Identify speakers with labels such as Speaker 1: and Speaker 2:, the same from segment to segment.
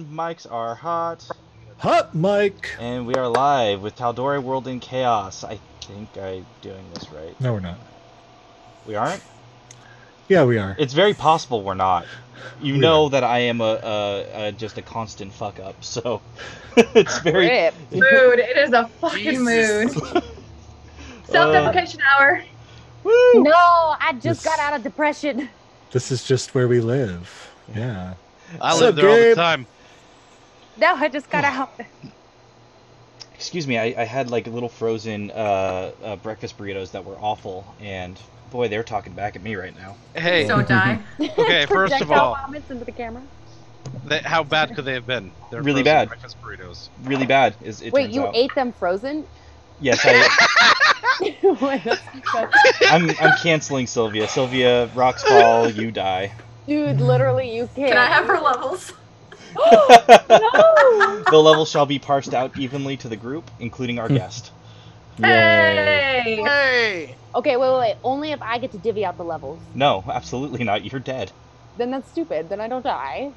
Speaker 1: Mics are hot.
Speaker 2: Hot mic!
Speaker 1: And we are live with Tal'Dorei World in Chaos. I think I'm doing this right.
Speaker 2: No, we're not.
Speaker 1: We aren't?
Speaker 2: Yeah, we are.
Speaker 1: It's very possible we're not. You
Speaker 2: We
Speaker 1: know
Speaker 2: are.
Speaker 1: that I am just a constant fuck up, so it's very
Speaker 3: Rip.
Speaker 4: Mood. It is a fucking
Speaker 5: Jesus.
Speaker 4: mood. Self-deprecation hour.
Speaker 1: Woo!
Speaker 3: No, I just
Speaker 2: This-
Speaker 3: got out of depression.
Speaker 2: This is just where we live. Yeah.
Speaker 5: I
Speaker 2: So,
Speaker 5: live there all the
Speaker 2: Gabe?
Speaker 5: time.
Speaker 3: No, I just got out.
Speaker 1: Excuse me, I had like little frozen breakfast burritos that were awful, and boy, they're talking back at me right now.
Speaker 5: Hey,
Speaker 4: Don't die.
Speaker 5: okay, first of
Speaker 3: Projectile
Speaker 5: all,
Speaker 3: vomits into the camera.
Speaker 5: how bad could they have been? They're
Speaker 1: Really
Speaker 5: frozen
Speaker 1: bad.
Speaker 5: breakfast burritos.
Speaker 1: Really bad, it
Speaker 3: Wait,
Speaker 1: turns
Speaker 3: you
Speaker 1: out.
Speaker 3: ate them frozen?
Speaker 1: Yes, I,
Speaker 3: Wait, that's disgusting.
Speaker 1: I'm canceling Sylvia. Sylvia, rocks fall, you die.
Speaker 3: Dude, literally, you can't.
Speaker 4: Can I have her levels?
Speaker 3: No!
Speaker 1: The levels shall be parsed out evenly to the group, including our guest.
Speaker 2: Yay.
Speaker 4: Hey!
Speaker 5: Hey!
Speaker 3: Okay, wait. Only if I get to divvy out the levels.
Speaker 1: No, absolutely not. You're dead.
Speaker 3: Then that's stupid. Then I don't die.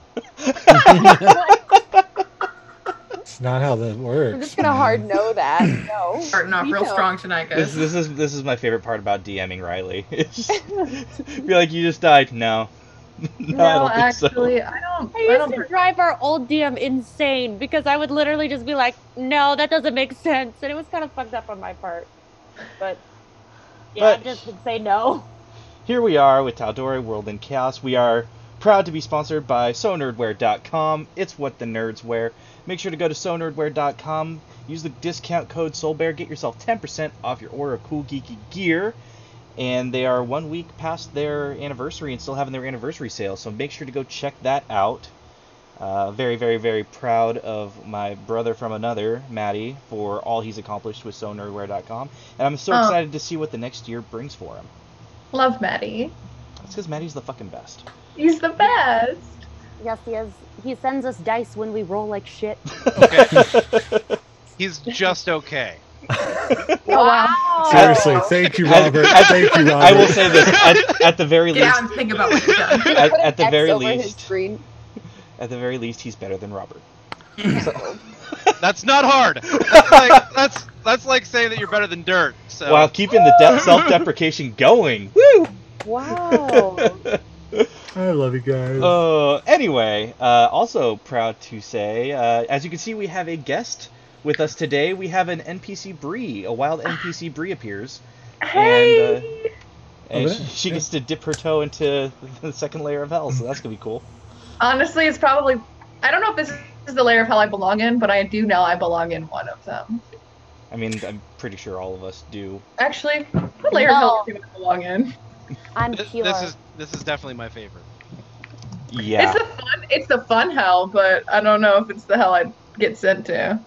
Speaker 2: It's not how that works.
Speaker 3: I'm just gonna hard no that. No.
Speaker 4: Starting off real
Speaker 3: Veto.
Speaker 4: strong tonight, guys.
Speaker 1: This is my favorite part about DMing Riley. It's just, be like, you just died. No, no, I don't think so.
Speaker 4: actually, I don't.
Speaker 3: I used to drive our old DM insane because I would literally just be like, no, that doesn't make sense. And it was kind of fucked up on my part. But, yeah, I
Speaker 1: But-
Speaker 3: just would say no.
Speaker 1: Here we are with Tal'Dorei World in Chaos. We are proud to be sponsored by SoNerdwear.com. It's what the nerds wear. Make sure to go to SoNerdwear.com. Use the discount code SoulBear. Get yourself 10% off your order of cool geeky gear. And they are 1 week past their anniversary and still having their anniversary sale. So make sure to go check that out. Very, very, very proud of my brother from another, Maddie, for all he's accomplished with SoNerdwear.com. And I'm so
Speaker 4: Oh.
Speaker 1: excited to see what the next year brings for him.
Speaker 4: Love Maddie.
Speaker 1: That's because Maddie's the fucking best.
Speaker 4: He's the best.
Speaker 3: Yes, he is. He sends us dice when we roll like shit.
Speaker 5: Okay, he's just okay.
Speaker 3: Wow.
Speaker 2: Seriously, thank you, Robert. Thank you, Robert.
Speaker 1: I will say this at the very
Speaker 4: Get
Speaker 1: least.
Speaker 4: out and think about what you've done.
Speaker 3: Put
Speaker 1: At,
Speaker 3: an
Speaker 1: at the
Speaker 3: X
Speaker 1: very
Speaker 3: over his
Speaker 1: least,
Speaker 3: screen.
Speaker 1: at the very least, he's better than Robert.
Speaker 5: That's not hard. That's like saying that you're better than dirt. So
Speaker 1: While keeping the self-deprecation going. Woo!
Speaker 3: Wow.
Speaker 2: I love you guys.
Speaker 1: Anyway, also proud to say, as you can see, we have a guest with us today. We have an NPC Bree. A wild NPC Bree appears.
Speaker 4: Hey!
Speaker 1: And
Speaker 2: Oh,
Speaker 1: she gets to dip her toe into the second layer of hell, so that's gonna be cool.
Speaker 4: Honestly, it's probably. I don't know if this is the layer of hell I belong in, but I do know I belong in one of them.
Speaker 1: I mean, I'm pretty sure all of us do.
Speaker 4: Actually, what layer of hell do I belong in?
Speaker 3: I'm
Speaker 5: Th-
Speaker 3: pure.
Speaker 5: this is definitely my favorite.
Speaker 1: Yeah.
Speaker 4: It's the fun hell, but I don't know if it's the hell I'd get sent to.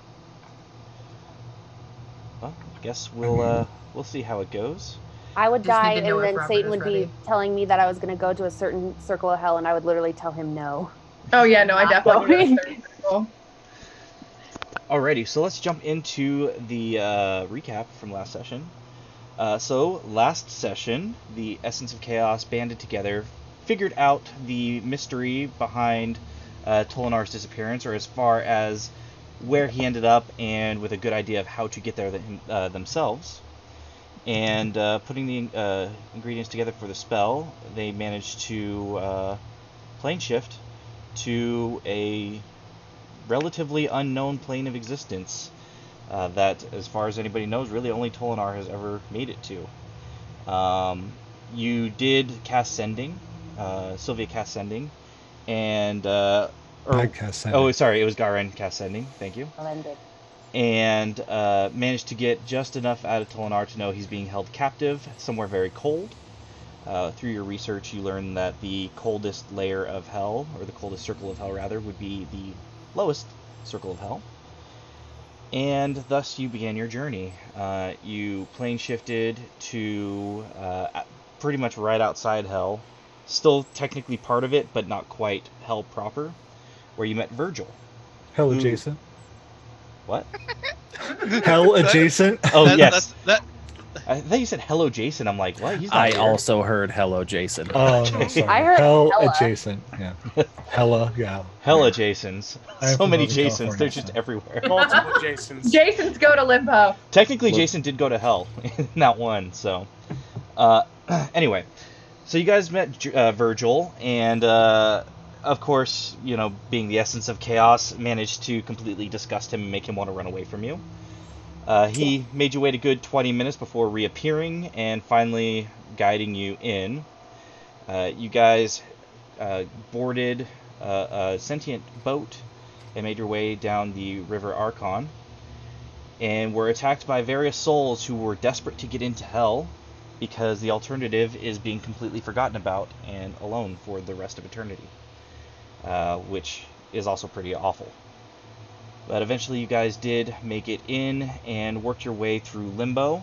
Speaker 1: Well, I guess we'll see how it goes.
Speaker 3: I would
Speaker 4: Just
Speaker 3: die,
Speaker 4: need to know
Speaker 3: and
Speaker 4: if
Speaker 3: then
Speaker 4: Robert
Speaker 3: Satan
Speaker 4: is
Speaker 3: would
Speaker 4: ready.
Speaker 3: be telling me that I was going to go to a certain circle of hell, and I would literally tell him no.
Speaker 4: Oh yeah, no, I
Speaker 3: Not
Speaker 4: definitely
Speaker 3: going.
Speaker 4: know it's cool.
Speaker 1: Alrighty, so let's jump into the recap from last session. So last session, the Essence of Chaos banded together, figured out the mystery behind Tolinar's disappearance, or as far as where he ended up, and with a good idea of how to get there themselves. And putting the ingredients together for the spell, they managed to plane shift to a relatively unknown plane of existence that, as far as anybody knows, really only Tolinar has ever made it to. You did cast Sending, Sylvia cast Sending, and
Speaker 2: I cast Sending.
Speaker 1: oh, sorry, it was Garen cast Sending. Thank you.
Speaker 3: Blended.
Speaker 1: And managed to get just enough out of Tolinar to know he's being held captive somewhere very cold. Through your research, you learn that the coldest layer of hell, or the coldest circle of hell rather, would be the lowest circle of hell. And thus you began your journey. You plane shifted to pretty much right outside hell. Still technically part of it, but not quite hell proper, where you met Virgil.
Speaker 2: Hell
Speaker 1: Ooh.
Speaker 2: adjacent.
Speaker 1: What?
Speaker 2: Hell adjacent.
Speaker 1: Oh,
Speaker 5: That-
Speaker 1: yes. I thought you said hello, Jason. I'm like, what? He's not
Speaker 6: I
Speaker 1: here.
Speaker 6: also heard hello, Jason.
Speaker 2: Oh, no, sorry.
Speaker 3: I heard
Speaker 2: Hell
Speaker 3: Hella.
Speaker 2: adjacent. Yeah. Hella, yeah.
Speaker 1: Hella Jasons.
Speaker 2: I am
Speaker 1: So
Speaker 2: from
Speaker 1: many
Speaker 2: Northern
Speaker 1: Jasons.
Speaker 2: California,
Speaker 1: They're just
Speaker 2: so.
Speaker 1: everywhere.
Speaker 7: Multiple Jasons.
Speaker 4: Jason's go to limbo.
Speaker 1: Technically,
Speaker 2: Look.
Speaker 1: Jason did go to hell in that one. So, anyway, so you guys met Virgil, and of course, you know, being the essence of chaos, managed to completely disgust him and make him want to run away from you. He made you wait a good 20 minutes before reappearing and finally guiding you in. You guys boarded a sentient boat and made your way down the River Archon, and were attacked by various souls who were desperate to get into hell because the alternative is being completely forgotten about and alone for the rest of eternity, which is also pretty awful. But eventually you guys did make it in and worked your way through Limbo,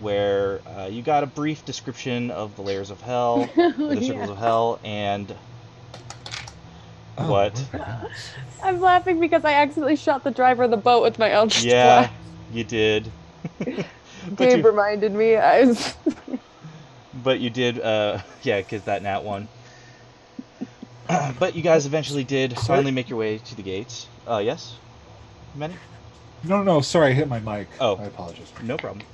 Speaker 1: where you got a brief description of the layers of hell, or the circles of hell, and what?
Speaker 3: I'm laughing because I accidentally shot the driver of the boat with my Eldritch
Speaker 1: Yeah,
Speaker 3: Blast.
Speaker 1: you did.
Speaker 3: Gabe reminded me. I was...
Speaker 1: But you did, yeah, because that nat one. But you guys eventually did finally make your way to the gates. Yes? Manny?
Speaker 2: No, sorry, I hit my mic.
Speaker 1: Oh.
Speaker 2: I apologize.
Speaker 1: No problem.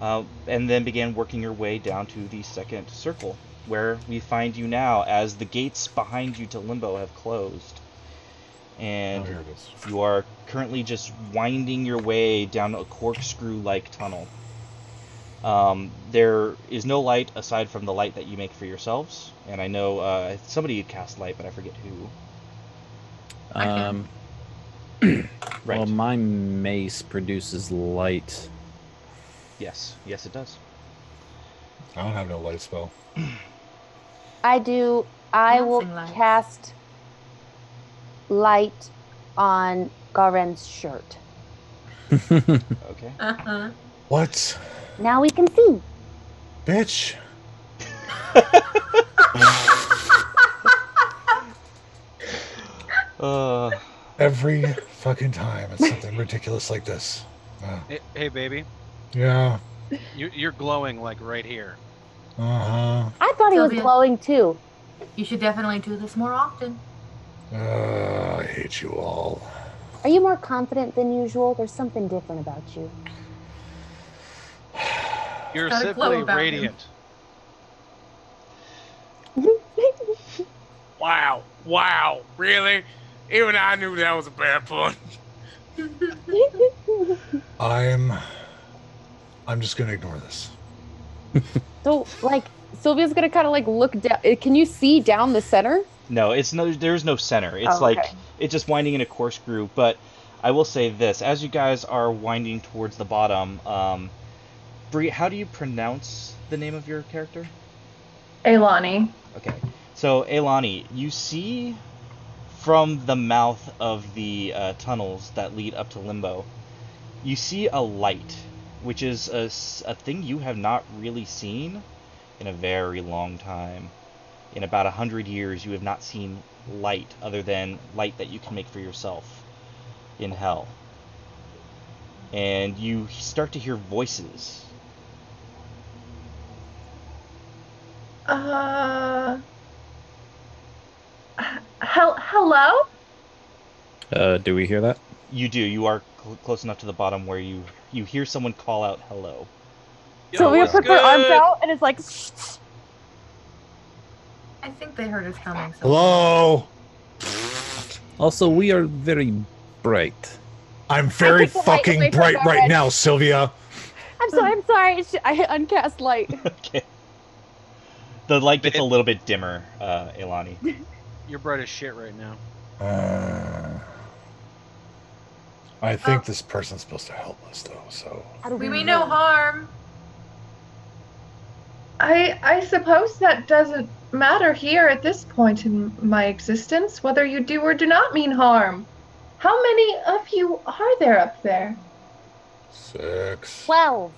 Speaker 1: And then began working your way down to the second circle, where we find you now as the gates behind you to Limbo have closed. And
Speaker 2: here it is.
Speaker 1: you are currently just winding your way down a corkscrew-like tunnel. There is no light aside from the light that you make for yourselves. And I know somebody had cast light, but I forget who. Right.
Speaker 6: Well, my mace produces light.
Speaker 1: Yes, it does.
Speaker 2: I don't have no light spell.
Speaker 3: I do. I will
Speaker 8: Dancing lights.
Speaker 3: cast light on Garen's shirt.
Speaker 1: Okay.
Speaker 2: What?
Speaker 3: Now we can see.
Speaker 2: Bitch. Every fucking time it's something ridiculous like this.
Speaker 5: Hey, baby.
Speaker 2: Yeah.
Speaker 5: You're glowing like right here.
Speaker 2: Uh-huh.
Speaker 3: I thought he was
Speaker 8: Sylvia.
Speaker 3: glowing too.
Speaker 8: You should definitely do this more often.
Speaker 2: I hate you all.
Speaker 3: Are you more confident than usual? There's something different about you.
Speaker 5: You're
Speaker 8: Got a glow
Speaker 5: simply
Speaker 8: about him.
Speaker 5: radiant.
Speaker 7: Wow, really? Even I knew that was a bad pun.
Speaker 2: I'm just gonna ignore this.
Speaker 3: So, like, Sylvia's gonna kind of like look down. Can you see down the center?
Speaker 1: No, there's no center. It's
Speaker 3: Oh, okay.
Speaker 1: like it's just winding in a corkscrew. But I will say this: as you guys are winding towards the bottom, Bree, how do you pronounce the name of your character?
Speaker 4: Elani.
Speaker 1: Okay, so Elani, you see from the mouth of the tunnels that lead up to Limbo, you see a light, which is a thing you have not really seen in a very long time. In about 100 years, you have not seen light other than light that you can make for yourself in hell. And you start to hear voices.
Speaker 4: Hello?
Speaker 6: Do we hear that?
Speaker 1: You do. You are close enough to the bottom where you hear someone call out hello.
Speaker 3: Sylvia
Speaker 5: what's
Speaker 3: puts her arms
Speaker 5: good?
Speaker 3: out and is like,
Speaker 8: I think they heard us coming. So
Speaker 2: Hello?
Speaker 6: Also, we are very bright.
Speaker 2: I'm very
Speaker 3: took the light away
Speaker 2: fucking
Speaker 3: from
Speaker 2: bright right
Speaker 3: Garen.
Speaker 2: now, Sylvia.
Speaker 3: I'm sorry. I uncast light.
Speaker 1: Okay. The light gets a little bit dimmer, Elani.
Speaker 5: You're bright as shit right now.
Speaker 2: I think this person's supposed to help us, though, so...
Speaker 3: How do
Speaker 8: we mean
Speaker 3: know?
Speaker 8: no harm.
Speaker 4: I suppose that doesn't matter here at this point in my existence, whether you do or do not mean harm. How many of you are there up there?
Speaker 2: 6.
Speaker 3: 12.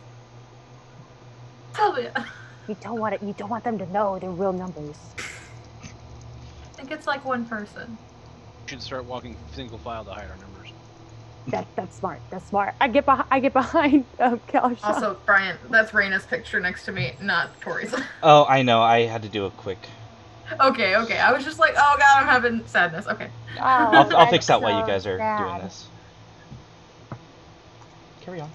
Speaker 8: Sylvia.
Speaker 3: You don't want them to know they're real numbers.
Speaker 8: I think it's like one person.
Speaker 5: We should start walking single file to hide our numbers.
Speaker 3: That's smart. That's smart. I get behind Kalsha.
Speaker 8: Also, Brian, that's Raina's picture next to me, not Tori's.
Speaker 1: Oh, I know. I had to do a quick.
Speaker 8: Okay. I was just like, oh god, I'm having sadness. Okay.
Speaker 1: I'll fix that
Speaker 3: that's
Speaker 1: while you
Speaker 3: so
Speaker 1: guys are doing
Speaker 3: sad.
Speaker 1: this. Carry on.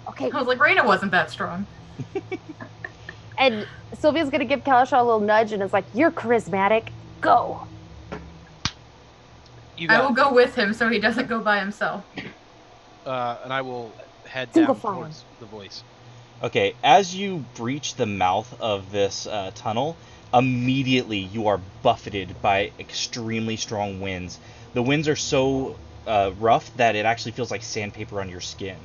Speaker 3: Okay.
Speaker 8: I was like, Raina wasn't that strong.
Speaker 3: And Sylvia's gonna give Kalsha a little nudge, and it's like, "You're charismatic. Go."
Speaker 5: You
Speaker 8: I
Speaker 5: got
Speaker 8: will go with him so he doesn't go by himself.
Speaker 5: and I will head
Speaker 3: Single
Speaker 5: down
Speaker 3: file.
Speaker 5: towards the voice.
Speaker 1: Okay, as you breach the mouth of this tunnel, immediately you are buffeted by extremely strong winds. The winds are so rough that it actually feels like sandpaper on your skin.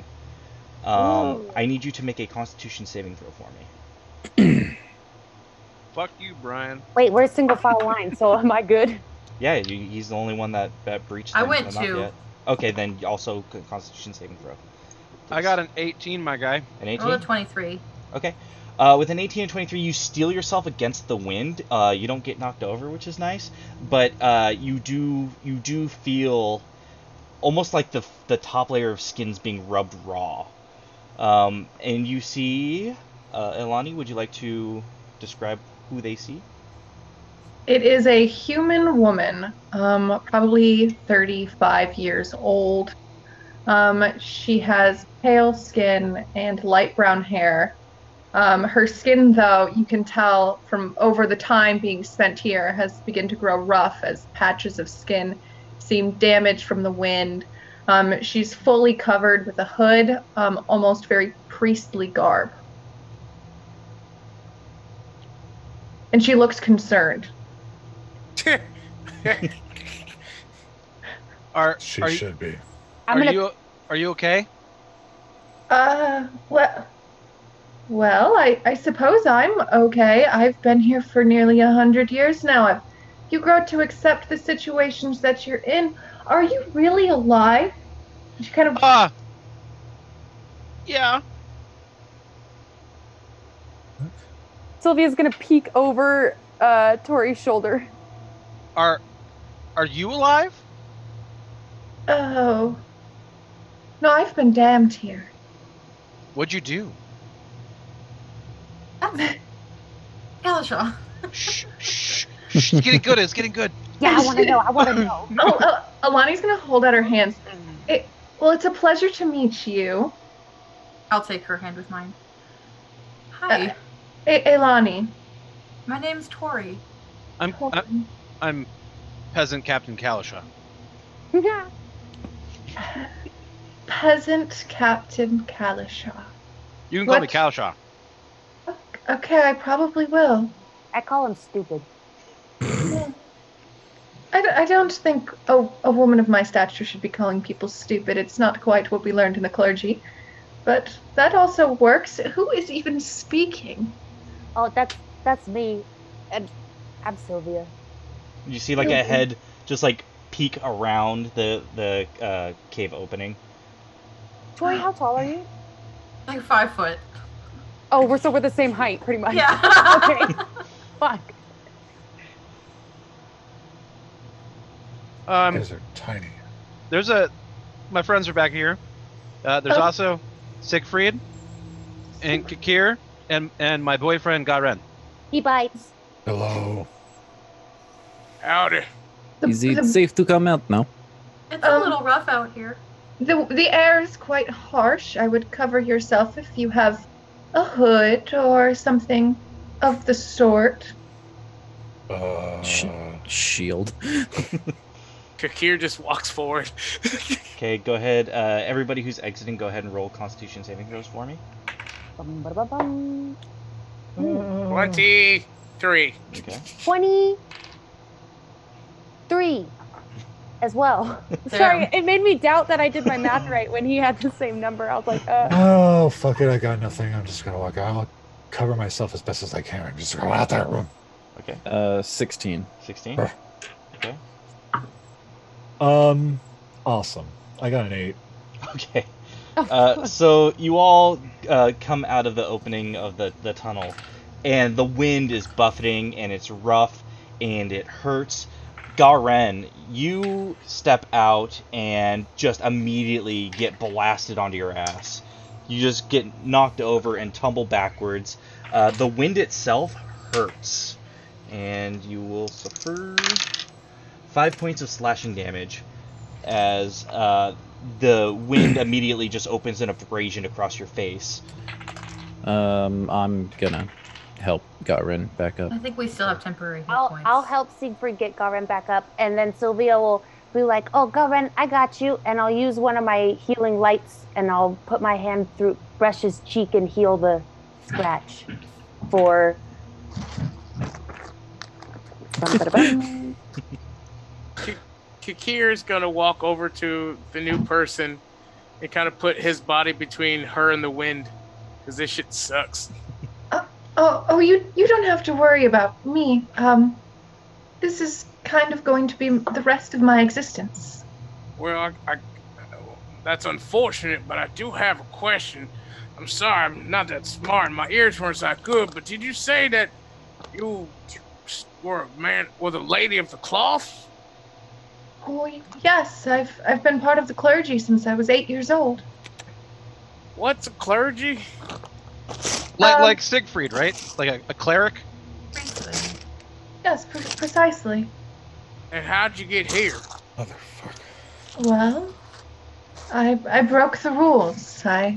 Speaker 3: Ooh.
Speaker 1: I need you to make a Constitution saving throw for me.
Speaker 5: Fuck you, Brian.
Speaker 3: Wait, we're single file line, so am I good?
Speaker 1: Yeah, he's the only one that breached
Speaker 8: I
Speaker 1: the
Speaker 8: went
Speaker 1: mouth
Speaker 8: two.
Speaker 1: yet. Okay, then also Constitution saving throw.
Speaker 5: I got an 18, my guy.
Speaker 1: An
Speaker 8: I rolled
Speaker 1: 18?
Speaker 8: a 23.
Speaker 1: Okay. With an 18 and 23, you steel yourself against the wind. You don't get knocked over, which is nice, but you do feel almost like the top layer of skin's being rubbed raw. And you see, Elani, would you like to describe who they see?
Speaker 4: It is a human woman, probably 35 years old. She has pale skin and light brown hair. Her skin, though, you can tell from over the time being spent here, has begun to grow rough as patches of skin seem damaged from the wind. She's fully covered with a hood, almost very priestly garb. And she looks concerned.
Speaker 5: Are
Speaker 2: Should be.
Speaker 5: are you okay?
Speaker 4: Well, I suppose I'm okay. I've been here for nearly 100 years now. You grow to accept the situations that you're in. Are you really alive? She kind of.
Speaker 5: Yeah.
Speaker 3: Sylvia's gonna peek over Tori's shoulder.
Speaker 5: Are you alive?
Speaker 4: Oh. No, I've been damned here.
Speaker 5: What'd you do?
Speaker 8: Elisha.
Speaker 5: Shh. It's getting good. It's getting good.
Speaker 3: Yeah, I want to know. I want to know.
Speaker 4: Alani's gonna hold out her hands. Well, it's a pleasure to meet you.
Speaker 8: I'll take her hand with mine. Hi,
Speaker 4: Elani.
Speaker 8: my name's Tori.
Speaker 5: I'm peasant Captain Kalisha.
Speaker 3: Yeah.
Speaker 4: Peasant Captain Kalisha.
Speaker 5: You can call me
Speaker 4: What?
Speaker 5: Kalisha.
Speaker 4: Okay, I probably will.
Speaker 3: I call him stupid.
Speaker 4: I don't think a woman of my stature should be calling people stupid. It's not quite what we learned in the clergy. But that also works. Who is even speaking?
Speaker 3: Oh, that's me, and I'm Sylvia.
Speaker 1: You see like a head just like peek around the cave opening.
Speaker 3: Tori, how tall are you?
Speaker 8: Like 5 foot.
Speaker 3: Oh, we're the same height, pretty much.
Speaker 8: Yeah.
Speaker 3: Okay. Fuck.
Speaker 2: You guys are tiny.
Speaker 5: My friends are back here. There's also Siegfried and Kakir and my boyfriend Garen.
Speaker 3: He bites.
Speaker 2: Hello.
Speaker 7: Howdy.
Speaker 6: Is it safe to come out now?
Speaker 8: It's a little rough out here.
Speaker 4: The air is quite harsh. I would cover yourself if you have a hood or something of the sort.
Speaker 6: Shield.
Speaker 7: Kakir just walks forward.
Speaker 1: Okay, go ahead. Everybody who's exiting, go ahead and roll Constitution saving throws for me.
Speaker 3: Bum, ba, ba, bum.
Speaker 7: 23.
Speaker 1: Okay.
Speaker 3: 23 as well.
Speaker 8: Damn.
Speaker 3: Sorry, it made me doubt that I did my math right when he had the same number. I was like,
Speaker 2: Oh, fuck it. I got nothing. I'm just going to walk out. I'll cover myself as best as I can. I'm just going out that room.
Speaker 1: Okay.
Speaker 6: 16.
Speaker 1: 16.
Speaker 2: Huh.
Speaker 1: Okay.
Speaker 2: Awesome. I got an 8.
Speaker 1: Okay. So you all come out of the opening of the tunnel, and the wind is buffeting, and it's rough, and it hurts. Garen, you step out and just immediately get blasted onto your ass. You just get knocked over and tumble backwards. The wind itself hurts, and you will suffer 5 points of slashing damage as the wind immediately just opens an abrasion across your face.
Speaker 6: I'm gonna help Garen back up.
Speaker 8: I think we still have temporary hit
Speaker 3: I'll
Speaker 8: points.
Speaker 3: help Siegfried get Garen back up, and then Sylvia will be like, "Oh, Garen, I got you," and I'll use one of my healing lights, and I'll put my hand through, brush his cheek, and heal the scratch for.
Speaker 7: Kikir's gonna walk over to the new person and kind of put his body between her and the wind, because this shit sucks.
Speaker 4: You don't have to worry about me. This is kind of going to be the rest of my existence.
Speaker 7: Well, I that's unfortunate, but I do have a question. I'm sorry, I'm not that smart. My ears weren't that good, but did you say that you were the lady of the cloth?
Speaker 4: Oh, yes, I've been part of the clergy since I was 8 years old.
Speaker 7: What's a clergy?
Speaker 5: Like Siegfried, right? Like a cleric?
Speaker 8: Basically.
Speaker 4: Yes, precisely.
Speaker 7: And how'd you get here?
Speaker 2: Motherfucker.
Speaker 4: Well, I broke the rules. I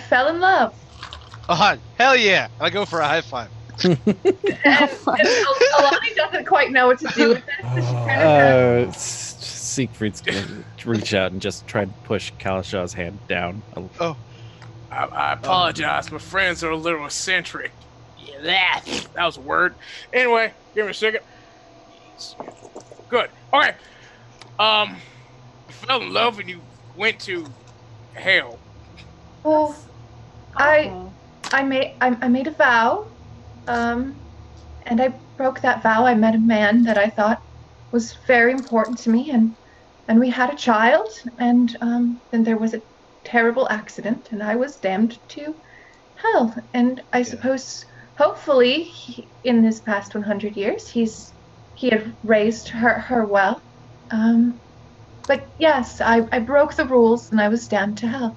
Speaker 4: fell in love.
Speaker 5: Oh, hell yeah! I go for a high five.
Speaker 4: And Alani doesn't quite know what to do with it. So she kind of
Speaker 6: Siegfried's gonna reach out and just try to push Kalashaw's hand down.
Speaker 5: Oh.
Speaker 7: I apologize. My friends are a little eccentric. Yeah, that was a word. Anyway, give me a second. Good. Okay. You fell in love and you went to hell.
Speaker 4: Well, I made a vow, and I broke that vow. I met a man that I thought was very important to me, and we had a child, and then there was a terrible accident, and I was damned to hell. And I suppose, hopefully, in this past 100 years, he had raised her well. But yes, I broke the rules, and I was damned to hell.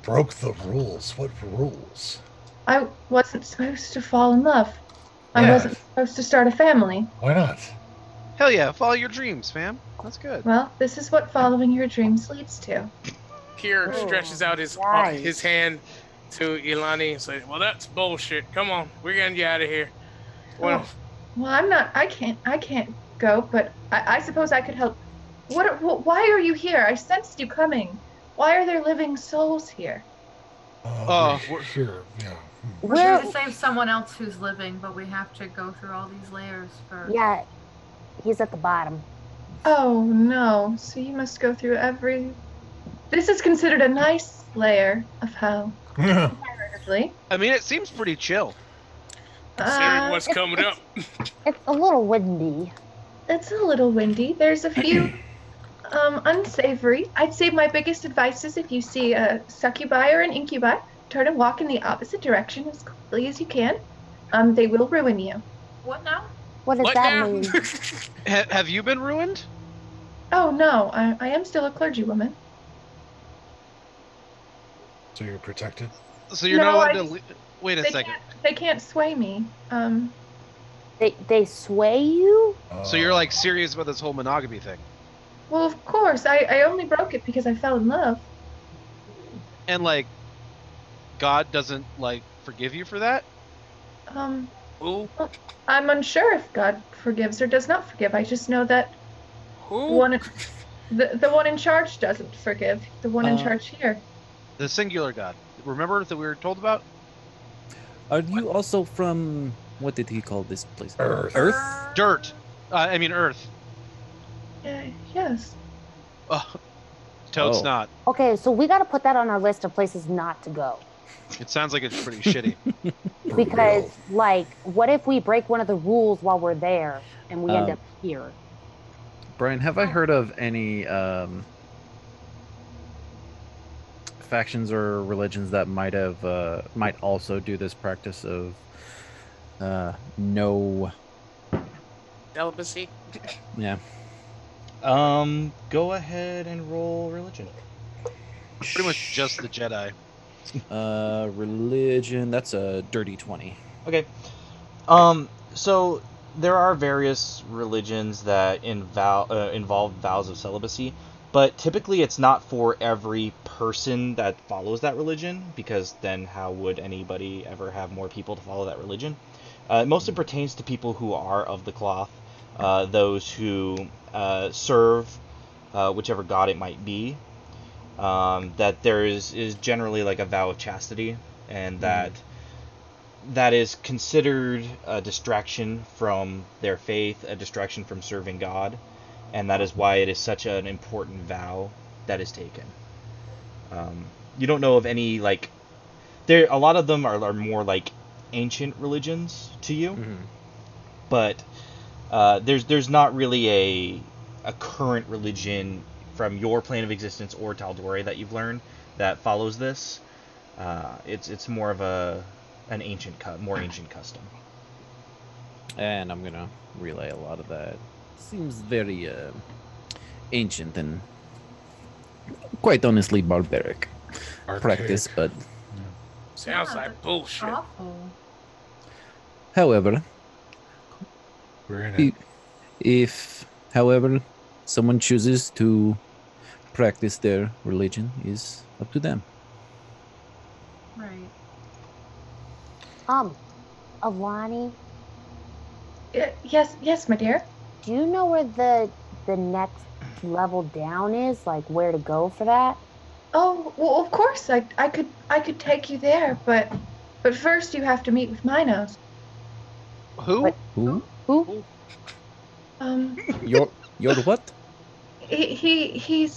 Speaker 2: Broke the rules? What rules?
Speaker 4: I wasn't supposed to fall in love. I wasn't supposed to start a family.
Speaker 2: Why not?
Speaker 5: Hell yeah, follow your dreams, fam. That's good.
Speaker 4: Well, this is what following your dreams leads to.
Speaker 7: Kier stretches out his hand to Ilani and says, "Well, that's bullshit. Come on, we're getting you out of here." Well,
Speaker 4: I'm not. I can't go. But I suppose I could help. Why are you here? I sensed you coming. Why are there living souls here?
Speaker 5: We're
Speaker 2: here. Yeah.
Speaker 8: We're here to save someone else who's living, but we have to go through all these layers first.
Speaker 3: Yeah, he's at the bottom.
Speaker 4: Oh no! So you must go through every. This is considered a nice layer of hell. Comparatively.
Speaker 5: I mean, it seems pretty chill.
Speaker 7: considering what's coming up.
Speaker 3: It's a little windy.
Speaker 4: It's a little windy. There's a few unsavory. I'd say my biggest advice is if you see a succubi or an incubi, turn and walk in the opposite direction as quickly as you can. They will ruin you.
Speaker 8: What now?
Speaker 3: What does that mean?
Speaker 5: Have you been ruined?
Speaker 4: Oh no, I am still a clergywoman.
Speaker 2: So you're protected?
Speaker 5: So you're not allowed to... Wait a second.
Speaker 4: They can't sway me.
Speaker 3: They sway you?
Speaker 5: So you're like serious about this whole monogamy thing?
Speaker 4: Well, of course. I only broke it because I fell in love.
Speaker 5: And like, God doesn't like forgive you for that?
Speaker 7: Who?
Speaker 4: I'm unsure if God forgives or does not forgive. I just know that
Speaker 7: Who?
Speaker 4: the one in charge doesn't forgive. The one in charge here.
Speaker 5: The singular God. Remember that we were told about?
Speaker 6: Are you also from, what did he call this place?
Speaker 2: Earth.
Speaker 6: Earth?
Speaker 5: Dirt. I mean Earth.
Speaker 4: Yes.
Speaker 5: Toad's
Speaker 6: Oh.
Speaker 5: not.
Speaker 3: Okay, so we got to put that on our list of places not to go.
Speaker 5: It sounds like it's pretty shitty.
Speaker 3: Because, like, what if we break one of the rules while we're there and we end up here?
Speaker 6: Brian, have I heard of any factions or religions that might also do this practice of no
Speaker 7: Celibacy?
Speaker 6: Yeah.
Speaker 1: Go ahead and roll religion.
Speaker 5: Pretty much just the Jedi.
Speaker 6: Religion. That's a dirty 20.
Speaker 1: Okay. So there are various religions that involve vows of celibacy, but typically it's not for every person that follows that religion, because then how would anybody ever have more people to follow that religion? It mostly pertains to people who are of the cloth, those who serve whichever god it might be. That there is generally like a vow of chastity, and that is considered a distraction from their faith, a distraction from serving God, and that is why it is such an important vow that is taken. You don't know of any, like, a lot of them are more like ancient religions to you, but there's not really a current religion from your plane of existence or Tal'Dorei that you've learned that follows this. It's more of an more ancient custom.
Speaker 6: And I'm gonna relay a lot of that. Seems very ancient and quite honestly barbaric practice, but
Speaker 7: Sounds like bullshit.
Speaker 8: Awful.
Speaker 6: however,
Speaker 2: We're in it.
Speaker 6: if however someone chooses to practice their religion, is up to them.
Speaker 8: Right.
Speaker 3: Alani,
Speaker 4: Yes, my dear.
Speaker 3: do you know where the next level down is? Like where to go for that?
Speaker 4: Oh, well, of course, I could take you there, but first you have to meet with Minos.
Speaker 5: Who?
Speaker 3: What?
Speaker 6: Who?
Speaker 3: Who?
Speaker 6: Your what?
Speaker 4: He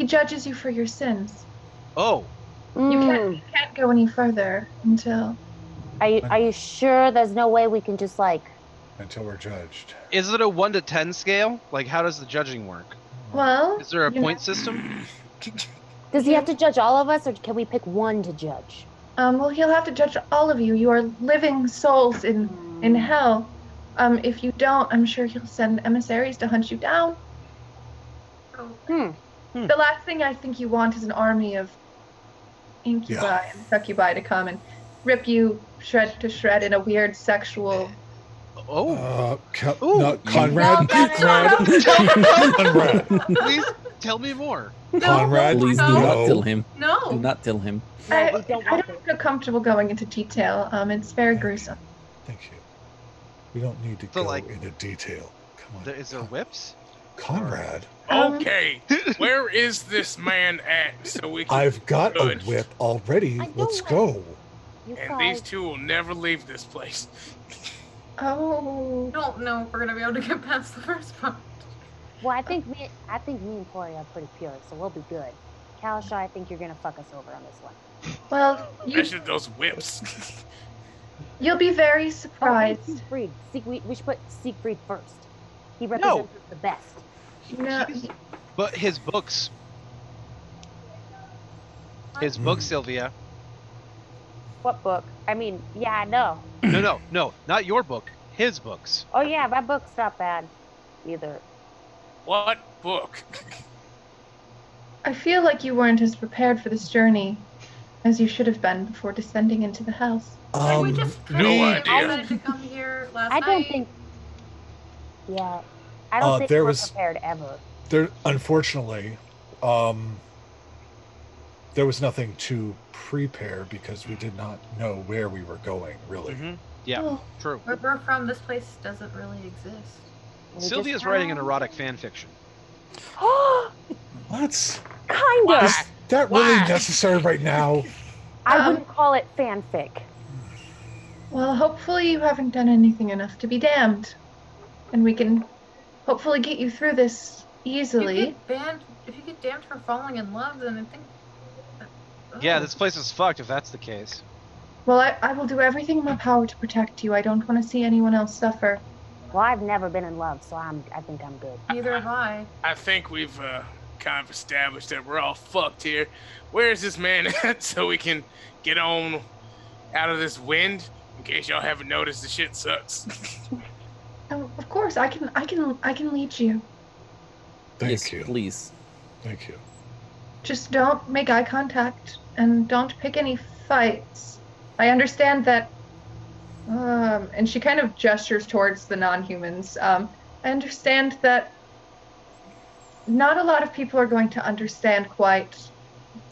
Speaker 4: judges you for your sins.
Speaker 5: Oh,
Speaker 4: You can't go any further until.
Speaker 3: Are you sure there's no way we can just like?
Speaker 2: Until we're judged.
Speaker 5: is it a 1 to 10 scale? Like, how does the judging work?
Speaker 4: Well,
Speaker 5: Is there a
Speaker 4: you
Speaker 5: point
Speaker 4: know,
Speaker 5: system?
Speaker 3: Does he have to judge all of us, or can we pick one to judge?
Speaker 4: well, he'll have to judge all of you. You are living souls in hell. If you don't, I'm sure he'll send emissaries to hunt you down.
Speaker 8: Oh,
Speaker 4: The last thing I think you want is an army of incubi and succubi to come and rip you shred to shred in a weird sexual.
Speaker 5: Oh,
Speaker 2: Conrad. Conrad.
Speaker 5: please tell me more.
Speaker 2: Conrad.
Speaker 6: Please do not tell him.
Speaker 8: No.
Speaker 6: Do not tell him.
Speaker 3: No, we
Speaker 4: I
Speaker 3: don't want
Speaker 4: don't feel comfortable going into detail. It's very gruesome.
Speaker 2: Thank you. We don't need to
Speaker 5: So,
Speaker 2: go
Speaker 5: like,
Speaker 2: into detail. Come on.
Speaker 5: Is there whips?
Speaker 2: Conrad.
Speaker 7: Okay, where is this man at? So we can.
Speaker 2: I've got a
Speaker 7: Good.
Speaker 2: whip already.
Speaker 3: I know
Speaker 2: Let's
Speaker 3: it.
Speaker 2: go.
Speaker 3: You
Speaker 7: And
Speaker 3: guys.
Speaker 7: these two will never leave this place.
Speaker 4: Oh.
Speaker 8: Don't know if we're gonna be able to get past the first part.
Speaker 3: Well, I think me and Corey are pretty pure, so we'll be good. Kalisha, I think you're gonna fuck us over on this one.
Speaker 4: Well,
Speaker 7: Especially those whips.
Speaker 4: you'll be very
Speaker 3: Oh, and
Speaker 4: surprised.
Speaker 3: Siegfried. We should put Siegfried first. He represents us the best.
Speaker 4: No,
Speaker 5: But his books. His books, Sylvia.
Speaker 3: What book? I mean, yeah, I know.
Speaker 5: No, not your book. His books.
Speaker 3: Oh yeah, my book's not bad either.
Speaker 7: What book?
Speaker 4: I feel like you weren't as prepared for this journey as you should have been before descending into the house.
Speaker 8: we just
Speaker 7: no idea.
Speaker 8: decided to come here last
Speaker 3: I don't
Speaker 8: night.
Speaker 3: think. Yeah, I don't think
Speaker 2: there
Speaker 3: we're
Speaker 2: was-
Speaker 3: prepared ever.
Speaker 2: There, unfortunately, there was nothing to prepare because we did not know where we were going, really.
Speaker 5: Mm-hmm. Yeah,
Speaker 4: Oh.
Speaker 5: true.
Speaker 8: Where we're from, this place doesn't really exist.
Speaker 3: We
Speaker 5: Sylvia's
Speaker 3: just-
Speaker 5: writing an erotic fan fiction.
Speaker 2: What?
Speaker 3: Kind of.
Speaker 2: Is that really
Speaker 7: Why?
Speaker 2: necessary right now?
Speaker 3: I wouldn't call it fanfic.
Speaker 4: Well, hopefully you haven't done anything enough to be damned. And we can hopefully get you through this easily.
Speaker 8: If you get damned for falling in love, then I think.
Speaker 5: Yeah, this place is fucked if that's the case.
Speaker 4: Well, I will do everything in my power to protect you. I don't want to see anyone else suffer.
Speaker 3: Well, I've never been in love, so I think I'm good.
Speaker 8: Neither have I.
Speaker 7: I think we've kind of established that we're all fucked here. Where is this man at so we can get on out of this wind? In case y'all haven't noticed, the shit sucks.
Speaker 4: Oh, of course. course, I can lead you.
Speaker 2: Thank
Speaker 6: Yes,
Speaker 2: you.
Speaker 6: please.
Speaker 2: Thank you.
Speaker 4: Just don't make eye contact and don't pick any fights. I understand that. And she kind of gestures towards the non-humans. I understand that not a lot of people are going to understand quite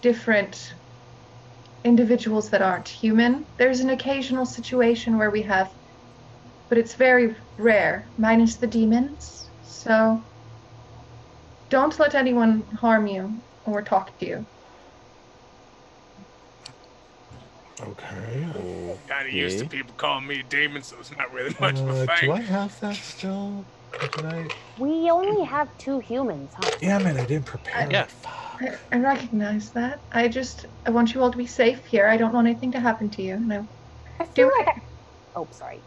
Speaker 4: different individuals that aren't human. There's an occasional situation where we have, but it's very rare, minus the demons. So don't let anyone harm you or talk to you.
Speaker 2: Okay.
Speaker 7: Kind of used to
Speaker 6: Okay.
Speaker 7: people calling me a demon, so it's not really much of a
Speaker 2: Do
Speaker 7: thing.
Speaker 2: I have that still tonight?
Speaker 3: We only have 2 humans, huh?
Speaker 2: Yeah, man, I didn't prepare
Speaker 5: Yeah.
Speaker 2: it. Fuck.
Speaker 4: I recognize that. I want you all to be safe here. I don't want anything to happen to you. And
Speaker 3: I feel like I... Oh, sorry.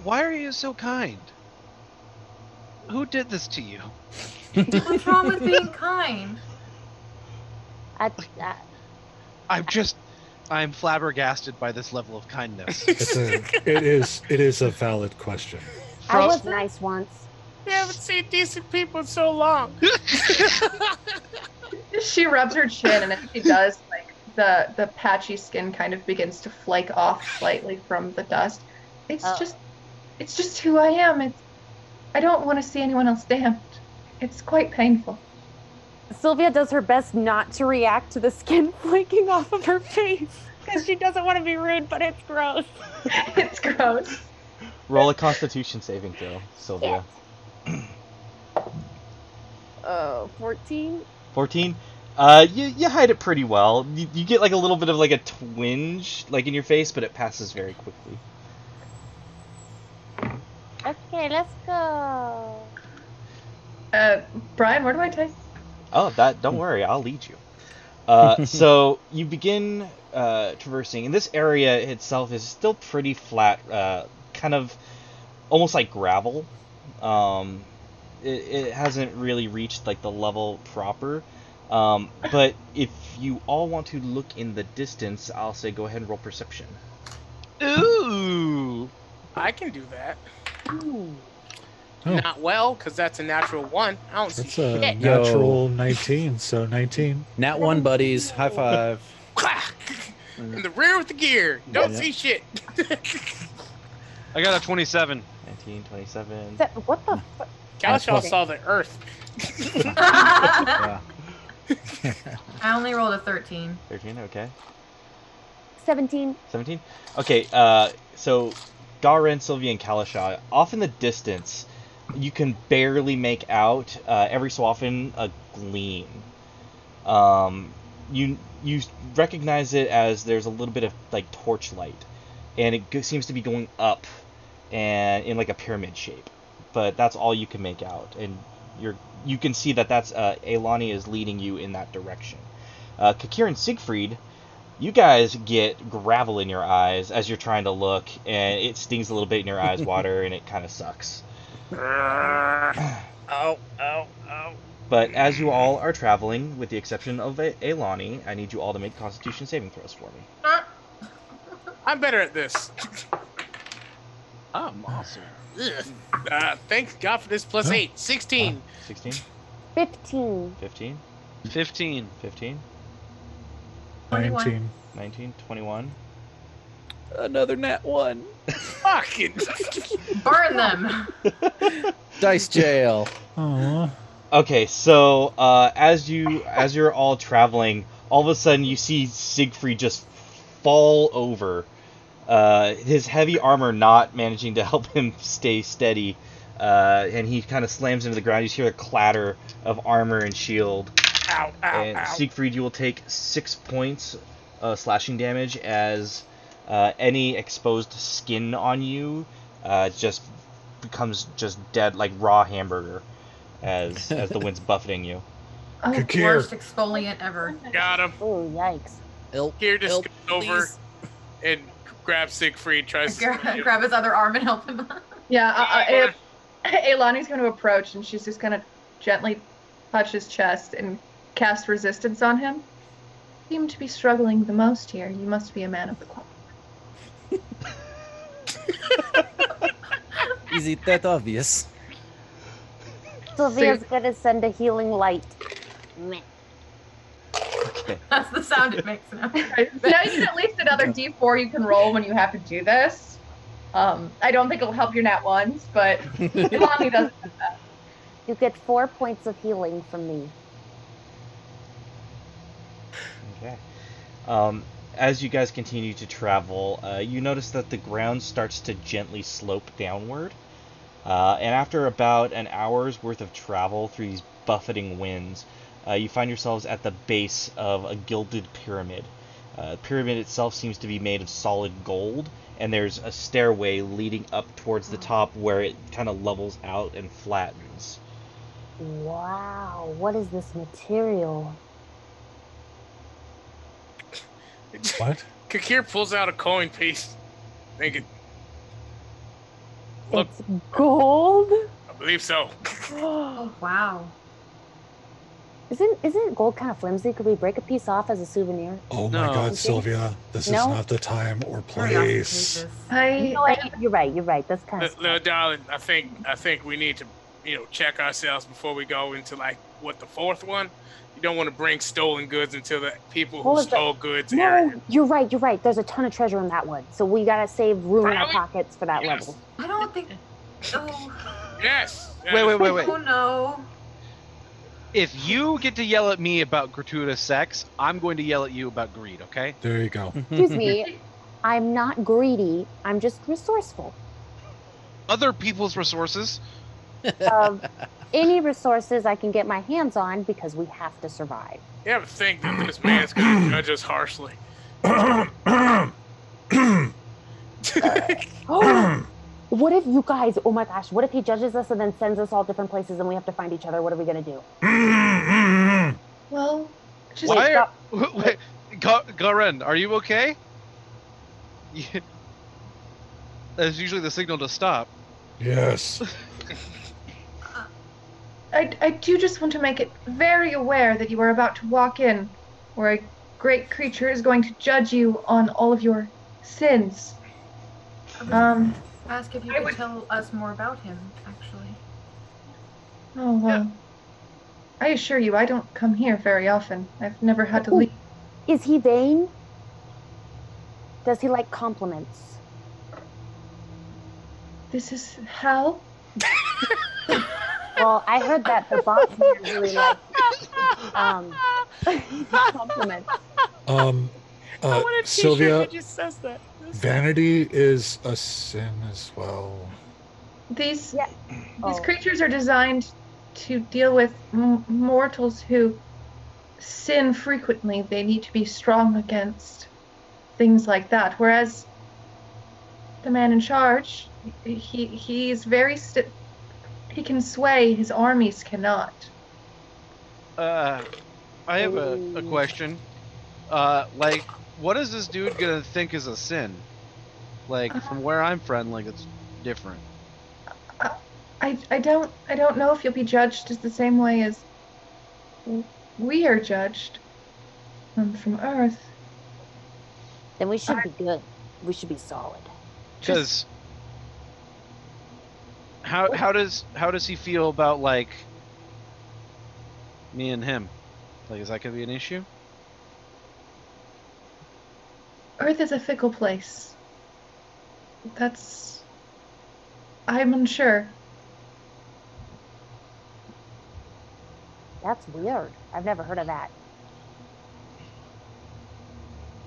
Speaker 5: Why are you so kind? Who did this to you?
Speaker 8: What's wrong with being kind?
Speaker 5: I'm flabbergasted by this level of kindness.
Speaker 2: It is a valid question.
Speaker 3: I was nice once.
Speaker 7: We haven't seen decent people in so long.
Speaker 4: she rubs her chin, and as she does, like the patchy skin kind of begins to flake off slightly from the dust. It's just who I am. I don't want to see anyone else damned. It's quite painful.
Speaker 3: Sylvia does her best not to react to the skin flaking off of her face because she doesn't want to be rude, but it's gross.
Speaker 4: It's gross.
Speaker 1: Roll a Constitution saving throw, Sylvia.
Speaker 3: 14?
Speaker 1: 14. You hide it pretty well. You get like a little bit of like a twinge like in your face, but it passes very quickly.
Speaker 3: Okay, let's go.
Speaker 4: Brian, where do I take?
Speaker 1: Oh, don't worry, I'll lead you. So you begin traversing, and this area itself is still pretty flat, kind of almost like gravel. It hasn't really reached like the level proper. But if you all want to look in the distance, I'll say go ahead and roll perception.
Speaker 5: Ooh.
Speaker 7: I can do that.
Speaker 3: Ooh.
Speaker 2: Oh.
Speaker 7: Not well, because that's a natural 1. I don't see
Speaker 2: That's a
Speaker 7: shit.
Speaker 2: natural 19, so 19.
Speaker 6: Nat 1, buddies. High five.
Speaker 7: In the rear with the gear. Don't see shit.
Speaker 5: I got a 27.
Speaker 1: 19, 27.
Speaker 3: What the fuck?
Speaker 7: Kalashaw saw the earth.
Speaker 6: Yeah.
Speaker 8: I only rolled a 13.
Speaker 1: 13, okay.
Speaker 3: 17.
Speaker 1: 17? Okay, so Garen, Sylvia, and Kalashaw, off in the distance, you can barely make out, every so often, a gleam. You recognize it as there's a little bit of, like, torchlight, and it seems to be going up and in, like, a pyramid shape. But that's all you can make out, and you can see that that's, Eilani is leading you in that direction. Kakir and Siegfried, you guys get gravel in your eyes as you're trying to look, and it stings a little bit in your eyes, water, and it kind of sucks.
Speaker 7: Oh.
Speaker 1: But as you all are traveling, with the exception of Eilani, I need you all to make Constitution saving throws for me.
Speaker 7: I'm better at this.
Speaker 5: I'm awesome.
Speaker 7: Thanks God for this plus 8. 16.
Speaker 1: 16,
Speaker 3: 15.
Speaker 1: 15,
Speaker 5: 15.
Speaker 1: 15,
Speaker 2: 19.
Speaker 1: 19, 21.
Speaker 6: Another nat 1.
Speaker 7: Fucking.
Speaker 8: Burn them.
Speaker 6: Dice jail.
Speaker 2: Aww.
Speaker 1: Okay, so as you're all traveling, all of a sudden you see Siegfried just fall over. His heavy armor not managing to help him stay steady, and he kind of slams into the ground. You just hear a clatter of armor and shield.
Speaker 7: Ow.
Speaker 1: And Siegfried, you will take 6 points slashing damage as any exposed skin on you just becomes just dead, like raw hamburger, as the wind's buffeting you.
Speaker 4: Oh,
Speaker 2: Kakir.
Speaker 8: Worst exfoliant ever.
Speaker 7: Got him.
Speaker 3: Oh, yikes.
Speaker 7: Here, just
Speaker 6: Help,
Speaker 7: go over
Speaker 6: please.
Speaker 7: and grab Siegfried. Tries to
Speaker 8: Grab his other arm and help him.
Speaker 4: Yeah, Eilani's going to approach, and she's just going to gently touch his chest and cast resistance on him. You seem to be struggling the most here. You must be a man of the cloth.
Speaker 6: Is it that obvious?
Speaker 3: Sylvia's gonna send a healing light. Meh.
Speaker 1: Okay.
Speaker 8: That's the sound it makes now.
Speaker 4: Right, so now you get at least another D4 you can roll when you have to do this. I don't think it'll help your nat ones, but Ilani does that.
Speaker 3: You get 4 points of healing from me.
Speaker 1: Okay. As you guys continue to travel, you notice that the ground starts to gently slope downward. And after about an hour's worth of travel through these buffeting winds, you find yourselves at the base of a gilded pyramid. The pyramid itself seems to be made of solid gold, and there's a stairway leading up towards the top where it kind of levels out and flattens.
Speaker 3: Wow, what is this material?
Speaker 2: What?
Speaker 7: Kakir pulls out a coin piece. Thinking, look,
Speaker 3: It's gold?
Speaker 7: I believe so.
Speaker 8: Oh, wow.
Speaker 3: Isn't gold kind of flimsy? Could we break a piece off as a souvenir?
Speaker 2: Oh my
Speaker 5: No.
Speaker 2: God, Sylvia, this
Speaker 3: No?
Speaker 2: is not the time or
Speaker 8: Curiosity
Speaker 2: place.
Speaker 8: pages.
Speaker 3: No, you're right. That's kind of
Speaker 7: Little darling, I think we need to, check ourselves before we go into like the fourth one. You don't want to bring stolen goods until the people
Speaker 3: What
Speaker 7: who
Speaker 3: was that?
Speaker 7: stole goods
Speaker 3: No,
Speaker 7: area.
Speaker 3: you're right. There's a ton of treasure in that one. So we gotta save room in our
Speaker 7: Really?
Speaker 3: pockets for that
Speaker 7: Yes.
Speaker 3: level.
Speaker 8: I don't think. Oh.
Speaker 7: Yes.
Speaker 5: Wait.
Speaker 8: Oh no.
Speaker 5: If you get to yell at me about gratuitous sex, I'm going to yell at you about greed, okay?
Speaker 2: There you go.
Speaker 3: Excuse me, I'm not greedy. I'm just resourceful.
Speaker 5: Other people's resources.
Speaker 3: Any resources I can get my hands on because we have to survive.
Speaker 7: You ever think that this man's going to judge us harshly?
Speaker 3: Oh, what if you guys? Oh my gosh! What if he judges us and then sends us all different places and we have to find each other? What are we gonna do?
Speaker 4: Well, just
Speaker 5: Why are...
Speaker 3: stop.
Speaker 5: Wait, Garen, are you okay? That's usually the signal to stop.
Speaker 2: Yes.
Speaker 4: I do just want to make it very aware that you are about to walk in, where a great creature is going to judge you on all of your sins.
Speaker 8: Ask if you
Speaker 4: I
Speaker 8: could
Speaker 4: would-
Speaker 8: tell us more about him, actually.
Speaker 4: Oh well. I assure you, I don't come here very often. I've never had to
Speaker 3: Oh.
Speaker 4: leave.
Speaker 3: Is he vain? Does he like compliments?
Speaker 4: This is hell.
Speaker 3: Well, I heard that the boss man really likes compliments.
Speaker 2: Sylvia,
Speaker 6: just says that.
Speaker 2: vanity is a sin as well.
Speaker 4: These
Speaker 3: Yeah.
Speaker 4: these
Speaker 3: Oh.
Speaker 4: creatures are designed to deal with mortals who sin frequently. They need to be strong against things like that. Whereas the man in charge, he's very he can sway. His armies cannot.
Speaker 5: I have a question. Like, what is this dude gonna think is a sin? Like, from where I'm from, like, it's different.
Speaker 4: I don't know if you'll be judged as the same way as we are judged from Earth.
Speaker 3: Then we should be good. We should be solid.
Speaker 5: Because how does he feel about, like, me and him? Like, is that gonna be an issue?
Speaker 4: Earth is a fickle place. I'm unsure.
Speaker 3: That's weird. I've never heard of that.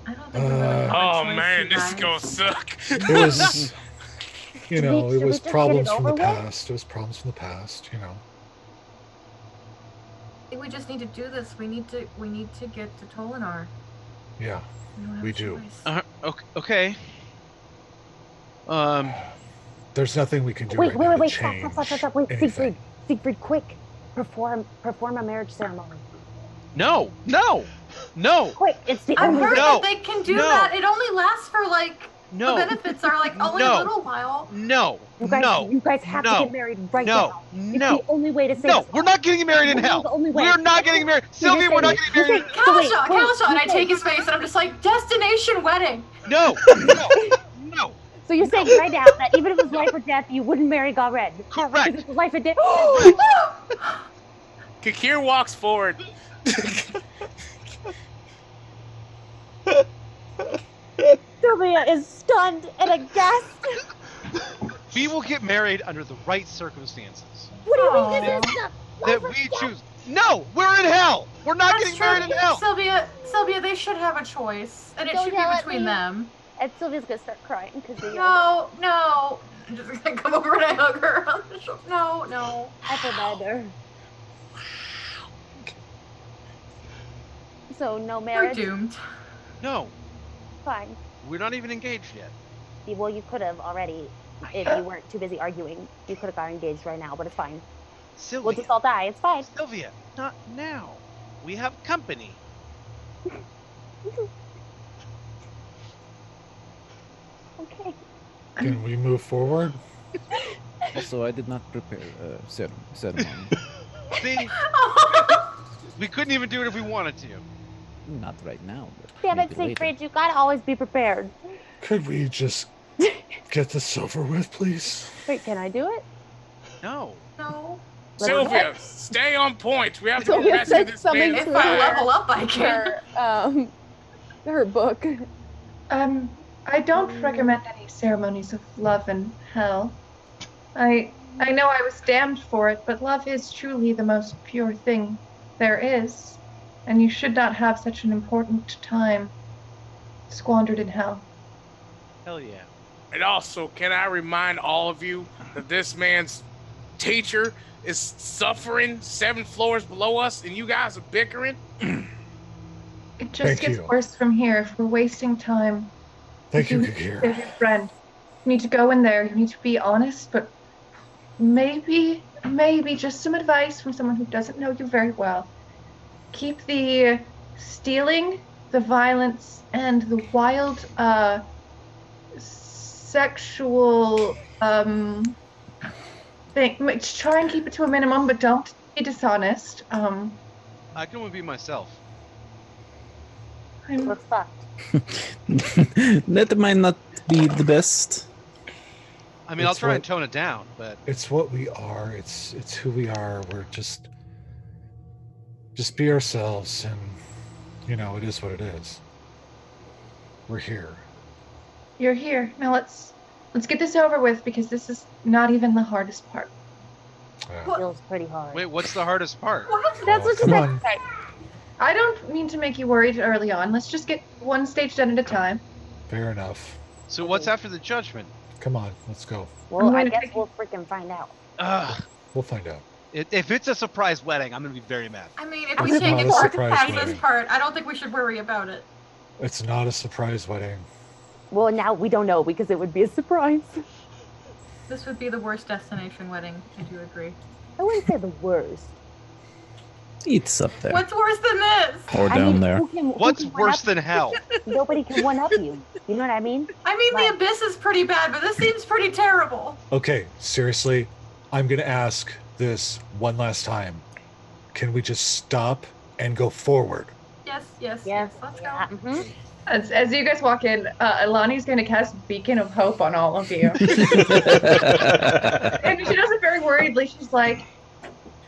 Speaker 8: I don't think we really have a
Speaker 7: Oh
Speaker 8: choice,
Speaker 7: man,
Speaker 8: you
Speaker 7: this is
Speaker 8: guys.
Speaker 7: gonna suck.
Speaker 2: It was, you know,
Speaker 3: Should
Speaker 2: it
Speaker 3: we
Speaker 2: was
Speaker 3: just get
Speaker 2: problems
Speaker 3: it
Speaker 2: from the
Speaker 3: over with?
Speaker 2: past. It was problems from the past, you know.
Speaker 8: I think we just need to do this. We need to get to Tolinar.
Speaker 2: Yeah.
Speaker 8: We don't have
Speaker 2: We
Speaker 8: a
Speaker 2: do.
Speaker 8: choice.
Speaker 5: Okay.
Speaker 2: There's nothing we can do
Speaker 3: Wait,
Speaker 2: right now to
Speaker 3: wait,
Speaker 2: change
Speaker 3: stop. Wait,
Speaker 2: anything.
Speaker 3: Siegfried, quick. Perform a marriage ceremony.
Speaker 5: No.
Speaker 3: Quick, it's the
Speaker 8: I've
Speaker 3: only
Speaker 8: heard
Speaker 3: way.
Speaker 5: No.
Speaker 8: that they can do
Speaker 5: No.
Speaker 8: that. It only lasts for like the
Speaker 5: No.
Speaker 8: benefits are like only
Speaker 5: No.
Speaker 8: a little while.
Speaker 5: No.
Speaker 3: You guys,
Speaker 5: No.
Speaker 3: you guys have to
Speaker 5: No.
Speaker 3: get married right
Speaker 5: No.
Speaker 3: now. It's
Speaker 5: No.
Speaker 3: the only way to save
Speaker 5: No,
Speaker 3: us
Speaker 5: we're
Speaker 3: all.
Speaker 5: not getting married in
Speaker 3: Literally
Speaker 5: hell.
Speaker 3: the only way.
Speaker 5: We're not getting married. Sylvia, we're not getting married.
Speaker 8: Kalasha, and I take his face and I'm just like, destination wedding.
Speaker 5: No.
Speaker 3: So you're saying right now that even if it was life or death, you wouldn't marry Garen?
Speaker 5: Correct.
Speaker 3: If it was life or death.
Speaker 7: Kakir walks forward.
Speaker 3: Sylvia is stunned and aghast.
Speaker 9: We will get married under the right circumstances.
Speaker 3: What do you mean this is the
Speaker 9: That we choose. No, we're in hell. We're not
Speaker 8: That's
Speaker 9: getting
Speaker 8: true.
Speaker 9: married in hell.
Speaker 8: Sylvia, they should have a choice, and it
Speaker 3: Don't
Speaker 8: should be
Speaker 3: yell at
Speaker 8: between
Speaker 3: me.
Speaker 8: them.
Speaker 3: And Sylvia's gonna start crying because they
Speaker 8: No. I'm just gonna come over and I hug her on the shoulder. No.
Speaker 3: I feel better. So no
Speaker 8: We're
Speaker 3: marriage.
Speaker 8: doomed.
Speaker 9: No,
Speaker 3: Fine.
Speaker 9: we're not even engaged yet.
Speaker 3: Well, you could have already if you weren't too busy arguing. You could have got engaged right now, but it's fine.
Speaker 9: Sylvia.
Speaker 3: We'll just all die. It's fine.
Speaker 9: Sylvia, not now. We have company.
Speaker 3: Okay.
Speaker 2: Can we move forward?
Speaker 6: Also, I did not prepare a ceremony.
Speaker 9: See, we couldn't even do it if we wanted to.
Speaker 6: Not right now. But
Speaker 3: Damn it,
Speaker 6: maybe later.
Speaker 3: Siegfried, you gotta always be prepared.
Speaker 2: Could we just get this over with, please?
Speaker 3: Wait, can I do it?
Speaker 9: No.
Speaker 8: No.
Speaker 7: Sylvia, stay on point. We have to
Speaker 3: Sylvia
Speaker 7: rescue
Speaker 3: said
Speaker 7: this
Speaker 3: something
Speaker 7: man.
Speaker 8: If I level up, I can.
Speaker 3: Her book.
Speaker 4: I don't recommend any ceremonies of love in hell. I know I was damned for it, but love is truly the most pure thing there is, and you should not have such an important time squandered in hell.
Speaker 9: Hell yeah.
Speaker 7: And also, can I remind all of you that this man's teacher is suffering 7 floors below us, and you guys are bickering?
Speaker 4: It just
Speaker 2: Thank
Speaker 4: gets
Speaker 2: you.
Speaker 4: worse from here if we're wasting time.
Speaker 2: Thank you,
Speaker 4: If
Speaker 2: Kakir.
Speaker 4: There's your friend. You need to go in there. You need to be honest, but maybe just some advice from someone who doesn't know you very well. Keep the stealing, the violence, and the wild sexual thing. Try and keep it to a minimum, but don't be dishonest.
Speaker 9: I can only be myself.
Speaker 3: We're fucked.
Speaker 6: That might not be the best.
Speaker 9: I mean, I'll
Speaker 2: It's
Speaker 9: try
Speaker 2: what-
Speaker 9: and tone it down, but
Speaker 2: It's what we are. It's who we are. We're just be ourselves, and it is what it is. We're here.
Speaker 4: You're here. Now let's get this over with, because this is not even the hardest part.
Speaker 3: Feels pretty hard.
Speaker 9: wait, what's the hardest part?
Speaker 3: That's what she
Speaker 2: Come
Speaker 3: said.
Speaker 2: on.
Speaker 4: I don't mean to make you worried early on. Let's just get one stage done at a time.
Speaker 2: Fair enough.
Speaker 9: So what's after the judgment?
Speaker 2: Come on, let's go.
Speaker 3: Well,
Speaker 4: I'm
Speaker 3: I
Speaker 4: gonna
Speaker 3: guess
Speaker 4: take-
Speaker 3: we'll freaking find out.
Speaker 9: Ugh.
Speaker 2: We'll find out.
Speaker 9: If it's a surprise wedding, I'm gonna be very mad.
Speaker 8: I mean, if
Speaker 3: It's
Speaker 8: we
Speaker 3: not
Speaker 8: take
Speaker 3: a
Speaker 8: it hard to
Speaker 2: surprise
Speaker 8: pass this
Speaker 2: wedding.
Speaker 8: part, I don't think we should worry about it.
Speaker 2: It's not a surprise wedding.
Speaker 3: Well, now we don't know because it would be a surprise.
Speaker 8: This would be the worst destination wedding. I do agree.
Speaker 3: I wouldn't say the worst.
Speaker 6: It's up there.
Speaker 8: What's worse than this?
Speaker 6: Or down there.
Speaker 9: What's worse than hell?
Speaker 3: Nobody can one up you. You know what I mean?
Speaker 8: I mean,
Speaker 3: Right.
Speaker 8: the abyss is pretty bad, but this seems pretty terrible.
Speaker 2: Okay, seriously, I'm gonna ask this one last time. Can we just stop and go forward?
Speaker 8: Yes.
Speaker 3: Yes.
Speaker 8: Let's
Speaker 3: Yeah.
Speaker 8: go.
Speaker 3: Mhm.
Speaker 4: As you guys walk in, Alani's going to cast Beacon of Hope on all of you. And she does it very worriedly. She's like,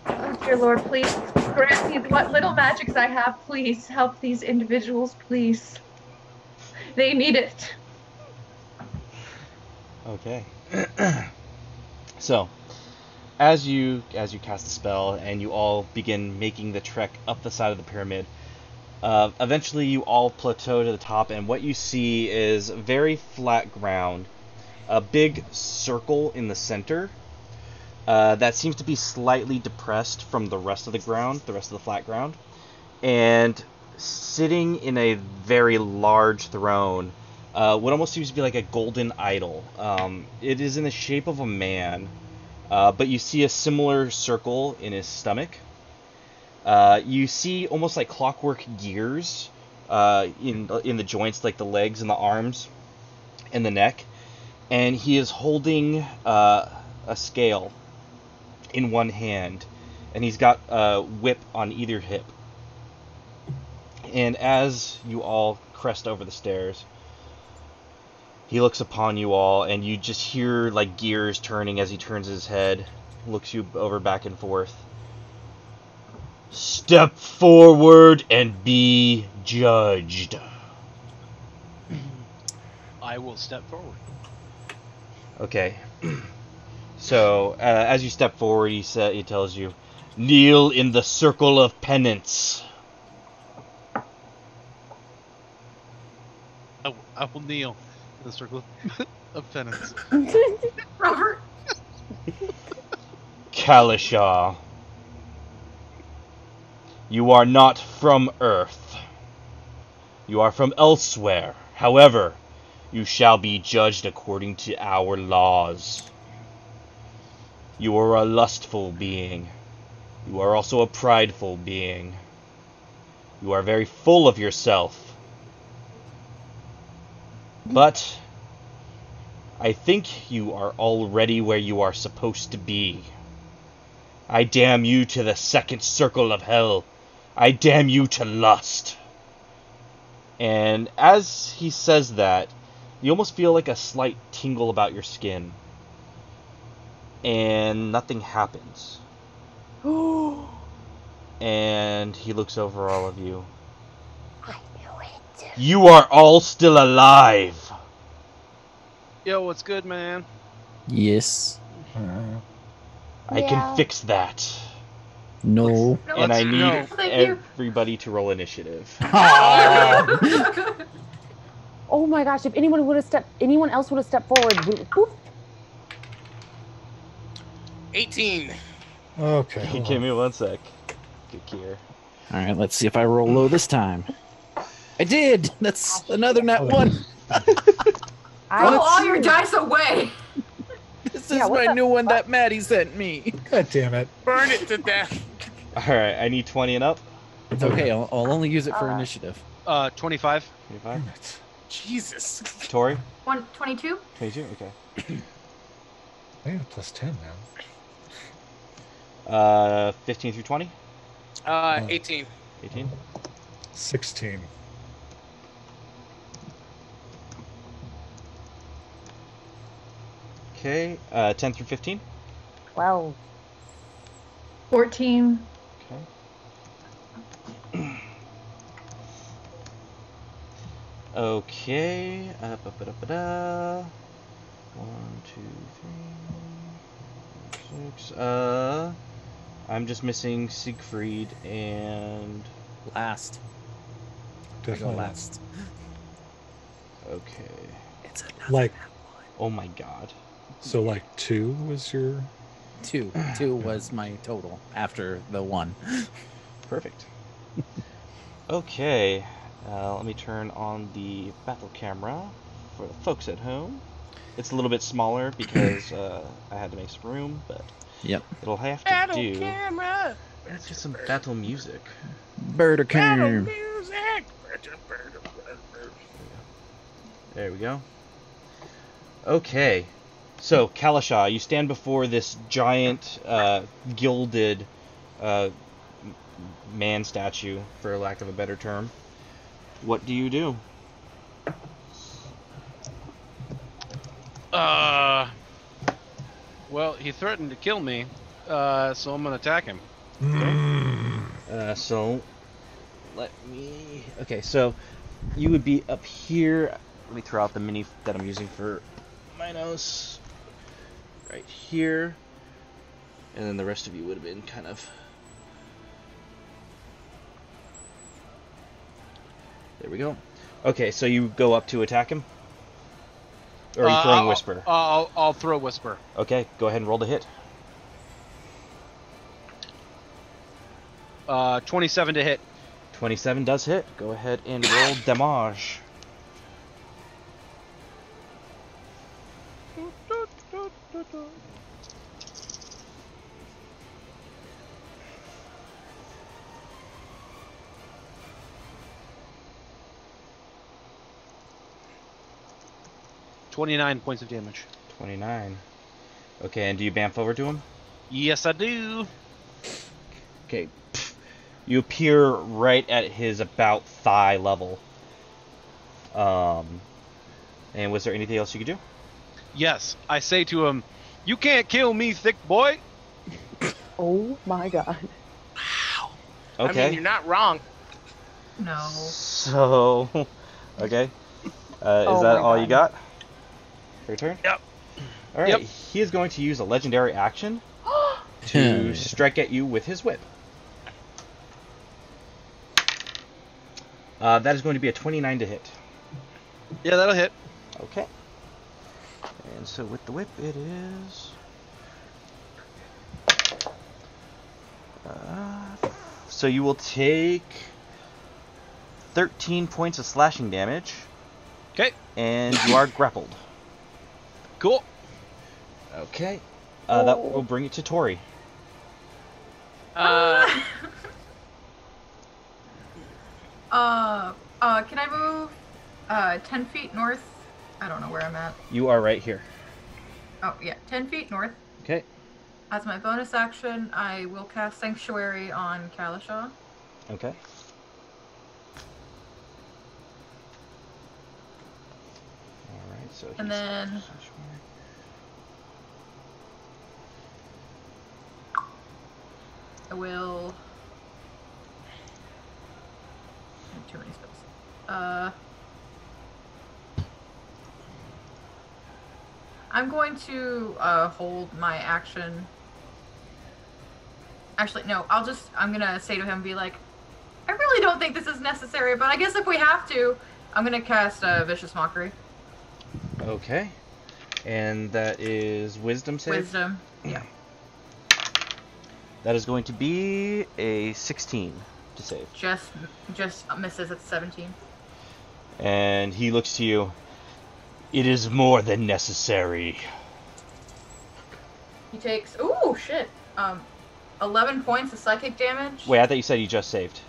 Speaker 4: oh, dear Lord, please grant me what little magics I have. Please help these individuals, please. They need it.
Speaker 1: Okay. So, as you cast the spell and you all begin making the trek up the side of the pyramid, eventually you all plateau to the top, and what you see is very flat ground, a big circle in the center that seems to be slightly depressed from the rest of the ground, the rest of the flat ground, and sitting in a very large throne, what almost seems to be like a golden idol. It is in the shape of a man, but you see a similar circle in his stomach. You see almost like clockwork gears in the joints, like the legs and the arms and the neck, and he is holding a scale in one hand, and he's got a whip on either hip. And as you all crest over the stairs, He looks upon you all, and you just hear like gears turning as he turns his head, looks you over back and forth. Step forward and be judged.
Speaker 9: I will step forward.
Speaker 1: Okay. So, as you step forward, he tells you, kneel in the circle of penance.
Speaker 9: I will kneel in the circle of penance.
Speaker 8: Robert.
Speaker 1: Kalisha, you are not from Earth. You are from elsewhere. However, you shall be judged according to our laws. You are a lustful being. You are also a prideful being. You are very full of yourself. But I think you are already where you are supposed to be. I damn you to the second circle of hell. I damn you to lust. And as he says that, you almost feel like a slight tingle about your skin. And nothing happens. And he looks over all of you.
Speaker 3: I knew it.
Speaker 1: You are all still alive.
Speaker 9: Yo, what's good, man?
Speaker 6: Yes.
Speaker 1: I can fix that.
Speaker 6: No.
Speaker 1: And I need
Speaker 8: Thank you.
Speaker 1: everybody to roll initiative.
Speaker 3: Oh my gosh! If anyone else would have stepped forward. Poof.
Speaker 7: 18.
Speaker 2: Okay.
Speaker 1: Give me one sec. Good gear.
Speaker 6: All right, let's see if I roll low this time. I did. That's another nat one.
Speaker 8: Throw all your dice away.
Speaker 6: This is my new one that Maddie sent me.
Speaker 2: God damn it.
Speaker 7: Burn it to death.
Speaker 1: Alright, I need 20 and up.
Speaker 6: It's okay. I'll only use it for initiative.
Speaker 9: 25.
Speaker 1: 25.
Speaker 7: Jesus.
Speaker 1: Tori?
Speaker 8: 22?
Speaker 1: 22? Okay.
Speaker 2: I need a plus 10 now.
Speaker 1: 15 through 20?
Speaker 7: 18.
Speaker 1: 18?
Speaker 2: 16.
Speaker 1: Okay. 10 through 15?
Speaker 3: 12.
Speaker 4: 14.
Speaker 1: Okay. Ba-ba-da-ba-da. 1, 2, 3, 4, 6. I'm just missing Siegfried and
Speaker 6: Last.
Speaker 2: Definitely
Speaker 6: last.
Speaker 1: okay.
Speaker 6: It's
Speaker 2: Like,
Speaker 1: Oh my god.
Speaker 2: so like 2 was your...
Speaker 6: Two was my total after the 1.
Speaker 1: Perfect. Okay. Let me turn on the battle camera for the folks at home. It's a little bit smaller because I had to make some room, but
Speaker 6: Yep.
Speaker 1: it'll have to
Speaker 7: Battle
Speaker 1: do.
Speaker 7: camera.
Speaker 1: Let's get some battle music.
Speaker 6: Birder
Speaker 7: Battle
Speaker 6: cam.
Speaker 7: music.
Speaker 1: There we go. Okay. So, Kalisha, you stand before this giant, gilded man statue, for lack of a better term. What do you do?
Speaker 9: Well, he threatened to kill me, so I'm gonna attack him.
Speaker 1: So, let me... Okay, so, you would be up here. Let me throw out the mini that I'm using for Minos. Right here. And then the rest of you would have been kind of... There we go. Okay, so you go up to attack him? Or are you throwing Whisper?
Speaker 9: I'll throw Whisper.
Speaker 1: Okay, go ahead and roll to hit.
Speaker 9: 27 to hit.
Speaker 1: 27 does hit. Go ahead and roll damage.
Speaker 9: $29 points of damage.
Speaker 1: 29. Okay, and do you bamf over to him?
Speaker 9: Yes, I do.
Speaker 1: Okay. You appear right at his about thigh level. And was there anything else you could do?
Speaker 9: Yes, I say to him, "You can't kill me, thick boy."
Speaker 10: Oh my god.
Speaker 7: Wow.
Speaker 1: Okay.
Speaker 7: I mean, you're not wrong.
Speaker 8: No.
Speaker 1: So, okay. Is
Speaker 10: Oh
Speaker 1: that
Speaker 10: my
Speaker 1: all you
Speaker 10: God.
Speaker 1: got? For your turn?
Speaker 9: Yep.
Speaker 1: All right.
Speaker 9: Yep.
Speaker 1: He is going to use a legendary action to strike at you with his whip. That is going to be a 29 to hit.
Speaker 9: Yeah, that'll hit.
Speaker 1: Okay. And so with the whip, it is. So you will take 13 points of slashing damage,
Speaker 9: Okay.
Speaker 1: and you are grappled.
Speaker 9: Cool.
Speaker 1: Okay. That will bring it to Tori.
Speaker 8: Can I move 10 feet north? I don't know where I'm at.
Speaker 1: You are right here.
Speaker 8: Oh, yeah, 10 feet north.
Speaker 1: Okay.
Speaker 8: As my bonus action, I will cast Sanctuary on Kalasha.
Speaker 1: Okay. Alright, so
Speaker 8: And then I will... I have too many spells. I'm going to hold my action. Actually, no, I'm gonna say to him, be like, I really don't think this is necessary, but I guess if we have to, I'm gonna cast Vicious Mockery.
Speaker 1: Okay. And that is Wisdom save?
Speaker 8: Wisdom, yeah.
Speaker 1: That is going to be a 16 to save.
Speaker 8: Just misses at 17.
Speaker 1: And he looks to you. It is more than necessary.
Speaker 8: He takes, ooh, shit, 11 points of psychic damage.
Speaker 1: Wait, I thought you said you just saved.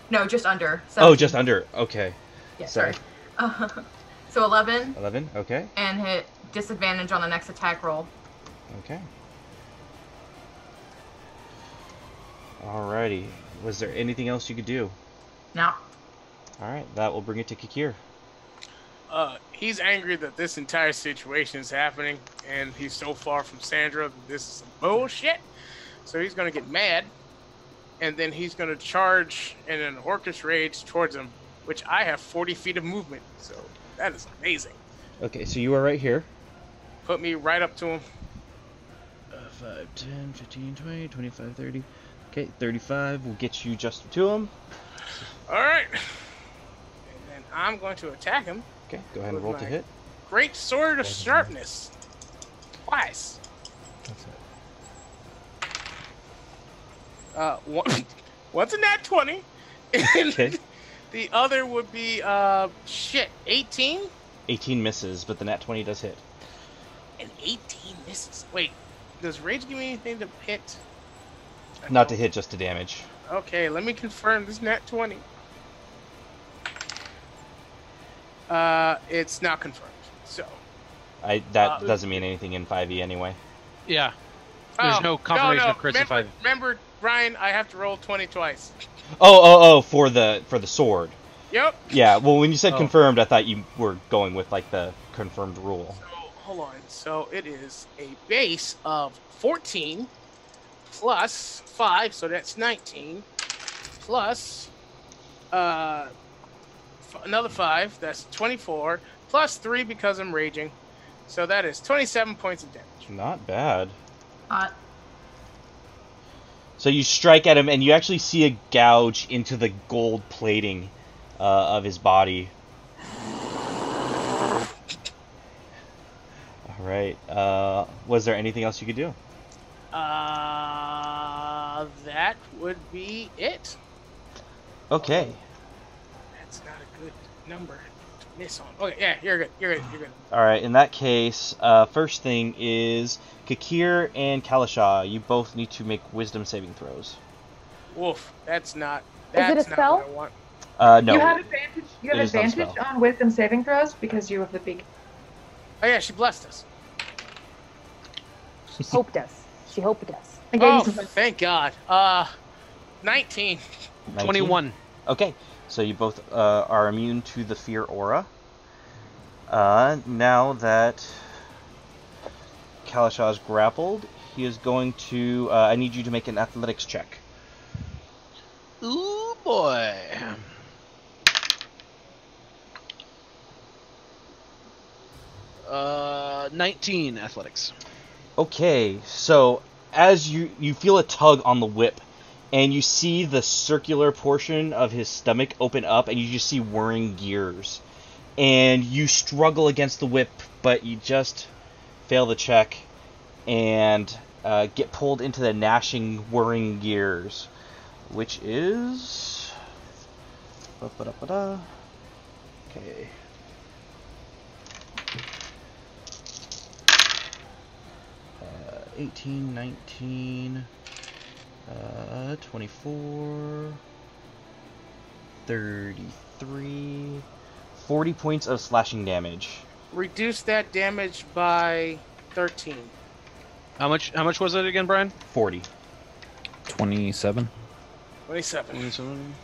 Speaker 8: No, just under. 17.
Speaker 1: Oh, just under. Okay.
Speaker 8: Yeah, sorry. So 11.
Speaker 1: 11, okay.
Speaker 8: And hit disadvantage on the next attack roll.
Speaker 1: Okay. Alrighty. Was there anything else you could do?
Speaker 8: No.
Speaker 1: Alright, that will bring it to Kikir.
Speaker 7: He's angry that this entire situation is happening, and he's so far from Sandra that this is some bullshit. So he's gonna get mad, and then he's gonna charge in an Orcish Rage towards him, which I have 40 feet of movement, so that is amazing.
Speaker 1: Okay, so you are right here.
Speaker 7: Put me right up to him.
Speaker 1: 5, 10, 15, 20, 25, 30. Okay, 35 will get you just to him.
Speaker 7: Alright. And then I'm going to attack him.
Speaker 1: Okay, go ahead and roll to
Speaker 7: my
Speaker 1: hit.
Speaker 7: Great Sword of Sharpness. Twice.
Speaker 2: That's it.
Speaker 7: One's a nat 20. And
Speaker 1: Okay.
Speaker 7: the other would be, 18?
Speaker 1: 18 misses, but the nat 20 does hit.
Speaker 7: And 18 misses. Wait, does Rage give me anything to hit?
Speaker 1: Not to hit, just to damage.
Speaker 7: Okay, let me confirm this nat 20. It's not confirmed, so.
Speaker 1: That doesn't mean anything in 5e anyway.
Speaker 9: Yeah. There's no confirmation of crits if I.
Speaker 7: Remember, Ryan, I have to roll 20 twice.
Speaker 1: Oh, for the sword.
Speaker 7: Yep.
Speaker 1: Yeah, well, when you said
Speaker 9: Oh.
Speaker 1: confirmed, I thought you were going with, like, the confirmed rule.
Speaker 7: So, hold on. So, it is a base of 14 plus 5, so that's 19, plus another 5, that's 24, plus 3 because I'm raging. So that is 27 points of damage.
Speaker 1: Not bad.
Speaker 8: Hot.
Speaker 1: So you strike at him, and you actually see a gouge into the gold plating of his body. All right. Was there anything else you could do?
Speaker 7: That would be it.
Speaker 1: Okay.
Speaker 7: That's not a good number to miss on. Okay, yeah, you're good. You're good.
Speaker 1: All right. In that case, first thing is Kikir and Kalasha. You both need to make wisdom saving throws.
Speaker 7: Woof. That's not.
Speaker 10: Is it a
Speaker 7: That's not
Speaker 10: spell?
Speaker 7: what I want.
Speaker 1: No.
Speaker 4: You have advantage. You
Speaker 1: It
Speaker 4: have
Speaker 1: is not a
Speaker 4: advantage
Speaker 1: spell.
Speaker 4: on wisdom saving throws because you have the big.
Speaker 7: Oh yeah, she blessed us.
Speaker 10: Hoped us. She hoped us.
Speaker 4: I gave
Speaker 7: Oh,
Speaker 4: you some.
Speaker 7: thank God. 19.
Speaker 1: 19?
Speaker 9: 21.
Speaker 1: Okay. So you both are immune to the fear aura. Now that Kalashaw's grappled, he is going to... I need you to make an athletics check.
Speaker 9: Ooh, boy. Uh, 19 athletics.
Speaker 1: Okay, so as you feel a tug on the whip, and you see the circular portion of his stomach open up, and you just see whirring gears. And you struggle against the whip, but you just fail the check, and get pulled into the gnashing, whirring gears, which is... Okay. 18, 19, 24, 33, 40 points of slashing damage.
Speaker 7: Reduce that damage by 13.
Speaker 9: How much was it again, Brian?
Speaker 1: 40.
Speaker 6: 27.
Speaker 7: 27.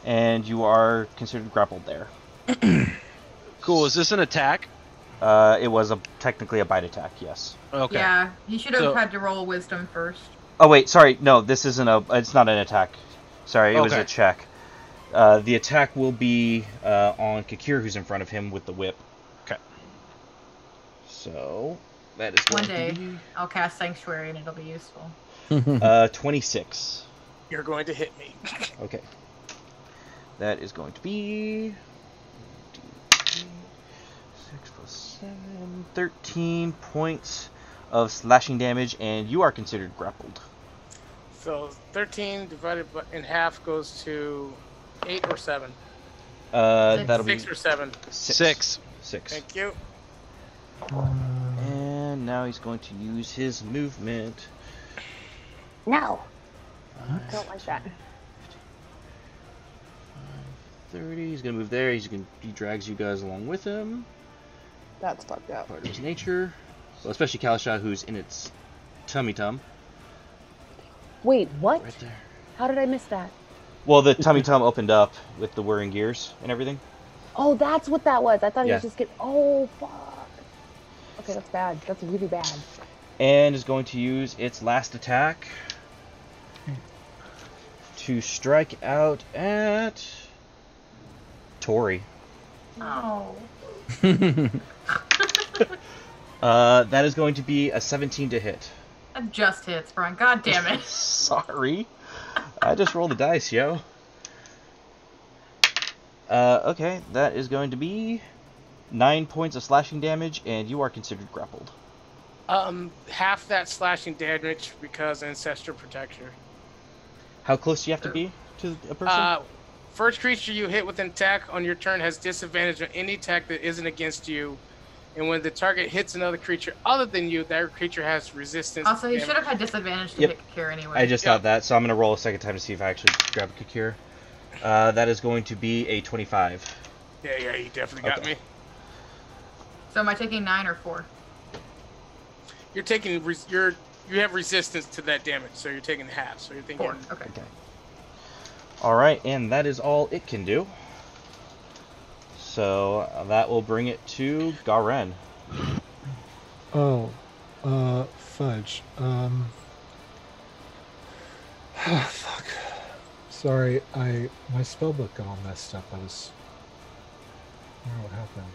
Speaker 1: And you are considered grappled there.
Speaker 9: Cool. Is this an attack?
Speaker 1: It was technically a bite attack, yes.
Speaker 9: Okay.
Speaker 8: Yeah, you should have had to roll wisdom first.
Speaker 1: Oh wait, sorry, no, this isn't it's not an attack. Sorry, it was a check. The attack will be on Kakir, who's in front of him with the whip.
Speaker 9: Okay.
Speaker 1: So, that is going
Speaker 8: One day,
Speaker 1: to be...
Speaker 8: I'll cast Sanctuary and it'll be useful.
Speaker 1: 26.
Speaker 7: You're going to hit me.
Speaker 1: Okay. That is going to be... 6 plus 7... 13 points of slashing damage, and you are considered grappled.
Speaker 7: So 13 divided in half goes to 8 or 7.
Speaker 1: That'll be
Speaker 7: 6 or 7.
Speaker 1: 6.
Speaker 7: Thank you.
Speaker 1: And now he's going to use his movement.
Speaker 10: No. Don't like that.
Speaker 1: 30. He's gonna move there. He drags you guys along with him.
Speaker 10: That's fucked up.
Speaker 1: Part of his nature. Well, especially Kalasha, who's in its tummy tum.
Speaker 10: Wait, what?
Speaker 1: Right there.
Speaker 10: How did I miss that?
Speaker 1: Well, the tummy tum opened up with the whirring gears and everything.
Speaker 10: Oh, that's what that was. I thought he
Speaker 1: Yeah.
Speaker 10: was just getting... Oh, fuck. Okay, that's bad. That's really bad.
Speaker 1: And is going to use its last attack to strike out at Tori.
Speaker 8: Oh.
Speaker 1: That is going to be a 17 to hit.
Speaker 8: That just hits, Brian. God damn it.
Speaker 1: Sorry. I just rolled the dice, yo. Okay, that is going to be 9 points of slashing damage, and you are considered grappled.
Speaker 7: Half that slashing damage because Ancestor protects you.
Speaker 1: How close do you have to be to a person?
Speaker 7: First creature you hit with an attack on your turn has disadvantage on any attack that isn't against you. And when the target hits another creature other than you, that creature has resistance.
Speaker 8: Also, he should have had disadvantage to hit Kakir anyway.
Speaker 1: I just thought that, so I'm going to roll a second time to see if I actually grab Kakir. That is going to be a 25.
Speaker 7: Yeah, you definitely got me.
Speaker 8: So am I taking 9 or 4?
Speaker 7: You're taking you have resistance to that damage, so you're taking half. So you're thinking
Speaker 8: 4. Okay.
Speaker 1: Alright, and that is all it can do. So that will bring it to Garen.
Speaker 2: Oh, fudge. Fuck. Sorry, my spellbook got all messed up. I don't know what happened.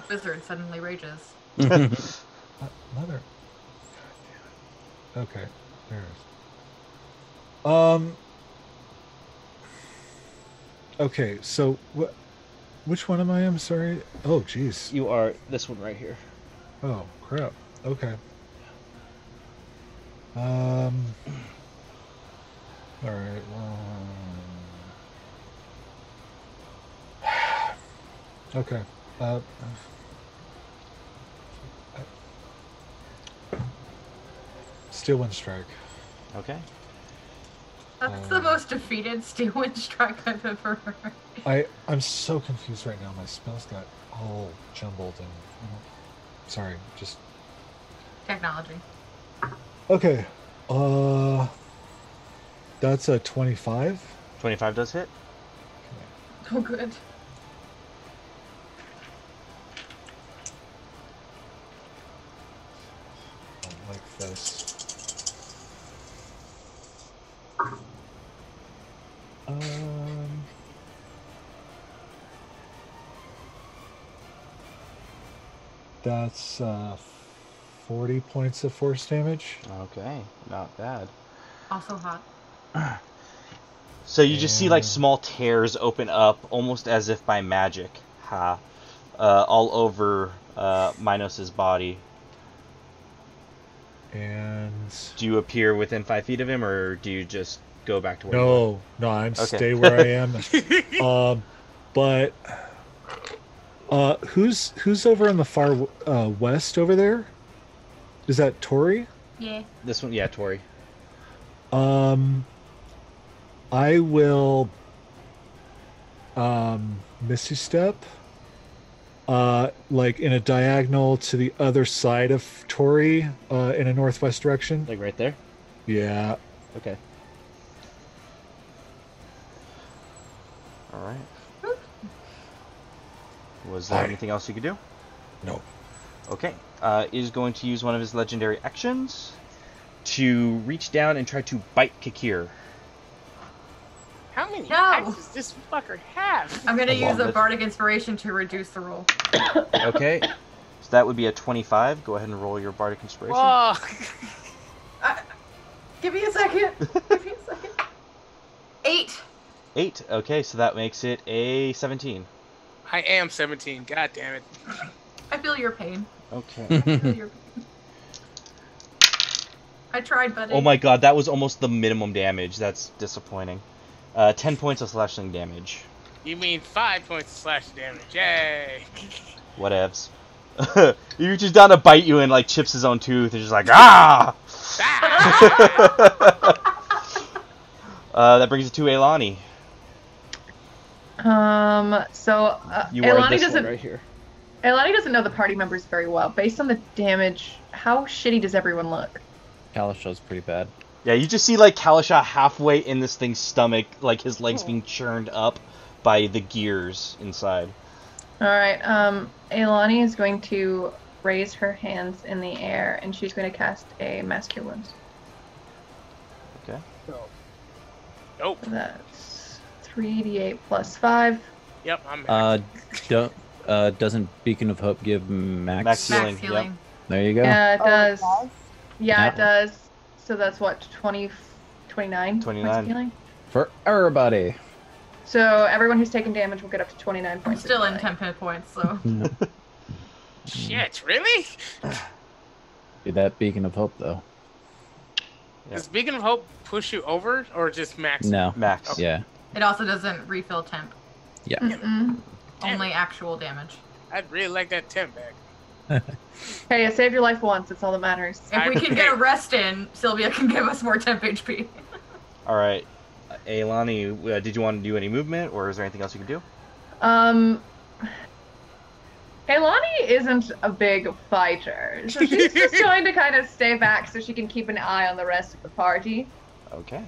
Speaker 8: Wizard suddenly rages.
Speaker 2: Mother. Okay, there it is. Okay, so which one am I? I'm sorry. Oh, jeez.
Speaker 1: You are this one right here.
Speaker 2: Oh, crap. Okay. All right. Okay. Steal one strike.
Speaker 1: Okay.
Speaker 8: That's the most defeated Steel Wind strike I've ever heard.
Speaker 2: I'm so confused right now. My spells got all jumbled and sorry, just
Speaker 8: Technology.
Speaker 2: okay. That's a 25.
Speaker 1: 25 does hit.
Speaker 8: Oh, good.
Speaker 2: Like this. That's 40 points of force damage.
Speaker 1: Okay, not bad.
Speaker 8: Also hot.
Speaker 1: So you just see like small tears open up, almost as if by magic, all over Minos's body.
Speaker 2: And
Speaker 1: do you appear within 5 feet of him, or do you just go back to where you were?
Speaker 2: No, I'm
Speaker 1: Okay.
Speaker 2: stay where I am. But who's over in the far west over there? Is that Tori?
Speaker 8: Yeah.
Speaker 1: This one, yeah, Tori.
Speaker 2: I will Misty Step like in a diagonal to the other side of Tori in a northwest direction.
Speaker 1: Like right there?
Speaker 2: Yeah.
Speaker 1: Okay. Alright. Was there anything else you could do?
Speaker 2: No.
Speaker 1: Okay. Is going to use one of his legendary actions to reach down and try to bite Kikir.
Speaker 7: How many
Speaker 8: No.
Speaker 7: attacks does this fucker have?
Speaker 8: I'm gonna use a
Speaker 1: that's-
Speaker 8: bardic inspiration to reduce the roll.
Speaker 1: Okay. So that would be a 25. Go ahead and roll your bardic inspiration.
Speaker 7: Whoa.
Speaker 8: Give me a second. Give me a second. 8.
Speaker 1: 8. Okay, so that makes it a 17.
Speaker 7: I am 17. God damn it.
Speaker 8: I feel your pain.
Speaker 1: Okay.
Speaker 8: I feel your pain. I tried, buddy.
Speaker 1: Oh my god, that was almost the minimum damage. That's disappointing. 10 points of slashing damage.
Speaker 7: You mean 5 points of slash damage. Yay.
Speaker 1: Whatevs. He reaches down to bite you and like chips his own tooth and just like, ah! That brings it to Eilani.
Speaker 4: So
Speaker 1: You are
Speaker 4: Eilani
Speaker 1: this
Speaker 4: doesn't.
Speaker 1: one right here.
Speaker 4: Eilani doesn't know the party members very well. Based on the damage, how shitty does everyone look?
Speaker 6: Kalashaw's pretty bad.
Speaker 1: Yeah, you just see like Kalasha halfway in this thing's stomach, like his legs being churned up by the gears inside.
Speaker 4: All right. Eilani is going to raise her hands in the air, and she's going to cast a Mass Cure Wounds.
Speaker 1: Okay.
Speaker 7: Nope.
Speaker 4: That's 3d8 plus 5.
Speaker 7: Yep, I'm back.
Speaker 6: Doesn't Beacon of Hope give max?
Speaker 1: Max healing.
Speaker 8: Max healing.
Speaker 1: Yep.
Speaker 6: There you go.
Speaker 4: Yeah, it does. Yeah,
Speaker 6: Yep.
Speaker 4: it does. So that's what, 29?
Speaker 1: 29.
Speaker 4: Points of healing?
Speaker 6: For everybody.
Speaker 4: So everyone who's taken damage will get up to 29
Speaker 8: I'm
Speaker 4: points.
Speaker 8: still
Speaker 4: of
Speaker 8: in
Speaker 4: healing.
Speaker 8: 10 hit points, so.
Speaker 7: Shit, really?
Speaker 6: Did that Beacon of Hope though?
Speaker 1: Yeah.
Speaker 7: Does Beacon of Hope push you over or just max?
Speaker 6: No.
Speaker 1: Max.
Speaker 6: Yeah.
Speaker 8: It also doesn't refill temp.
Speaker 6: Yeah.
Speaker 4: Mm-mm.
Speaker 8: Only actual damage.
Speaker 7: I'd really like that temp back.
Speaker 4: Hey, I saved your life once. That's all that matters.
Speaker 8: If we can get a rest in, Sylvia can give us more temp HP.
Speaker 1: Alright. Eilani, did you want to do any movement, or is there anything else you could do?
Speaker 4: Eilani isn't a big fighter, so she's just going to kind of stay back so she can keep an eye on the rest of the party.
Speaker 1: Okay.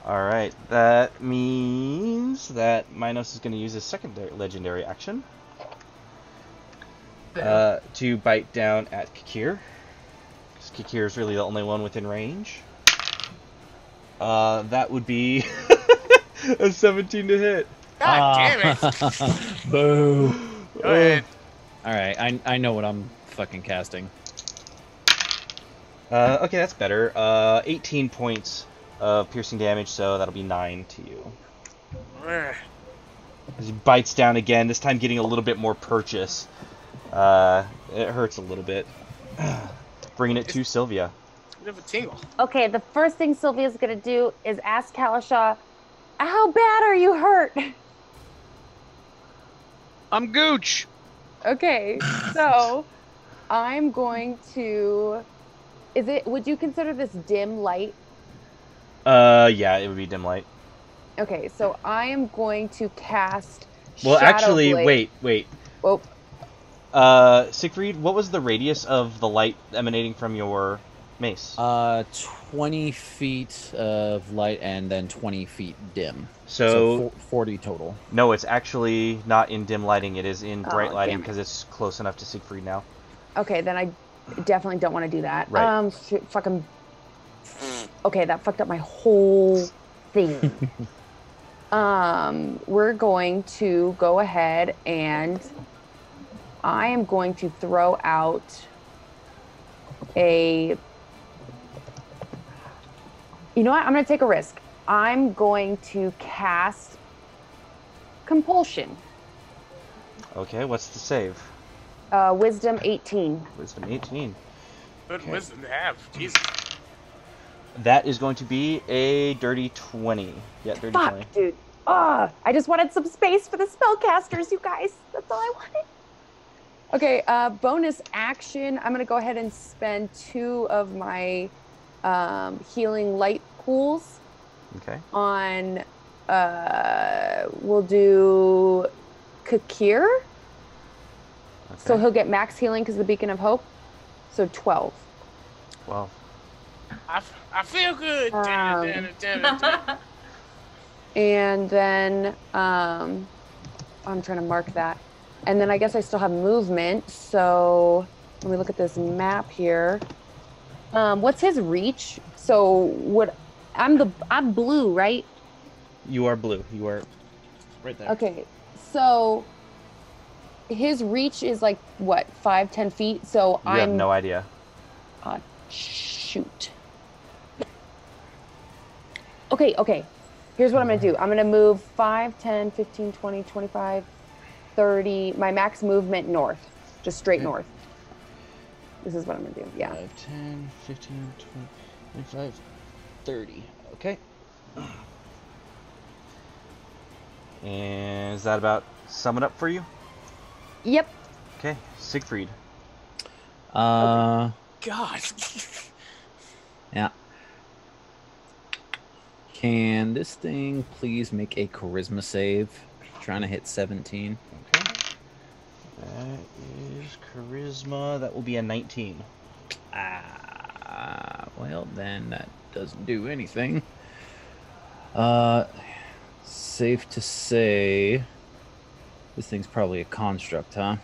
Speaker 1: Alright, that means that Minos is going to use his second legendary action to bite down at Kikir. Because Kikir is really the only one within range. That would be a 17 to hit.
Speaker 7: God damn it!
Speaker 6: Boo.
Speaker 7: Go ahead.
Speaker 6: Alright, I know what I'm fucking casting.
Speaker 1: Okay, that's better. 18 points of piercing damage, so that'll be 9 to you. As he bites down again, this time getting a little bit more purchase. It hurts a little bit. Bringing it to Sylvia.
Speaker 7: Bit of a tingle.
Speaker 3: Okay, the first thing Sylvia's gonna do is ask Kalasha, how bad are you hurt?
Speaker 9: I'm Gooch.
Speaker 10: Okay, so I'm going to. Would you consider this dim light?
Speaker 1: Yeah, it would be dim light.
Speaker 10: Okay, so I am going to cast.
Speaker 1: Well,
Speaker 10: Shadow
Speaker 1: actually,
Speaker 10: Blade.
Speaker 1: wait.
Speaker 10: Oh,
Speaker 1: Siegfried, what was the radius of the light emanating from your mace?
Speaker 6: 20 feet of light and then 20 feet dim.
Speaker 1: So
Speaker 6: 40 total.
Speaker 1: No, it's actually not in dim lighting. It is in bright lighting
Speaker 10: damn it.
Speaker 1: because it's close enough to Siegfried now.
Speaker 10: okay, then I definitely don't want to do that.
Speaker 1: Right.
Speaker 10: Fucking. Okay, that fucked up my whole thing. We're going to go ahead and I am going to throw out a. You know what? I'm going to take a risk. I'm going to cast Compulsion.
Speaker 1: Okay, what's the save?
Speaker 10: Wisdom 18.
Speaker 1: Wisdom 18.
Speaker 7: Good
Speaker 1: Okay.
Speaker 7: wisdom to have. Jesus.
Speaker 1: That is going to be a dirty 20. Yeah, dirty 20.
Speaker 10: Fuck, dude. I just wanted some space for the spellcasters, you guys. That's all I wanted. Okay, bonus action. I'm going to go ahead and spend 2 of my healing light pools
Speaker 1: Okay.
Speaker 10: on, we'll do Kakir.
Speaker 1: Okay.
Speaker 10: So he'll get max healing because of the Beacon of Hope. So 12.
Speaker 1: Well,
Speaker 7: I feel good. Damn it.
Speaker 10: And then I'm trying to mark that. And then I guess I still have movement. So let me look at this map here. What's his reach? So I'm blue, right?
Speaker 1: you are blue. You are right there.
Speaker 10: Okay. So his reach is like what, 5-10 feet? So
Speaker 1: You have no idea.
Speaker 10: Shoot. Okay. Here's what I'm going to do. I'm going to move 5, 10, 15, 20, 25, 30. My max movement north. Just straight north. This is what I'm going to do. Yeah.
Speaker 1: 5, 10, 15, 20, 25, 30. Okay. And is that about sum it up for you?
Speaker 10: Yep.
Speaker 1: Okay, Siegfried.
Speaker 7: God.
Speaker 6: Yeah. Can this thing please make a charisma save? Trying to hit 17.
Speaker 1: Okay. That is charisma. That will be a 19.
Speaker 6: Well, then that doesn't do anything. Safe to say this thing's probably a construct, huh?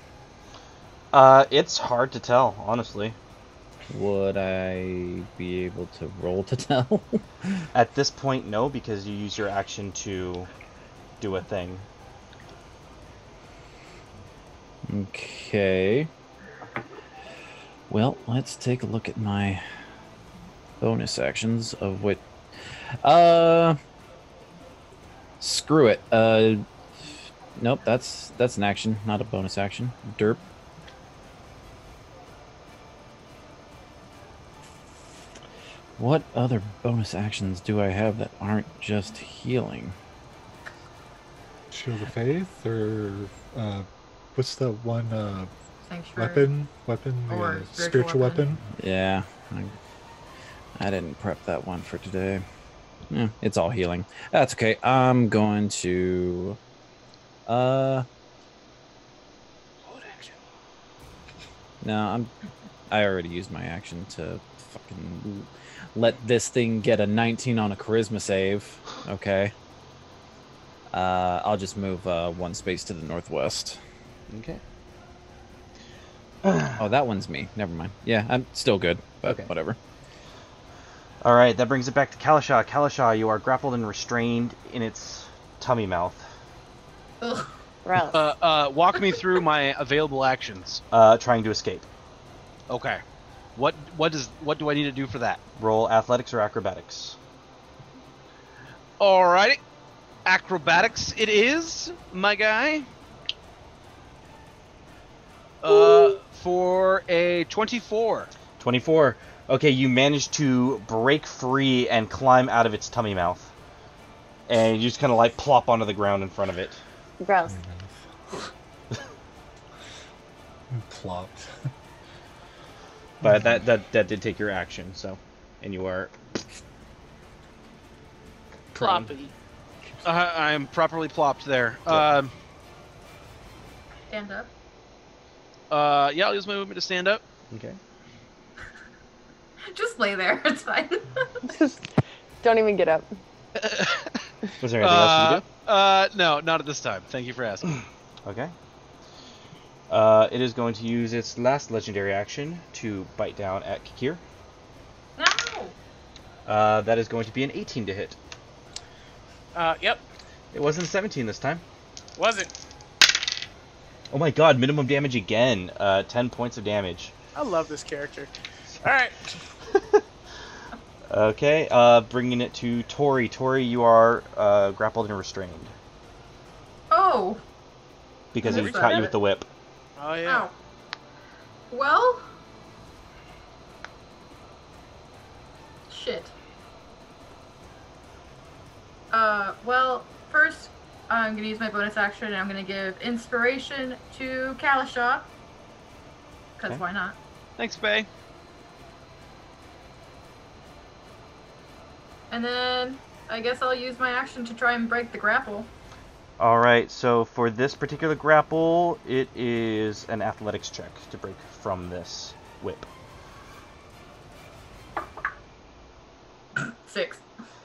Speaker 1: It's hard to tell, honestly.
Speaker 6: Would I be able to roll to tell?
Speaker 1: At this point, no, because you use your action to do a thing.
Speaker 6: Okay. Well, let's take a look at my bonus actions of what. Screw it. Nope. That's an action, not a bonus action. Derp. What other bonus actions do I have that aren't just healing?
Speaker 2: Shield of Faith, or what's the one
Speaker 8: Sanctuary.
Speaker 2: weapon,
Speaker 8: Or
Speaker 2: the spiritual weapon?
Speaker 6: Yeah, I didn't prep that one for today. Yeah, it's all healing. That's okay. I'm going to no, I already used my action to fucking let this thing get a 19 on a charisma save. Okay. I'll just move 1 space to the northwest.
Speaker 1: Okay.
Speaker 6: Oh, that one's me. Never mind. Yeah, I'm still good, but
Speaker 1: Okay.
Speaker 6: whatever.
Speaker 1: Alright, that brings it back to Kalasha. Kalasha, you are grappled and restrained in its tummy mouth.
Speaker 8: Ugh.
Speaker 3: Gross.
Speaker 9: Walk me through my available actions.
Speaker 1: Trying to escape.
Speaker 9: Okay. What do I need to do for that?
Speaker 1: Roll athletics or acrobatics.
Speaker 9: Alrighty. Acrobatics it is, my guy. For a 24.
Speaker 1: 24. Okay, you managed to break free and climb out of its tummy mouth. And you just kind of like plop onto the ground in front of it.
Speaker 3: Gross.
Speaker 2: Plopped.
Speaker 1: But that did take your action, so. And you are prone.
Speaker 7: Ploppy.
Speaker 9: I'm properly plopped there.
Speaker 1: Yep.
Speaker 8: Stand up.
Speaker 9: Yeah, I'll use my movement to stand up.
Speaker 1: Okay.
Speaker 8: Just lay there. It's fine.
Speaker 10: Just don't even get up.
Speaker 1: Was there anything else you could do?
Speaker 9: No, not at this time. Thank you for asking.
Speaker 1: Okay. It is going to use its last legendary action to bite down at Kikir.
Speaker 8: No.
Speaker 1: That is going to be an 18 to hit.
Speaker 7: Yep.
Speaker 1: It wasn't 17 this time.
Speaker 7: Wasn't.
Speaker 1: Oh my god, minimum damage again. 10 points of damage.
Speaker 7: I love this character. All right.
Speaker 1: Okay, bringing it to Tori. Tori, you are grappled and restrained.
Speaker 8: Oh.
Speaker 1: Because he
Speaker 8: Who's
Speaker 1: caught you
Speaker 8: that?
Speaker 1: with the whip.
Speaker 7: Oh yeah.
Speaker 8: Ow. Well. Shit. Well, first, I'm gonna use my bonus action and I'm gonna give inspiration to Kalishaw. Because
Speaker 1: Okay.
Speaker 8: why not?
Speaker 9: Thanks, Faye.
Speaker 8: And then I guess I'll use my action to try and break the grapple.
Speaker 1: Alright, so for this particular grapple, it is an athletics check to break from this whip.
Speaker 8: 6.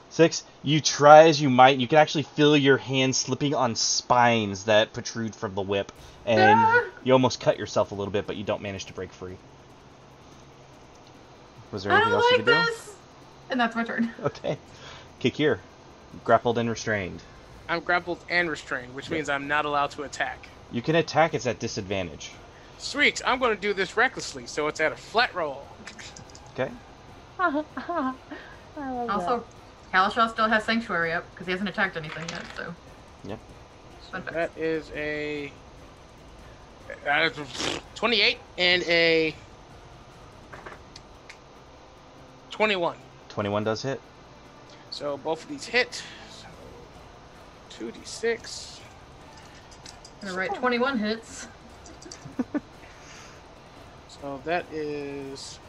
Speaker 1: 6, you try as you might, you can actually feel your hand slipping on spines that protrude from the whip, and you almost cut yourself a little bit, but you don't manage to break free. Was there
Speaker 8: I
Speaker 1: anything
Speaker 8: don't
Speaker 1: else you
Speaker 8: like
Speaker 1: could
Speaker 8: this. And that's my turn.
Speaker 1: do? Okay. Kikir, grappled and restrained.
Speaker 7: I'm grappled and restrained, which means I'm not allowed to attack.
Speaker 1: You can attack, it's at disadvantage.
Speaker 7: Sweet. I'm going to do this recklessly, so it's at a flat roll.
Speaker 1: Okay?
Speaker 3: I love
Speaker 8: Also, Kalishaw still has Sanctuary up because he hasn't attacked anything yet, so.
Speaker 1: Yep.
Speaker 8: Fun fact.
Speaker 7: That is a 28 and a 21.
Speaker 1: 21 does hit.
Speaker 7: So both of these hit. So 2d6.
Speaker 8: I'm gonna write 21 hits.
Speaker 7: So that is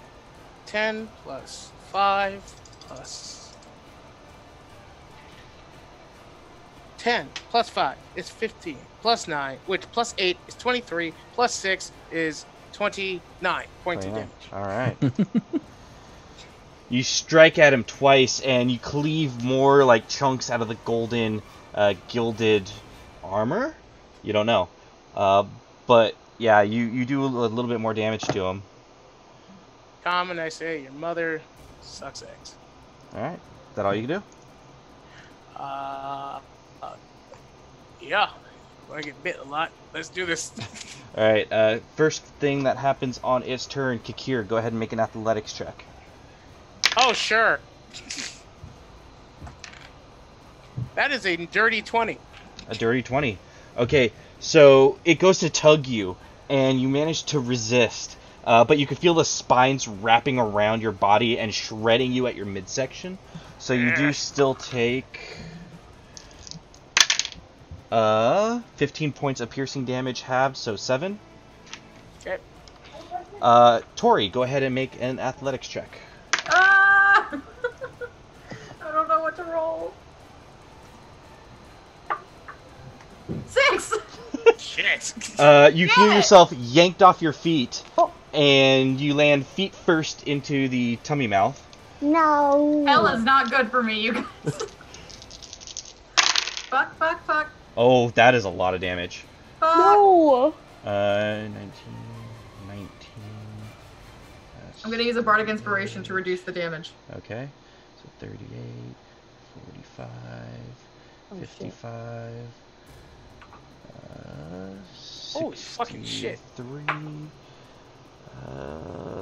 Speaker 7: 10 plus 5 plus 10 plus 5 is 15 plus 9, which plus 8 is 23 plus 6 is 29 points of
Speaker 1: 29.
Speaker 7: damage.
Speaker 1: Alright. You strike at him twice, and you cleave more like chunks out of the golden, gilded armor? You don't know. But, yeah, you do a little bit more damage to him.
Speaker 7: Tom and I say your mother sucks eggs.
Speaker 1: Alright. Is that all you can do?
Speaker 7: Yeah. I get bit a lot. Let's do this.
Speaker 1: Alright, first thing that happens on its turn, Kikir, go ahead and make an athletics check.
Speaker 7: Oh, sure. That is a dirty 20.
Speaker 1: A dirty 20. Okay, so it goes to tug you, and you manage to resist. But you can feel the spines wrapping around your body and shredding you at your midsection. So you do still take 15 points of piercing damage halved, so 7.
Speaker 7: Okay.
Speaker 1: Tori, go ahead and make an athletics check.
Speaker 8: Ah! I don't know what to roll. 6!
Speaker 7: Shit.
Speaker 1: You feel yourself yanked off your feet, and you land feet first into the tummy mouth.
Speaker 3: No.
Speaker 8: Hell is not good for me, you guys. Fuck.
Speaker 1: Oh, that is a lot of damage.
Speaker 8: Fuck.
Speaker 3: No.
Speaker 1: 19.
Speaker 8: I'm gonna use a Bardic Inspiration to reduce the damage.
Speaker 1: Okay. So 38, 45,
Speaker 3: Oh,
Speaker 1: 55.
Speaker 7: Holy fucking shit.
Speaker 1: 63.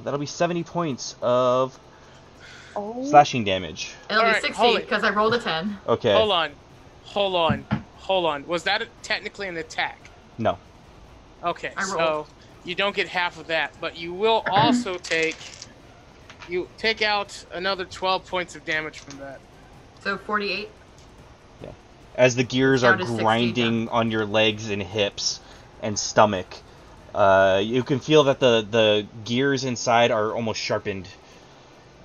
Speaker 1: That'll be 70 points of slashing damage.
Speaker 8: It'll
Speaker 7: Alright,
Speaker 8: be 60
Speaker 7: hold it.
Speaker 8: because I rolled a 10.
Speaker 1: Okay.
Speaker 7: Hold on. Was that technically an attack?
Speaker 1: No.
Speaker 7: Okay,
Speaker 8: I
Speaker 7: so
Speaker 8: rolled.
Speaker 7: you don't get half of that, but you will also take out another 12 points of damage from that.
Speaker 8: So 48.
Speaker 1: As the gears
Speaker 8: Down
Speaker 1: are
Speaker 8: to 60
Speaker 1: grinding on your legs and hips and stomach, you can feel that the gears inside are almost sharpened.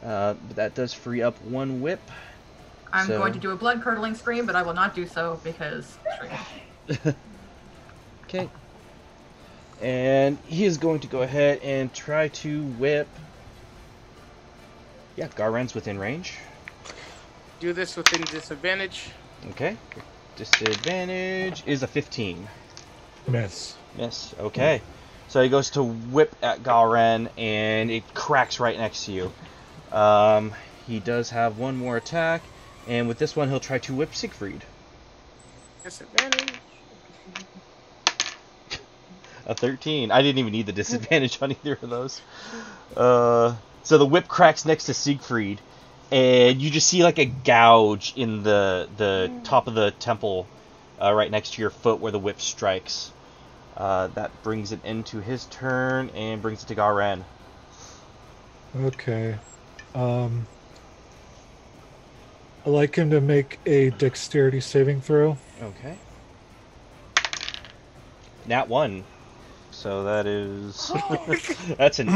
Speaker 1: But that does free up one whip.
Speaker 8: I'm going to do a blood-curdling scream, but I will not do so because...
Speaker 1: Okay. And he is going to go ahead and try to whip... Yeah, Garen's within range.
Speaker 7: Do this within disadvantage.
Speaker 1: Okay. Disadvantage is a 15.
Speaker 2: Miss.
Speaker 1: Miss. Okay. So he goes to whip at Garen, and it cracks right next to you. He does have one more attack, and with this one he'll try to whip Siegfried.
Speaker 7: Disadvantage.
Speaker 1: A 13. I didn't even need the disadvantage on either of those. So the whip cracks next to Siegfried, and you just see like a gouge in the top of the temple right next to your foot where the whip strikes. That brings it into his turn and brings it to Garen.
Speaker 2: Okay. I'd like him to make a dexterity saving throw.
Speaker 1: Okay. Nat 1. So that is... that's an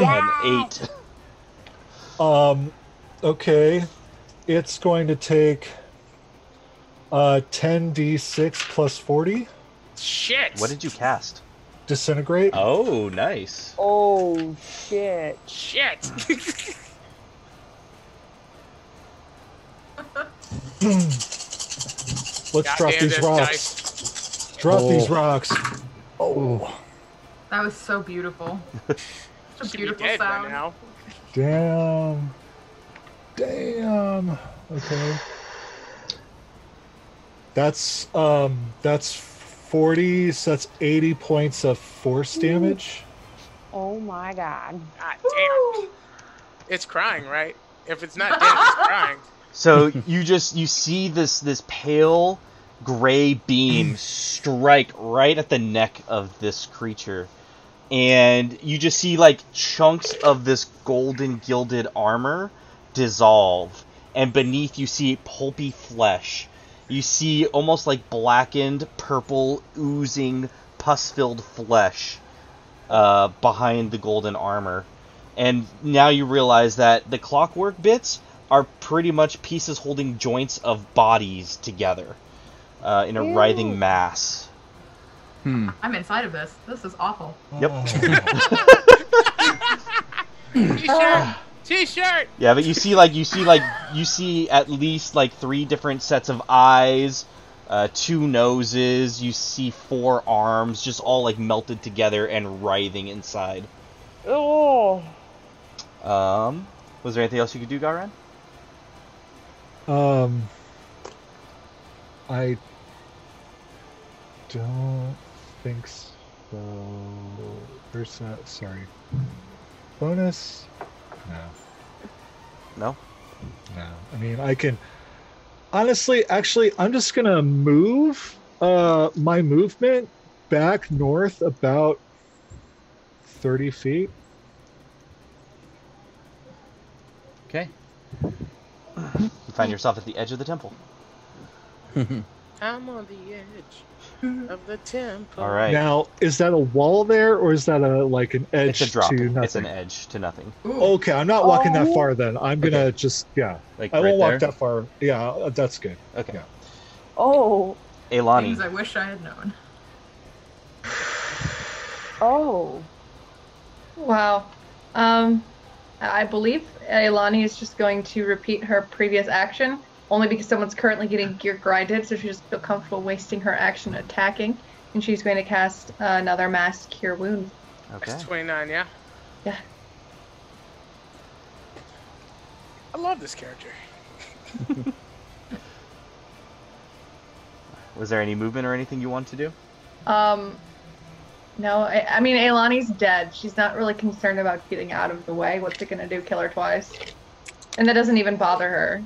Speaker 1: 8.
Speaker 2: Okay. It's going to take 10d6 plus 40.
Speaker 7: Shit.
Speaker 1: What did you cast?
Speaker 2: Disintegrate.
Speaker 1: Oh, nice.
Speaker 10: Oh, shit.
Speaker 7: Shit.
Speaker 2: Let's drop these rocks. Drop these rocks. Oh.
Speaker 8: That was so beautiful. It's a beautiful
Speaker 7: dead
Speaker 8: sound.
Speaker 7: by now.
Speaker 2: Damn. Damn. Okay. That's 40, so that's 80 points of force damage.
Speaker 10: Oh my god.
Speaker 7: God damn. It's crying, right? If it's not dead, it's crying.
Speaker 1: So you see this pale gray beam strike right at the neck of this creature. And you just see like chunks of this golden gilded armor dissolve. And beneath you see pulpy flesh. You see almost like blackened, purple, oozing, pus-filled flesh behind the golden armor. And now you realize that the clockwork bits are pretty much pieces holding joints of bodies together in a writhing mass.
Speaker 8: I'm inside of this. This is awful.
Speaker 1: Yep.
Speaker 7: T-shirt.
Speaker 1: Yeah, but you see at least like 3 different sets of eyes, 2 noses. You see 4 arms, just all like melted together and writhing inside.
Speaker 10: Oh.
Speaker 1: Was there anything else you could do, Garen?
Speaker 2: I don't think so. Where's that? Sorry. Bonus?
Speaker 1: No?
Speaker 2: No. I mean, I can... Honestly, actually, I'm just going to move my movement back north about 30 feet.
Speaker 1: Okay. You find yourself at the edge of the temple.
Speaker 7: I'm on the edge of the temple.
Speaker 1: All right.
Speaker 2: Now, is that a wall there, or is that an edge
Speaker 1: It's a drop.
Speaker 2: to nothing?
Speaker 1: It's an edge to nothing.
Speaker 2: Okay, I'm not walking that far then. I'm gonna just
Speaker 1: Like
Speaker 2: I
Speaker 1: right
Speaker 2: won't walk
Speaker 1: there?
Speaker 2: that far. Yeah, that's good.
Speaker 1: Okay.
Speaker 2: Yeah.
Speaker 10: Oh.
Speaker 1: Elani.
Speaker 8: Things I wish I had known.
Speaker 10: Oh.
Speaker 4: Wow. I believe Elani is just going to repeat her previous action, only because someone's currently getting gear grinded, so she doesn't feel comfortable wasting her action attacking. And she's going to cast another Mass Cure Wound.
Speaker 1: Okay.
Speaker 7: That's 29, yeah?
Speaker 4: Yeah.
Speaker 7: I love this character.
Speaker 1: Was there any movement or anything you want to do?
Speaker 4: No, I mean, Elani's dead. She's not really concerned about getting out of the way. What's it gonna do? Kill her twice? And that doesn't even bother her.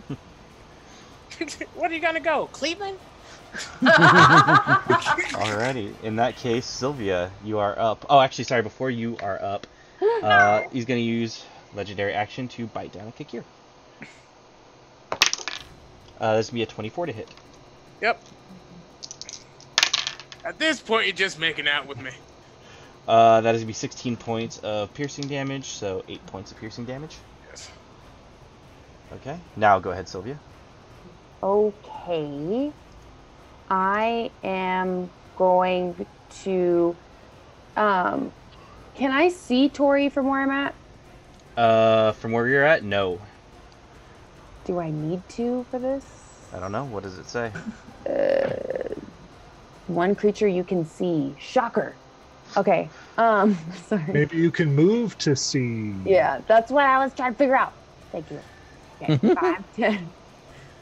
Speaker 7: Where are you gonna go? Cleveland?
Speaker 1: Alrighty. In that case, Sylvia, you are up. Oh, actually, sorry. Before you are up, he's going to use legendary action to bite down a Kikir. This is going to be a 24 to hit.
Speaker 7: Yep. At this point, you're just making out with me.
Speaker 1: That is going to be 16 points of piercing damage, so 8 points of piercing damage.
Speaker 7: Yes.
Speaker 1: Okay. Now go ahead, Sylvia.
Speaker 3: Okay. I am going to. Can I see Tori from where I'm at?
Speaker 1: From where you're at, no.
Speaker 3: Do I need to for this?
Speaker 1: I don't know. What does it say?
Speaker 3: One creature you can see. Shocker. Okay. Sorry.
Speaker 2: Maybe you can move to see.
Speaker 3: Yeah, that's what I was trying to figure out. Thank you. Okay, 5, 10.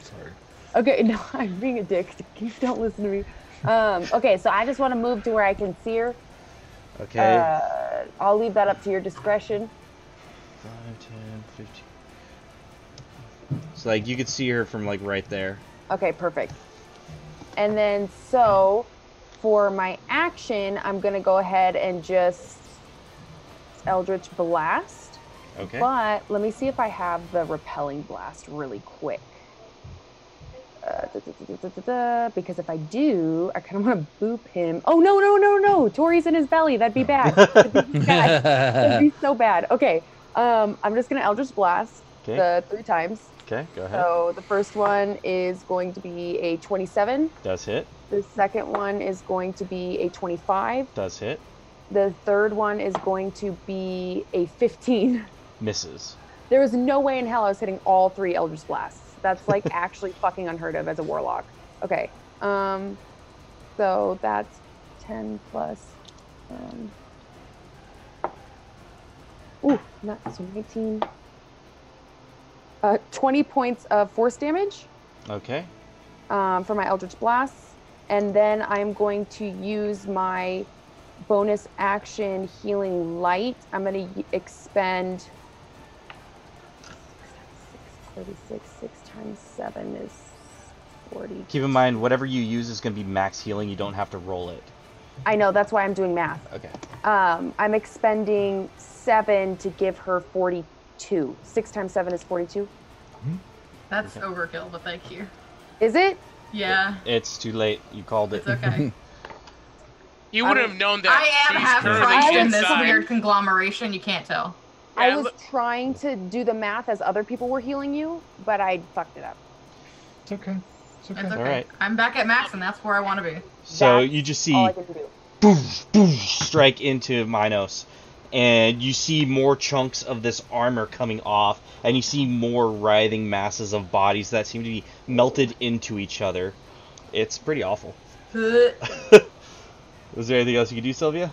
Speaker 2: Sorry.
Speaker 3: Okay, no, I'm being a dick. You don't listen to me. Okay, so I just want to move to where I can see her.
Speaker 1: Okay.
Speaker 3: I'll leave that up to your discretion.
Speaker 1: 5, 10, 15. So, like, you could see her from, like, right there.
Speaker 3: Okay, perfect. And then, so, for my action, I'm going to go ahead and just Eldritch Blast.
Speaker 1: Okay.
Speaker 3: But let me see if I have the Repelling Blast really quick. Because if I do, I kind of want to boop him. Oh, no. Tori's in his belly. That'd be bad. That'd be so bad. Okay. I'm just going to Eldritch Blast the 3 times.
Speaker 1: Okay, go ahead.
Speaker 3: So the first one is going to be a 27.
Speaker 1: Does hit.
Speaker 3: The second one is going to be a 25.
Speaker 1: Does hit.
Speaker 3: The third one is going to be a 15.
Speaker 1: Misses.
Speaker 3: There was no way in hell I was hitting all 3 Eldritch Blasts. That's like actually fucking unheard of as a warlock. Okay. So that's 10 plus. Not so 19. 20 points of force damage.
Speaker 1: Okay.
Speaker 3: For my Eldritch Blasts. And then I'm going to use my bonus action Healing Light. I'm going to expend 36. 6 times 7 is 40.
Speaker 1: Keep in mind, whatever you use is going to be max healing. You don't have to roll it.
Speaker 3: I know, that's why I'm doing math.
Speaker 1: Okay.
Speaker 3: I'm expending 7 to give her 42. 6 times 7 is 42.
Speaker 8: That's overkill, but thank you.
Speaker 3: Is it?
Speaker 8: Yeah.
Speaker 1: It's too late. You called it.
Speaker 8: It's okay.
Speaker 7: You would have known that.
Speaker 8: I am
Speaker 7: she's
Speaker 8: half
Speaker 7: currently
Speaker 8: French in this
Speaker 7: inside.
Speaker 8: weird conglomeration. You can't tell.
Speaker 3: I was trying to do the math as other people were healing you, but I fucked it up.
Speaker 2: It's okay.
Speaker 8: It's okay.
Speaker 1: All right.
Speaker 8: I'm back at max, and that's where I want to be.
Speaker 1: So you just see
Speaker 3: all I can do.
Speaker 1: boom, strike into Minos, and you see more chunks of this armor coming off, and you see more writhing masses of bodies that seem to be melted into each other. It's pretty awful. Was there anything else you could do, Sylvia?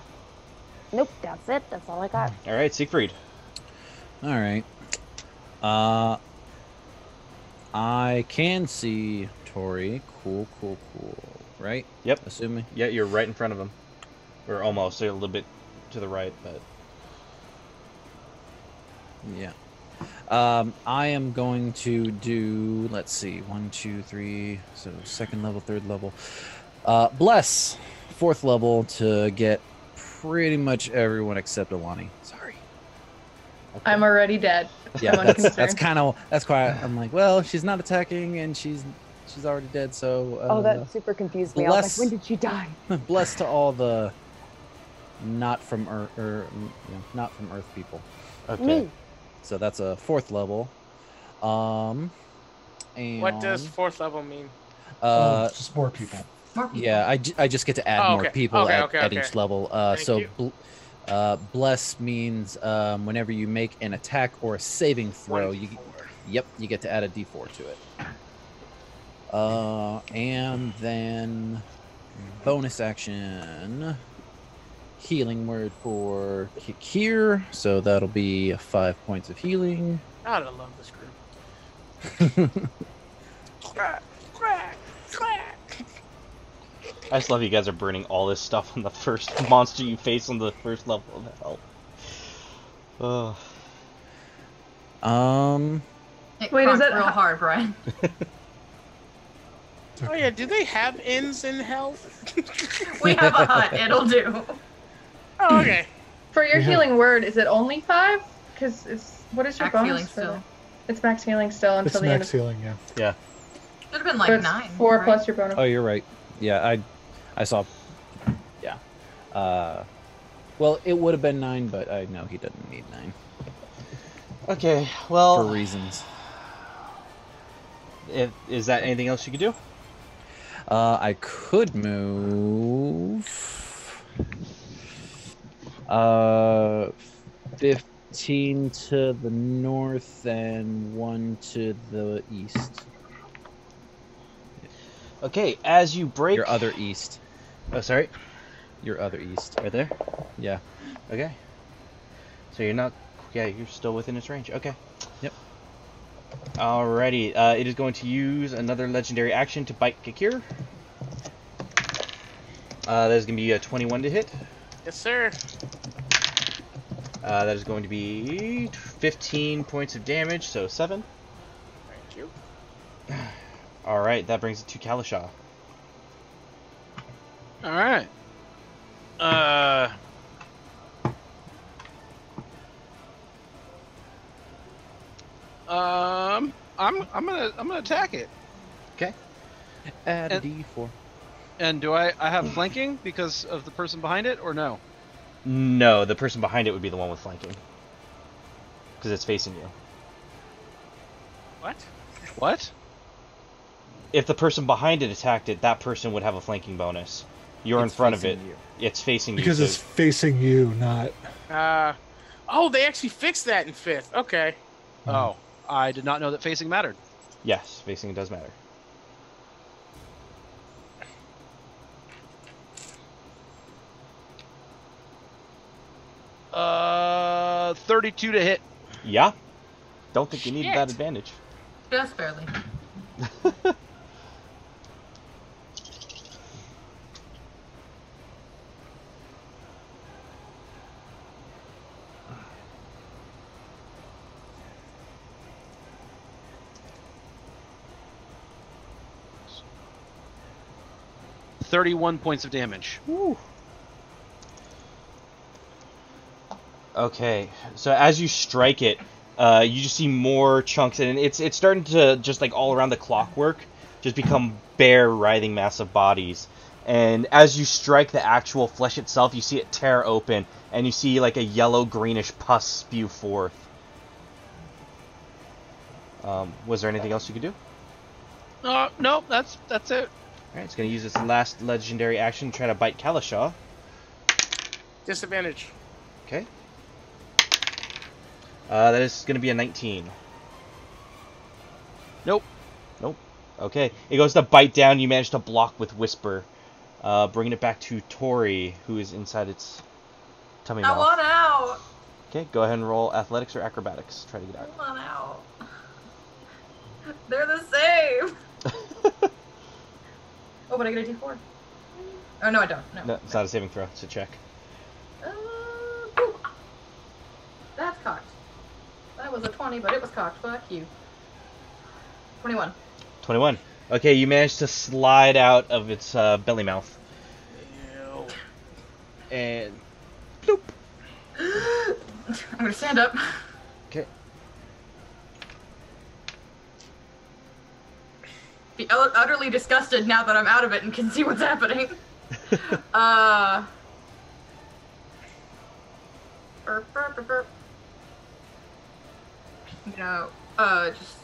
Speaker 3: Nope, that's it. That's all I got.
Speaker 1: All right, Siegfried.
Speaker 6: All right. I can see Tori. Cool. Right?
Speaker 1: Yep.
Speaker 6: Assuming.
Speaker 1: Yeah, you're right in front of him. Or almost, so a little bit to the right, but...
Speaker 6: Yeah. I am going to do, let's see, 1, 2, 3, so 2nd level, 3rd level. Bless, 4th level to get pretty much everyone except Alani. Sorry.
Speaker 1: Okay.
Speaker 4: I'm already dead.
Speaker 6: Yeah, that's why I'm like, well, she's not attacking and she's already dead, so...
Speaker 3: oh, that super confused me. I was like, when did she die?
Speaker 6: Bless to all the not from Earth, not from Earth people.
Speaker 1: Okay.
Speaker 3: Me.
Speaker 6: So that's a 4th level. And
Speaker 7: What does 4th level mean?
Speaker 2: Just more people.
Speaker 6: Yeah, I just get to add more people at each level. Bless means whenever you make an attack or a saving throw, you get to add a d4 to it. And then bonus action, healing word for Kikir, so that'll be 5 points of healing.
Speaker 7: God, I love this group. Crack.
Speaker 1: I just love you guys are burning all this stuff on the first monster you face on the first level of hell.
Speaker 8: Wait, is that real hard, Brian?
Speaker 7: Oh yeah, do they have inns in hell?
Speaker 8: We have a hut. It'll do.
Speaker 7: Oh, okay.
Speaker 4: For your healing word, is it only 5? Because what is your
Speaker 8: Max
Speaker 4: bonus
Speaker 8: healing
Speaker 4: for
Speaker 8: still.
Speaker 4: that? It's max healing still until
Speaker 2: It's
Speaker 4: the end
Speaker 2: max
Speaker 4: of...
Speaker 2: healing, yeah.
Speaker 1: Yeah.
Speaker 8: Should have been like
Speaker 4: So it's
Speaker 8: 9.
Speaker 4: 4
Speaker 8: right?
Speaker 4: plus your bonus.
Speaker 6: Oh, you're right. Yeah, I saw. Yeah. Well, it would have been 9, but I know he doesn't need 9
Speaker 1: Okay, well...
Speaker 6: for reasons.
Speaker 1: Is that anything else you could do?
Speaker 6: I could move 15 to the north and 1 to the east.
Speaker 1: Okay, as you break...
Speaker 6: Your other east.
Speaker 1: Oh, sorry?
Speaker 6: Your other east.
Speaker 1: Right there?
Speaker 6: Yeah.
Speaker 1: Okay. So you're not... Yeah, you're still within its range. Okay.
Speaker 6: Yep.
Speaker 1: Alrighty. It is going to use another legendary action to bite Kakir. That is going to be a 21 to hit.
Speaker 7: Yes, sir.
Speaker 1: That is going to be 15 points of damage, so 7.
Speaker 7: Thank you.
Speaker 1: Alright, that brings it to Kalasha.
Speaker 9: All right. I'm gonna attack it.
Speaker 1: Okay.
Speaker 6: Add a
Speaker 9: And-
Speaker 6: D4.
Speaker 9: And do I have flanking because of the person behind it, or no?
Speaker 1: No, the person behind it would be the one with flanking. Because it's facing you.
Speaker 7: What?
Speaker 9: What?
Speaker 1: If the person behind it attacked it, that person would have a flanking bonus. You're
Speaker 6: It's
Speaker 1: in front of it.
Speaker 6: facing you.
Speaker 1: It's facing
Speaker 2: Because
Speaker 1: you.
Speaker 2: it's facing you, not.
Speaker 7: Oh, they actually fixed that in 5th. Okay.
Speaker 9: Oh, I did not know that facing mattered.
Speaker 1: Yes, facing does matter.
Speaker 9: 32 to hit.
Speaker 1: Yeah. Don't think you needed
Speaker 7: Shit.
Speaker 1: that advantage.
Speaker 8: Just barely.
Speaker 9: $31 points of damage.
Speaker 1: Okay, so as you strike it, you just see more chunks, and it's starting to just like all around the clockwork, just become bare writhing mass of bodies. And as you strike the actual flesh itself, you see it tear open, and you see like a yellow greenish pus spew forth. Was there anything else you could do?
Speaker 9: No, that's it.
Speaker 1: Alright, it's going to use its last legendary action to try to bite Kalasha.
Speaker 7: Disadvantage.
Speaker 1: Okay. That is going to be a 19.
Speaker 9: Nope.
Speaker 1: Nope. Okay. It goes to bite down. You manage to block with Whisper. Bringing it back to Tori, who is inside its tummy
Speaker 8: I
Speaker 1: mouth.
Speaker 8: want out.
Speaker 1: Okay, go ahead and roll athletics or acrobatics. Try to get
Speaker 8: I
Speaker 1: out.
Speaker 8: want out. They're the same. Oh, but I get a D4. Oh no, I don't. No.
Speaker 1: No, it's not a saving throw. It's a check.
Speaker 8: Ooh. That's cocked. That was a 20, but it was cocked. Fuck you. 21.
Speaker 1: 21. Okay, you managed to slide out of its belly mouth.
Speaker 7: Ew.
Speaker 1: And... bloop.
Speaker 8: I'm gonna stand up.
Speaker 1: Okay.
Speaker 8: Be utterly disgusted now that I'm out of it and can see what's happening. Burp. You know, just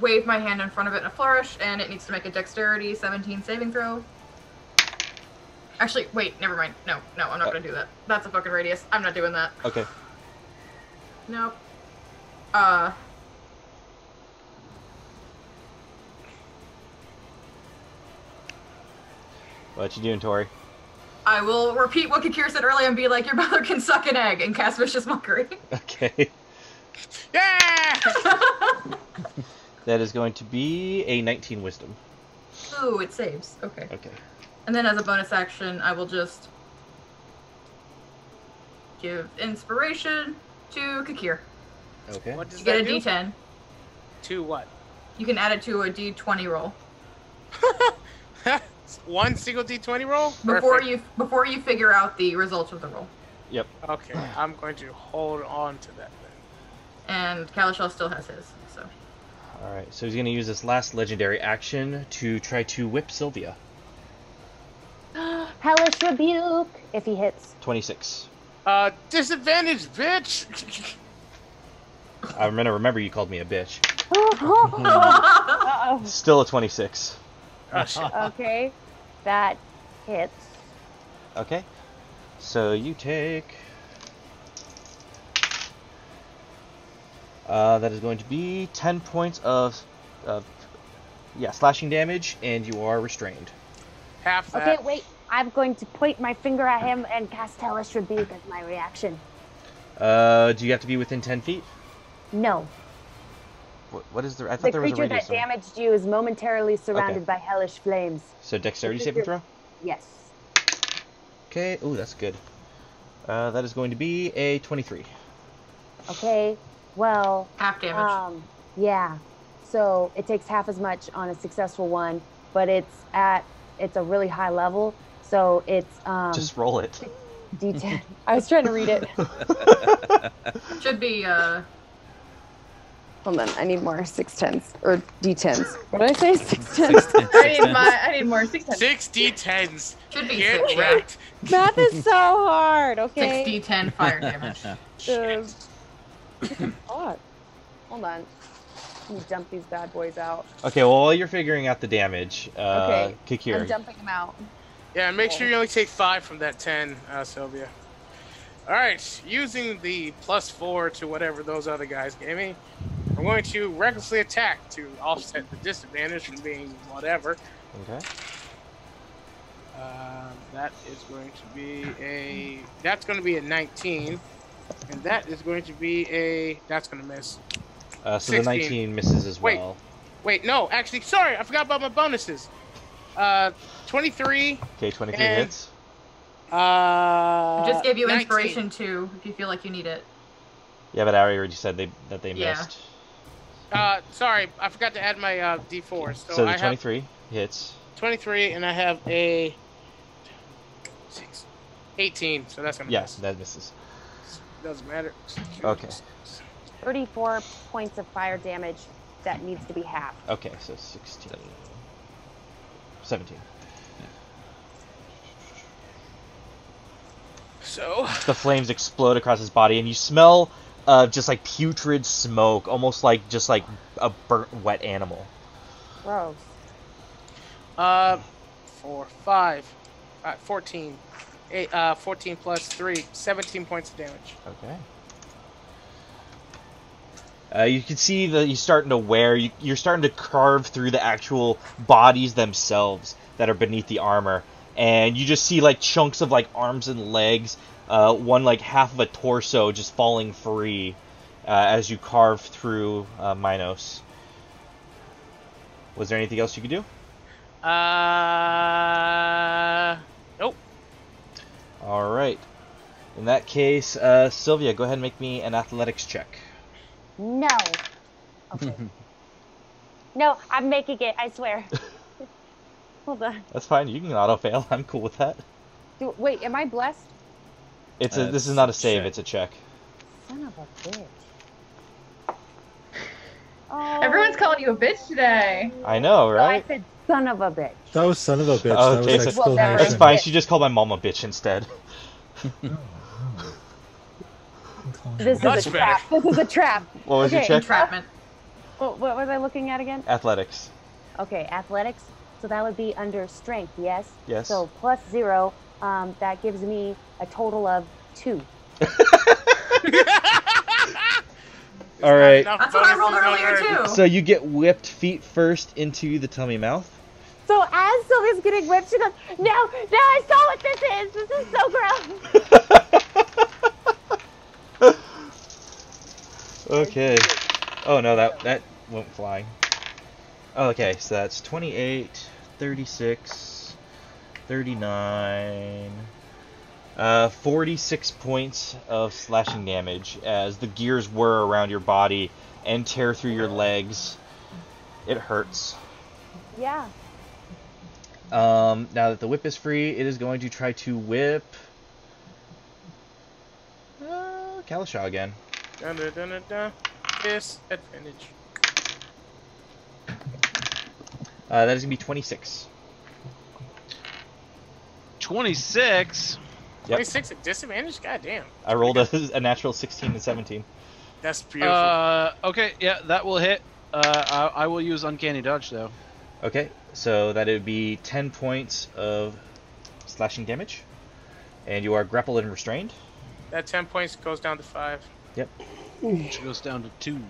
Speaker 8: wave my hand in front of it in a flourish, and it needs to make a dexterity 17 saving throw. Actually, wait, never mind. No, I'm not gonna do that. That's a fucking radius. I'm not doing that.
Speaker 1: Okay.
Speaker 8: Nope.
Speaker 1: What you doing, Tori?
Speaker 8: I will repeat what Kakir said earlier and be like, your mother can suck an egg, and cast Vicious Mockery.
Speaker 1: Okay.
Speaker 7: Yeah!
Speaker 1: That is going to be a 19 wisdom.
Speaker 8: Ooh, it saves. Okay.
Speaker 1: Okay.
Speaker 8: And then as a bonus action, I will just give inspiration to Kakir.
Speaker 1: Okay.
Speaker 7: What does
Speaker 8: You get a
Speaker 7: that do?
Speaker 8: D10.
Speaker 7: To what?
Speaker 8: You can add it to a D20 roll
Speaker 7: One single D20 roll?
Speaker 8: before you figure out the results of the roll.
Speaker 1: Yep.
Speaker 7: Okay, I'm going to hold on to that then.
Speaker 8: And Kalashal still has his. So
Speaker 1: Alright, so he's going to use this last legendary action to try to whip Sylvia.
Speaker 3: Hellish rebuke if he hits.
Speaker 1: 26.
Speaker 7: Disadvantage, bitch!
Speaker 1: I'm going to remember you called me a bitch.
Speaker 3: Uh-oh. no.
Speaker 1: Still a 26.
Speaker 7: Oh, shit.
Speaker 3: Okay, that hits.
Speaker 1: Okay. So you take... that is going to be 10 points of slashing damage, and you are restrained.
Speaker 7: Half that.
Speaker 3: Okay, wait. I'm going to point my finger at him and cast Hellish Rebuke as my reaction.
Speaker 1: Do you have to be within 10 feet?
Speaker 3: No.
Speaker 1: What is the... I thought
Speaker 3: The
Speaker 1: there was a
Speaker 3: creature
Speaker 1: radius.
Speaker 3: that damaged you is momentarily surrounded by hellish flames.
Speaker 1: So dexterity saving throw?
Speaker 3: Yes.
Speaker 1: Okay. Ooh, that's good. That is going to be a 23.
Speaker 3: Okay. Well.
Speaker 8: Half damage.
Speaker 3: Yeah. So it takes half as much on a successful one, but it's a really high level. So it's
Speaker 1: Just roll it.
Speaker 3: D10. I was trying to read it.
Speaker 8: Should be
Speaker 10: Hold on, I need more 610s or D10s. What did I say? 610s.
Speaker 4: I need more 6
Speaker 7: 6 D10s.
Speaker 8: should be
Speaker 7: Get
Speaker 8: 6.
Speaker 7: wrecked.
Speaker 10: Math is so hard. Okay.
Speaker 8: 6d10 fire damage.
Speaker 10: God. Hold on. Let me dump these bad boys out.
Speaker 1: Okay, well, while you're figuring out the damage,
Speaker 10: Okay.
Speaker 1: Kikiri.
Speaker 10: I'm dumping them out.
Speaker 7: Yeah, and make sure you only take 5 from that 10, Sylvia. Alright, using the +4 to whatever those other guys gave me, I'm going to recklessly attack to offset the disadvantage from being whatever.
Speaker 1: Okay.
Speaker 7: That is going to be a... That's going to be a 19. And that is going to be a... That's going to miss.
Speaker 1: So
Speaker 7: 16.
Speaker 1: the 19 misses as
Speaker 7: Wait.
Speaker 1: well.
Speaker 7: Wait, no, actually, sorry, I forgot about my bonuses. 23.
Speaker 1: Okay, 23
Speaker 7: and,
Speaker 1: hits.
Speaker 8: Just gave you
Speaker 7: 19.
Speaker 8: inspiration too, if you feel like you need it.
Speaker 1: Yeah, but I already said that they
Speaker 8: Yeah.
Speaker 1: missed.
Speaker 7: Sorry, I forgot to add my D4.
Speaker 1: So
Speaker 7: I
Speaker 1: the 23 hits.
Speaker 7: have 23, and I have a 18, so that's gonna
Speaker 1: Yes,
Speaker 7: miss.
Speaker 1: that misses.
Speaker 7: Doesn't matter.
Speaker 1: Okay.
Speaker 3: 34 points of fire damage that needs to be halved.
Speaker 1: Okay, so 16. 17.
Speaker 7: So
Speaker 1: The flames explode across his body, and you smell just like putrid smoke, almost like just like a burnt, wet animal.
Speaker 3: Gross.
Speaker 7: 4, 5, 14. 14 plus 3, 17 points of damage.
Speaker 1: Okay. You can see that he's starting to wear. You're starting to carve through the actual bodies themselves that are beneath the armor, and you just see like chunks of like arms and legs, one like half of a torso just falling free as you carve through Minos. Was there anything else you could do?
Speaker 7: Nope.
Speaker 1: All right. In that case, Sylvia, go ahead and make me an athletics check.
Speaker 3: No. Okay. No, I'm making it, I swear. Hold on.
Speaker 1: That's fine. You can auto fail. I'm cool with that.
Speaker 3: Wait, am I blessed?
Speaker 1: This is not a save. It's a check.
Speaker 3: Son of a bitch. Oh.
Speaker 4: Everyone's calling you a bitch today.
Speaker 1: I know,
Speaker 3: No,
Speaker 1: right?
Speaker 3: I said son of a bitch.
Speaker 2: That was son of a bitch.
Speaker 1: Oh,
Speaker 2: That
Speaker 1: okay,
Speaker 2: was
Speaker 1: so-
Speaker 2: exclamation.
Speaker 1: That's fine. She just called my mom a bitch instead.
Speaker 3: This is
Speaker 7: Much
Speaker 3: a trap. This is a trap.
Speaker 1: What was your
Speaker 3: Okay.
Speaker 1: check?
Speaker 8: Entrapment.
Speaker 3: What was I looking at again?
Speaker 1: Athletics.
Speaker 3: Okay, athletics. So that would be under strength, yes?
Speaker 1: Yes.
Speaker 3: So +0, that gives me a total of 2.
Speaker 1: All right.
Speaker 8: That's what I rolled earlier too.
Speaker 1: So you get whipped feet first into the tummy mouth.
Speaker 3: So as Sylvia's getting whipped, she goes, no, I saw what this is. This is so gross.
Speaker 1: Okay. Oh no, that went flying. Okay, so that's 28, 36, 39, 46 points of slashing damage as the gears whir around your body and tear through your legs. It hurts.
Speaker 3: Yeah.
Speaker 1: Now that the whip is free, it is going to try to whip Kalishaw again.
Speaker 7: Dun, dun, dun, dun, dun. Disadvantage.
Speaker 1: That is going to be 26.
Speaker 9: 26.
Speaker 1: Yep.
Speaker 7: 26 at disadvantage? God damn.
Speaker 1: I rolled a natural 16 and 17.
Speaker 7: That's beautiful.
Speaker 9: Okay, yeah, that will hit.
Speaker 5: I will use Uncanny Dodge, though.
Speaker 1: Okay, so that would be 10 points of slashing damage. And you are grappled and restrained.
Speaker 7: That 10 points goes down to 5.
Speaker 1: Yep.
Speaker 5: Which goes down to 2.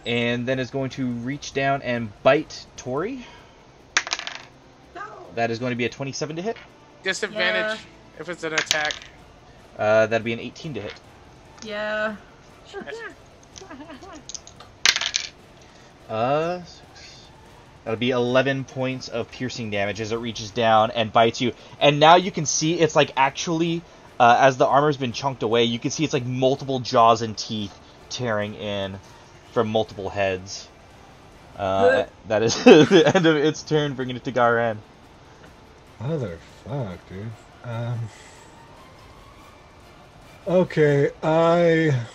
Speaker 1: And then is going to reach down and bite Tori.
Speaker 8: No.
Speaker 1: That is going to be a 27 to hit.
Speaker 7: Disadvantage if it's an attack.
Speaker 1: That'd be an 18 to hit.
Speaker 8: Yeah.
Speaker 1: That'll be 11 points of piercing damage as it reaches down and bites you. And now you can see it's like actually, as the armor's been chunked away, you can see it's like multiple jaws and teeth tearing in from multiple heads. That is the end of its turn, bringing it to Garen.
Speaker 2: Motherfuck, dude. Okay, I...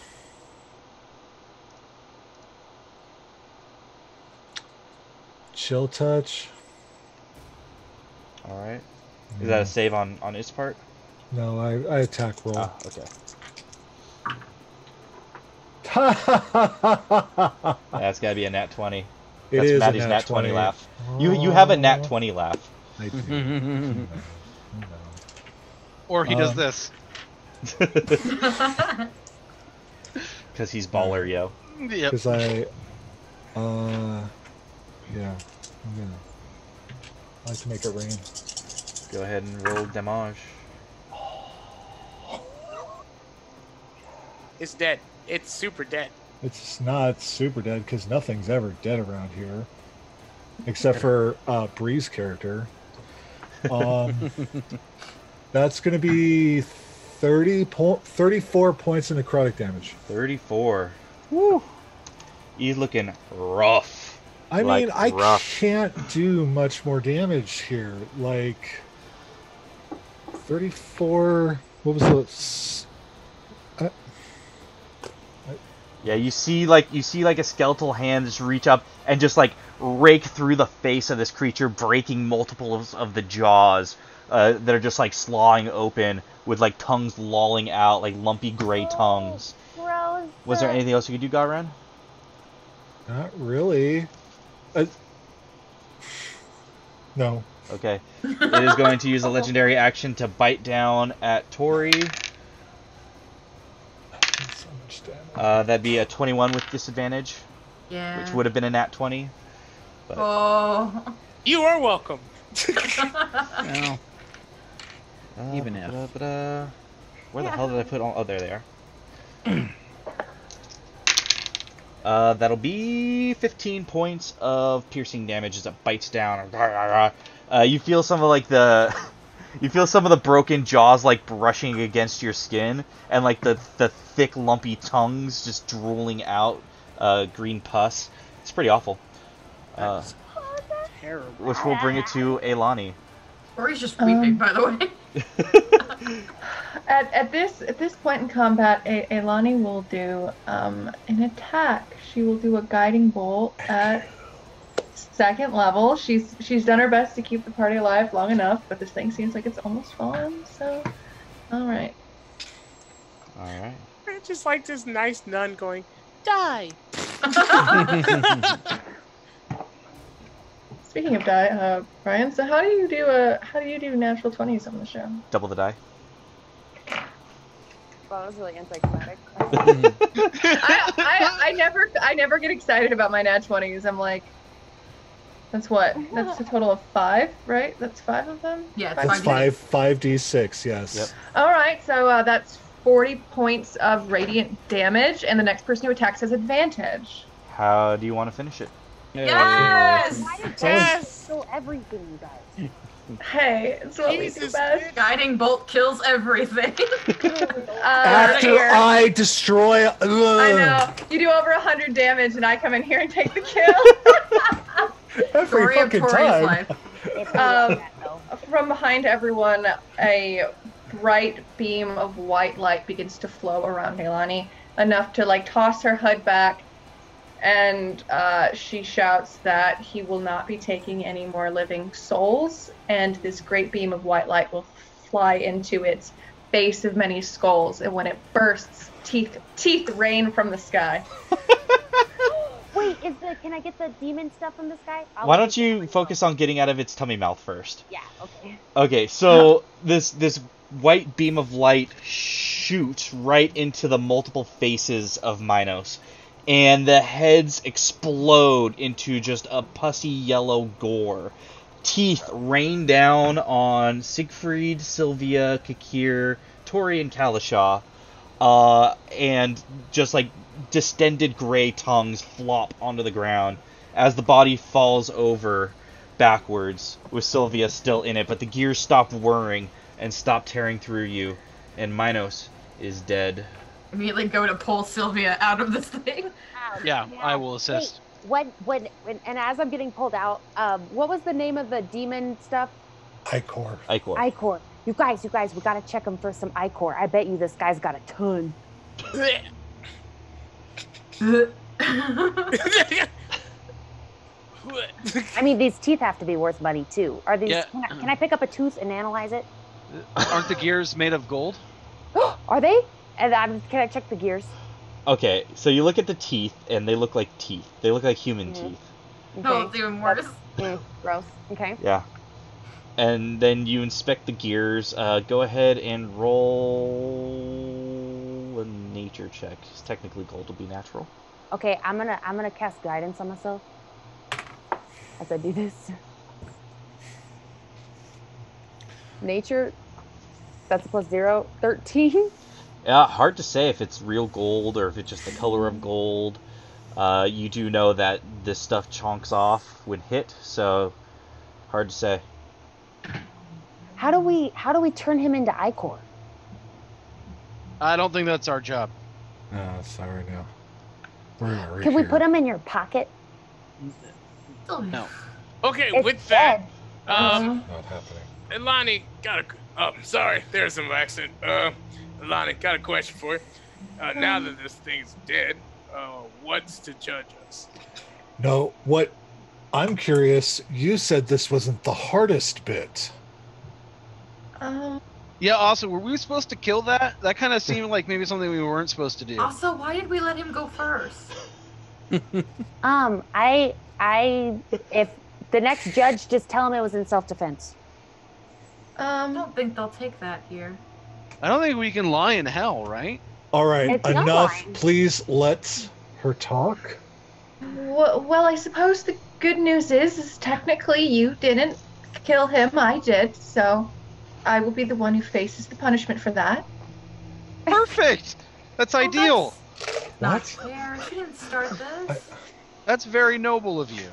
Speaker 2: Chill touch.
Speaker 1: Alright. Is that a save on its part?
Speaker 2: No, I attack roll.
Speaker 1: Ah, okay. That's gotta be a nat 20. That's
Speaker 2: It is
Speaker 1: Maddie's
Speaker 2: a
Speaker 1: nat 20 laugh.
Speaker 2: Oh.
Speaker 1: You have a nat 20 laugh.
Speaker 2: I do. No.
Speaker 9: Or he does this.
Speaker 1: Because he's baller, yo.
Speaker 9: Yep.
Speaker 2: Because yeah, I'm gonna. I like to make it rain.
Speaker 1: Go ahead and roll damage.
Speaker 7: It's dead. It's super dead.
Speaker 2: It's not super dead because nothing's ever dead around here, except for Bree's character. That's gonna be 34 points of necrotic damage.
Speaker 1: 34. Woo! He's looking rough.
Speaker 2: I
Speaker 1: Like,
Speaker 2: mean, I
Speaker 1: rough.
Speaker 2: can't do much more damage here. Like 34. What was the?
Speaker 1: Yeah, you see like a skeletal hand just reach up and just like rake through the face of this creature, breaking multiples of the jaws that are just like slawing open with like tongues lolling out, like lumpy gray tongues.
Speaker 3: Gross.
Speaker 1: Was there anything else you could do, Garen?
Speaker 2: Not really. No.
Speaker 1: Okay. It is going to use a legendary action to bite down at Tori.
Speaker 2: So much damage.
Speaker 1: That'd be a 21 with disadvantage,
Speaker 8: Yeah.
Speaker 1: which would have been a nat 20. But
Speaker 8: Oh.
Speaker 7: You are welcome.
Speaker 6: Well, even if.
Speaker 1: Where the hell did I put all? Oh, there they are. That'll be 15 points of piercing damage as it bites down. You feel some of like the, you feel some of the broken jaws like brushing against your skin, and like the thick lumpy tongues just drooling out green pus. It's pretty awful.
Speaker 7: Terrible.
Speaker 1: Which will bring it to Elani.
Speaker 8: Or he's just weeping, by the way.
Speaker 4: At this point in combat, Elani will do an attack. She will do a guiding bolt at 2nd level. She's done her best to keep the party alive long enough, but this thing seems like it's almost fallen. So, all right.
Speaker 1: All right.
Speaker 7: I just like this nice nun going, die.
Speaker 4: Speaking of die, Brian. So how do you do natural 20s on the show?
Speaker 1: Double the die.
Speaker 10: Well, that was really anticlimactic.
Speaker 4: I never get excited about my nat 20s. I'm like, that's what? That's a total of 5, right? That's 5 of them?
Speaker 8: Yeah,
Speaker 2: That's 5d6. Yes.
Speaker 1: Yep.
Speaker 4: All right, so that's 40 points of radiant damage, and the next person who attacks has advantage.
Speaker 1: How do you want to finish it?
Speaker 8: Yes!
Speaker 3: Why did
Speaker 7: Yes!
Speaker 3: kill everything, you guys?
Speaker 4: Hey, it's what we do
Speaker 7: Jesus,
Speaker 4: best.
Speaker 8: Guiding bolt kills everything.
Speaker 2: After I destroy.
Speaker 4: I know. You do over 100 damage, and I come in here and take the kill.
Speaker 2: Every
Speaker 8: Story of
Speaker 2: fucking
Speaker 8: Tori's
Speaker 2: time.
Speaker 8: life.
Speaker 3: It's really bad, though.
Speaker 4: From behind everyone, a bright beam of white light begins to flow around Elani, enough to like toss her HUD back, and she shouts that he will not be taking any more living souls, and this great beam of white light will fly into its base of many skulls, and when it bursts, teeth rain from the sky.
Speaker 3: Wait, is the Can I get the demon stuff from this guy?
Speaker 1: Why don't you focus on getting out of its tummy mouth first?
Speaker 3: Yeah. Okay.
Speaker 1: Okay, so this white beam of light shoots right into the multiple faces of Minos, and the heads explode into just a pussy yellow gore. Teeth rain down on Siegfried, Sylvia, Kakir, Tori, and Kalishaw, and just like distended gray tongues flop onto the ground as the body falls over backwards, with Sylvia still in it, but the gears stop whirring and stop tearing through you, and Minos is dead.
Speaker 8: Immediately go to pull Sylvia out of this thing.
Speaker 5: Yeah, I will assist.
Speaker 3: Wait, when and as I'm getting pulled out, what was the name of the demon stuff?
Speaker 2: Icor.
Speaker 3: Icor. You guys, we gotta check him for some Icor. I bet you this guy's got a ton. I mean, these teeth have to be worth money too. Are these?
Speaker 5: Yeah.
Speaker 3: Can I pick up a tooth and analyze it?
Speaker 5: Aren't the gears made of gold?
Speaker 3: Are they? And can I check the gears?
Speaker 1: Okay, so you look at the teeth, and they look like teeth. They look like human teeth.
Speaker 3: Okay.
Speaker 8: Oh, it's even worse.
Speaker 3: Gross. Okay.
Speaker 1: Yeah. And then you inspect the gears. Go ahead and roll a nature check. Technically, gold will be natural.
Speaker 3: Okay, I'm gonna cast guidance on myself as I do this. Nature, that's a +0. 13.
Speaker 1: Yeah, hard to say if it's real gold or if it's just the color of gold. You do know that this stuff chonks off when hit, so hard to say.
Speaker 3: How do we turn him into Icor?
Speaker 5: I don't think that's our job.
Speaker 2: No, it's not right now.
Speaker 3: Can we put him in your pocket?
Speaker 5: No.
Speaker 7: Okay,
Speaker 3: It's
Speaker 7: with that,
Speaker 2: Not happening.
Speaker 7: Lonnie, sorry, there's some accent. Lonnie, got a question for you. Now that this thing's dead, what's to judge us?
Speaker 2: No, what I'm curious, you said this wasn't the hardest bit.
Speaker 9: Yeah, also, were we supposed to kill that? That kind of seemed like maybe something we weren't supposed to do.
Speaker 8: Also, why did we let him go first?
Speaker 3: If the next judge, just tell him it was in self-defense.
Speaker 8: I don't think they'll take that here.
Speaker 9: I don't think we can lie in hell, right?
Speaker 2: All right,
Speaker 3: It's not
Speaker 2: enough.
Speaker 3: lying.
Speaker 2: Please let her talk.
Speaker 4: Well, I suppose the good news is technically you didn't kill him. I did, so I will be the one who faces the punishment for that.
Speaker 9: Perfect! That's ideal!
Speaker 8: Not
Speaker 2: What?
Speaker 8: fair. She didn't start this.
Speaker 9: That's very noble of you.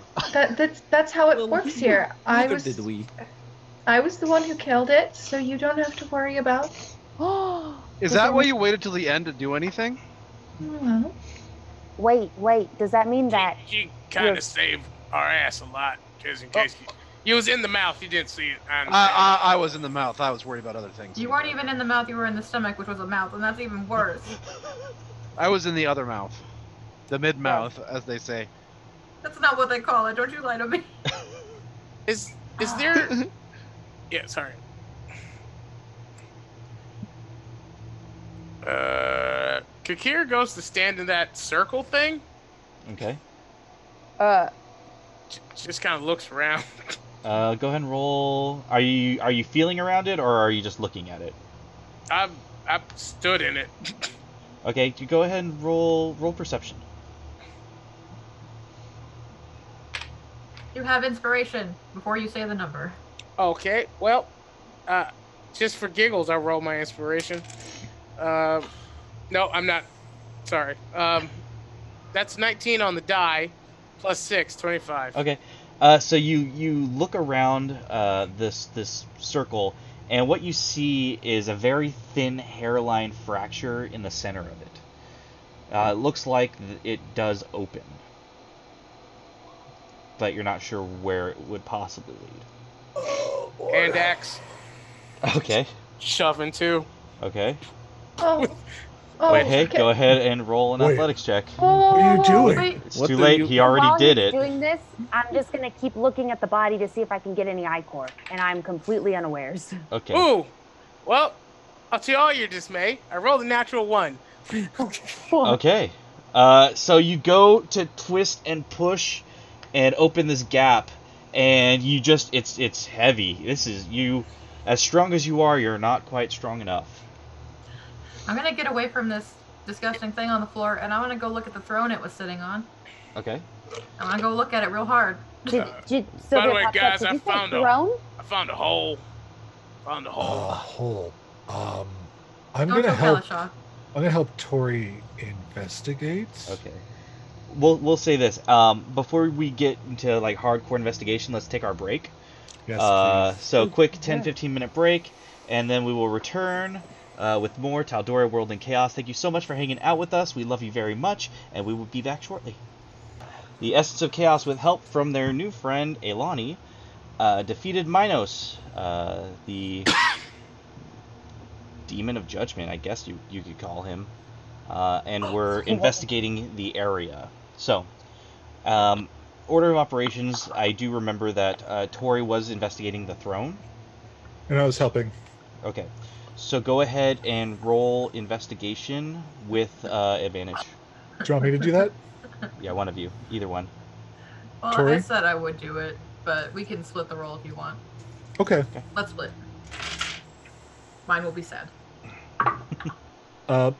Speaker 4: That's how it works here. I
Speaker 6: Neither
Speaker 4: was
Speaker 6: did we.
Speaker 4: I was the one who killed it, so you don't have to worry about.
Speaker 9: Is that why you waited till the end to do anything?
Speaker 4: Well,
Speaker 3: Wait. Does that mean that?
Speaker 7: She kind of
Speaker 3: Yes.
Speaker 7: saved our ass a lot, just in case you was in the mouth, you didn't see it. I understand.
Speaker 9: I was in the mouth. I was worried about other things.
Speaker 8: You weren't even in the mouth, you were in the stomach, which was a mouth, and that's even worse.
Speaker 9: I was in the other mouth. The mid-mouth, as they say.
Speaker 8: That's not what they call it. Don't you lie to me.
Speaker 7: Is there? Yeah, sorry. Kakir goes to stand in that circle thing.
Speaker 1: Okay.
Speaker 7: Just kind of looks around.
Speaker 1: Go ahead and roll. Are you feeling around it, or are you just looking at it?
Speaker 7: I stood in it.
Speaker 1: Okay, you go ahead and roll perception.
Speaker 8: You have inspiration before you say the number.
Speaker 7: Okay, well, just for giggles, I roll my inspiration. No, I'm not. Sorry. That's 19 on the die, plus 6, 25.
Speaker 1: Okay. So you look around this circle, and what you see is a very thin hairline fracture in the center of it. It looks like it does open, but you're not sure where it would possibly lead.
Speaker 7: Hand axe,
Speaker 1: Okay.
Speaker 7: shoving too.
Speaker 1: Okay.
Speaker 4: oh,
Speaker 1: Okay,
Speaker 4: okay.
Speaker 1: go ahead and roll an
Speaker 2: Wait.
Speaker 1: athletics check.
Speaker 2: What are you doing?
Speaker 8: Wait,
Speaker 1: It's
Speaker 6: What
Speaker 1: too
Speaker 6: do
Speaker 1: late.
Speaker 6: you-
Speaker 1: He already
Speaker 3: While
Speaker 1: did
Speaker 3: he's
Speaker 1: it.
Speaker 3: doing this, I'm just gonna keep looking at the body to see if I can get any Icor, and I'm completely unawares.
Speaker 1: Okay.
Speaker 7: Ooh, well, to all your dismay, I rolled a natural 1.
Speaker 1: Okay. So you go to twist and push and open this gap, and you just it's heavy. This is you, as strong as you are, you're not quite strong enough.
Speaker 8: I'm gonna get away from this disgusting thing on the floor, and I want to go look at the throne it was sitting on.
Speaker 1: Okay.
Speaker 8: I want to go look at it real hard.
Speaker 3: Did
Speaker 7: By the
Speaker 3: Sylvia
Speaker 7: way,
Speaker 3: popped up,
Speaker 7: guys,
Speaker 3: did
Speaker 7: I
Speaker 3: you say
Speaker 7: found
Speaker 3: throne?
Speaker 7: a hole. Found a hole.
Speaker 2: Hole. I'm
Speaker 8: Don't
Speaker 2: gonna
Speaker 8: tell
Speaker 2: help.
Speaker 8: Kalashaw.
Speaker 2: I'm gonna help Tori investigate.
Speaker 1: Okay. We'll say this. Before we get into like hardcore investigation, let's take our break.
Speaker 2: Yes, please.
Speaker 1: So quick 10-15 minute break, and then we will return with more Tal'Dorei World in Chaos. Thank you so much for hanging out with us. We love you very much, and we will be back shortly. The Essence of Chaos, with help from their new friend Elani, defeated Minos, the Demon of Judgment, I guess you could call him, and we're investigating the area. So, order of operations, I do remember that Tori was investigating the throne.
Speaker 2: And I was helping.
Speaker 1: Okay, so go ahead and roll investigation with advantage.
Speaker 2: Do you want me to do that?
Speaker 1: Yeah, one of you, either one.
Speaker 8: Well,
Speaker 2: Tori?
Speaker 8: I said I would do it, but we can split the roll if you want.
Speaker 2: Okay.
Speaker 8: Let's split. Mine will be sad.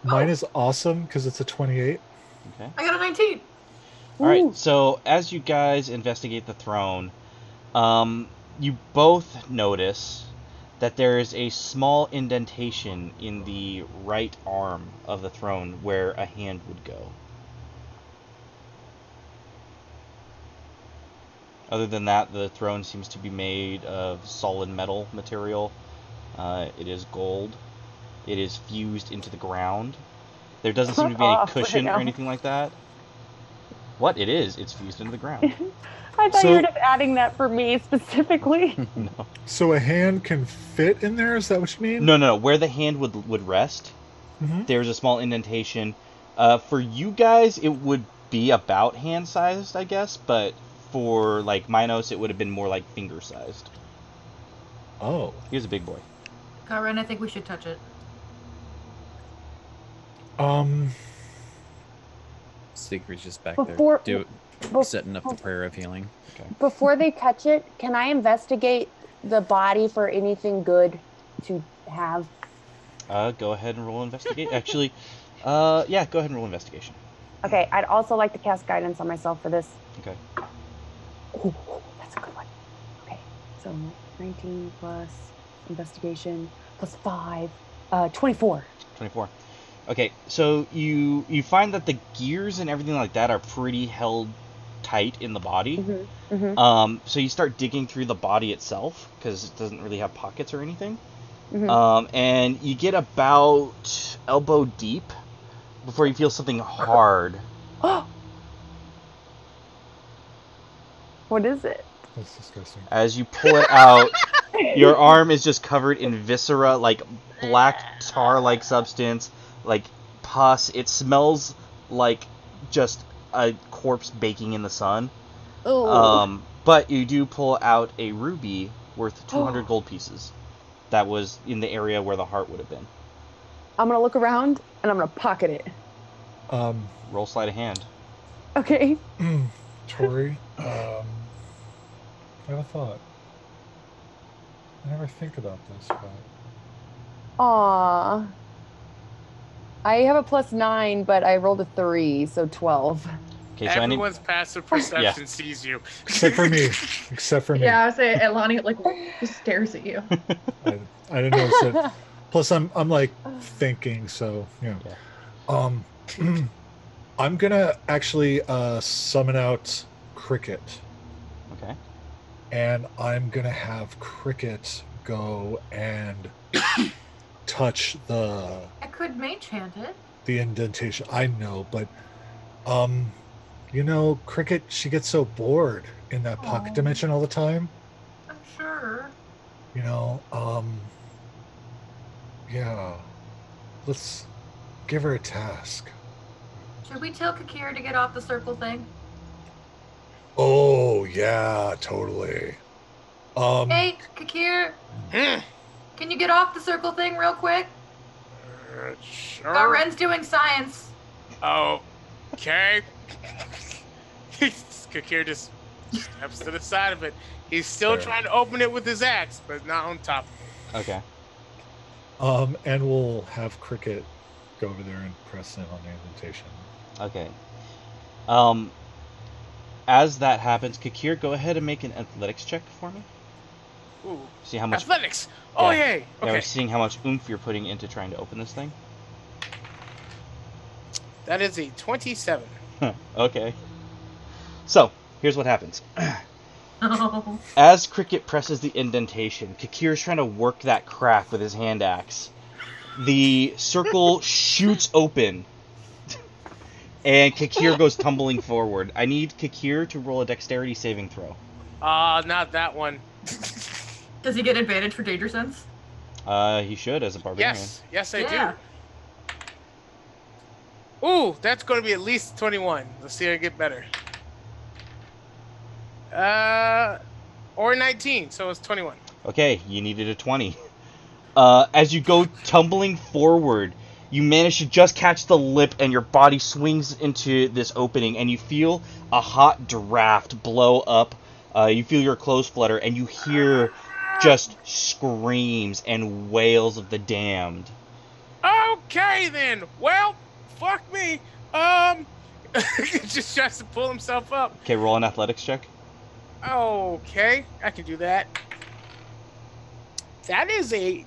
Speaker 2: Mine is awesome because it's a 28.
Speaker 1: Okay.
Speaker 8: I got a 19.
Speaker 1: All right. So as you guys investigate the throne, you both notice that there is a small indentation in the right arm of the throne where a hand would go. Other than that, the throne seems to be made of solid metal material. It is gold. It is fused into the ground. There doesn't seem to be any cushion or anything like that. What? It is. It's fused into the ground.
Speaker 10: I thought you were just adding that for me specifically.
Speaker 1: No.
Speaker 2: So a hand can fit in there? Is that what you mean?
Speaker 1: No. Where the hand would rest, there's a small indentation. For you guys, it would be about hand-sized, I guess, but for like Minos, it would have been more like finger-sized.
Speaker 2: Oh.
Speaker 1: He was a big boy.
Speaker 8: Karen, I think we should touch it.
Speaker 6: Secret's just back
Speaker 10: Before-
Speaker 6: there, setting up the prayer of healing.
Speaker 1: Okay.
Speaker 10: Before they touch it, can I investigate the body for anything good to have?
Speaker 1: Go ahead and roll investigate. Actually, yeah, go ahead and roll investigation.
Speaker 10: Okay, I'd also like to cast guidance on myself for this.
Speaker 1: Okay.
Speaker 10: Ooh, that's a good one. Okay, so 19 plus investigation plus 5, 24.
Speaker 1: 24. Okay, so you find that the gears and everything like that are pretty held tight in the body. So you start digging through the body itself because it doesn't really have pockets or anything. And you get about elbow deep before you feel something hard.
Speaker 10: What is it?
Speaker 2: That's disgusting.
Speaker 1: As you pull it out, your arm is just covered in viscera, like black tar-like substance, like pus. It smells like just a corpse baking in the sun.
Speaker 10: Ooh.
Speaker 1: But you do pull out a ruby worth 200 gold pieces. That was in the area where the heart would have been.
Speaker 10: I'm gonna look around and I'm gonna pocket it.
Speaker 1: Roll sleight of hand.
Speaker 10: Okay.
Speaker 2: Tori, I have a thought. I never think about this, but...
Speaker 10: Aww. I have a +9, but I rolled a 3, so 12.
Speaker 1: Okay, so
Speaker 7: Everyone's passive perception sees you.
Speaker 2: Except for me. Except for me.
Speaker 4: Yeah, I would say Elani like just stares at you.
Speaker 2: I didn't notice it. Plus, I'm like thinking, so you know. I'm gonna actually summon out Cricket.
Speaker 1: Okay.
Speaker 2: And I'm gonna have Cricket go and touch
Speaker 8: I could mage hand it.
Speaker 2: the indentation. I know, but you know, Cricket, she gets so bored in that pocket dimension all the time.
Speaker 8: I'm sure.
Speaker 2: You know, yeah. Let's give her a task.
Speaker 8: Should we tell Kakir to get off the circle thing?
Speaker 2: Oh, yeah, totally.
Speaker 8: Hey, Kakir. Can you get off the circle thing real quick?
Speaker 7: Sure.
Speaker 8: Garen's doing science.
Speaker 7: Oh, Okay. Kakir just steps to the side of it. He's still
Speaker 2: Fair.
Speaker 7: trying to open it with his axe, but not on top of it.
Speaker 1: Okay.
Speaker 2: And we'll have Cricket go over there and press in on the indentation.
Speaker 1: Okay. As that happens, Kakir, go ahead and make an athletics check for me.
Speaker 7: Ooh.
Speaker 1: See how much.
Speaker 7: Athletics. Oh,
Speaker 1: Yeah.
Speaker 7: yay.
Speaker 1: Yeah, we're
Speaker 7: Okay.
Speaker 1: seeing how much oomph you're putting into trying to open this thing.
Speaker 7: That is a 27.
Speaker 1: Okay. So, here's what happens.
Speaker 8: Oh.
Speaker 1: As Cricket presses the indentation, Kakir's trying to work that crack with his hand axe. The circle shoots open, and Kakir goes tumbling forward. I need Kakir to roll a dexterity saving throw.
Speaker 7: Not that one.
Speaker 8: Does he get advantage for danger sense?
Speaker 1: He should, as a barbarian.
Speaker 7: Yes, I
Speaker 8: Yeah.
Speaker 7: do. Ooh, that's going to be at least 21. Let's see if I get better. Or 19, so it's 21.
Speaker 1: Okay, you needed a 20. As you go tumbling forward, you manage to just catch the lip and your body swings into this opening and you feel a hot draft blow up. You feel your clothes flutter and you hear just screams and wails of the damned.
Speaker 7: Okay, then. Well, fuck me. Just tries to pull himself up.
Speaker 1: Okay, roll an athletics check.
Speaker 7: Okay, I can do that. That is a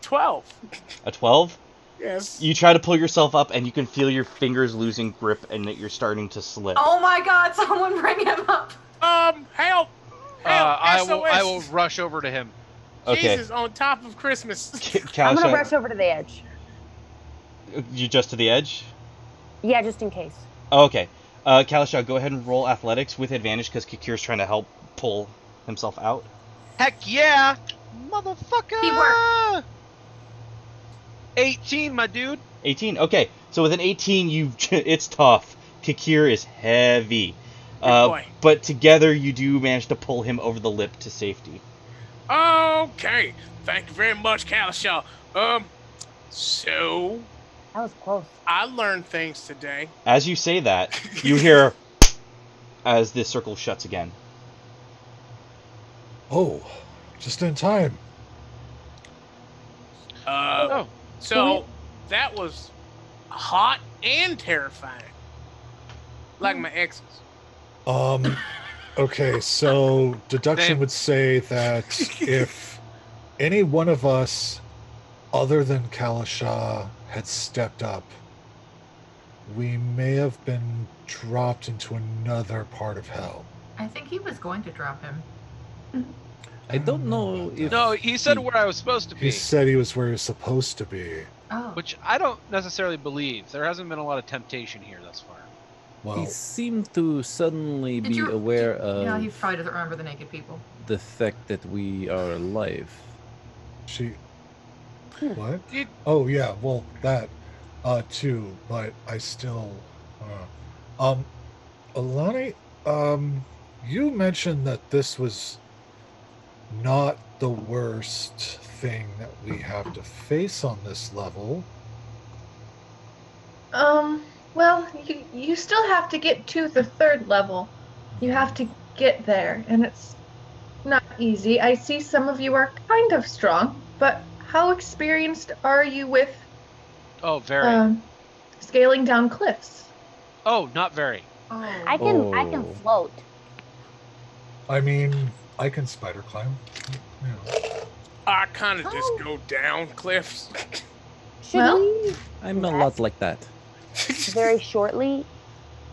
Speaker 7: 12.
Speaker 1: A 12?
Speaker 7: Yes.
Speaker 1: You try to pull yourself up and you can feel your fingers losing grip and that you're starting to slip.
Speaker 8: Oh my god, someone bring him up.
Speaker 7: Help!
Speaker 9: I
Speaker 7: SOS.
Speaker 9: will rush over to him.
Speaker 1: Okay.
Speaker 7: Jesus, on top of Christmas.
Speaker 3: I'm gonna
Speaker 1: Kalisha,
Speaker 3: rush over to the edge.
Speaker 1: you just to the edge?
Speaker 3: Yeah, just in case.
Speaker 1: Oh, okay. Kalisha, go ahead and roll athletics with advantage because Kakir's trying to help pull himself out.
Speaker 9: Heck yeah! Motherfucker!
Speaker 8: Teamwork.
Speaker 9: 18, my dude.
Speaker 1: 18. Okay, so with an 18, it's tough. Kakir is heavy.
Speaker 7: Boy.
Speaker 1: But together, you do manage to pull him over the lip to safety.
Speaker 7: Okay. Thank you very much, Kalishaw. So
Speaker 3: That was close.
Speaker 7: I learned things today.
Speaker 1: As you say that, you hear as the circle shuts again.
Speaker 2: Oh, just in time.
Speaker 7: So that was hot and terrifying. Like my exes.
Speaker 2: Okay, so deduction
Speaker 9: Same.
Speaker 2: would say that if any one of us other than Kalisha had stepped up, we may have been dropped into another part of hell.
Speaker 8: I think he was going to drop him.
Speaker 6: I don't know if.
Speaker 9: No, he said where I was supposed to
Speaker 2: He
Speaker 9: be,
Speaker 2: said he was where he was supposed to be.
Speaker 8: Oh.
Speaker 9: which I don't necessarily believe. There hasn't been a lot of temptation here thus far.
Speaker 2: Well,
Speaker 6: He seemed to suddenly
Speaker 8: Did
Speaker 6: be
Speaker 8: you-
Speaker 6: aware
Speaker 8: Yeah, he
Speaker 6: of
Speaker 8: probably doesn't remember the naked people.
Speaker 6: the fact that we are alive.
Speaker 2: she. What?
Speaker 9: Did-
Speaker 2: Oh yeah, well that, too. But I still, Alani, you mentioned that this was not the worst thing that we have to face on this level.
Speaker 4: Well, you still have to get to the third level. You have to get there, and it's not easy. I see some of you are kind of strong, but how experienced are you with
Speaker 9: Oh, very.
Speaker 4: scaling down cliffs?
Speaker 9: Oh, not very.
Speaker 8: Oh.
Speaker 3: I can
Speaker 6: Oh.
Speaker 3: float.
Speaker 2: I mean, I can spider climb. Yeah.
Speaker 7: I kind of just go down cliffs.
Speaker 3: Should
Speaker 4: Well-
Speaker 3: we
Speaker 6: I'm a
Speaker 3: Yes.
Speaker 6: lot like that.
Speaker 3: very shortly,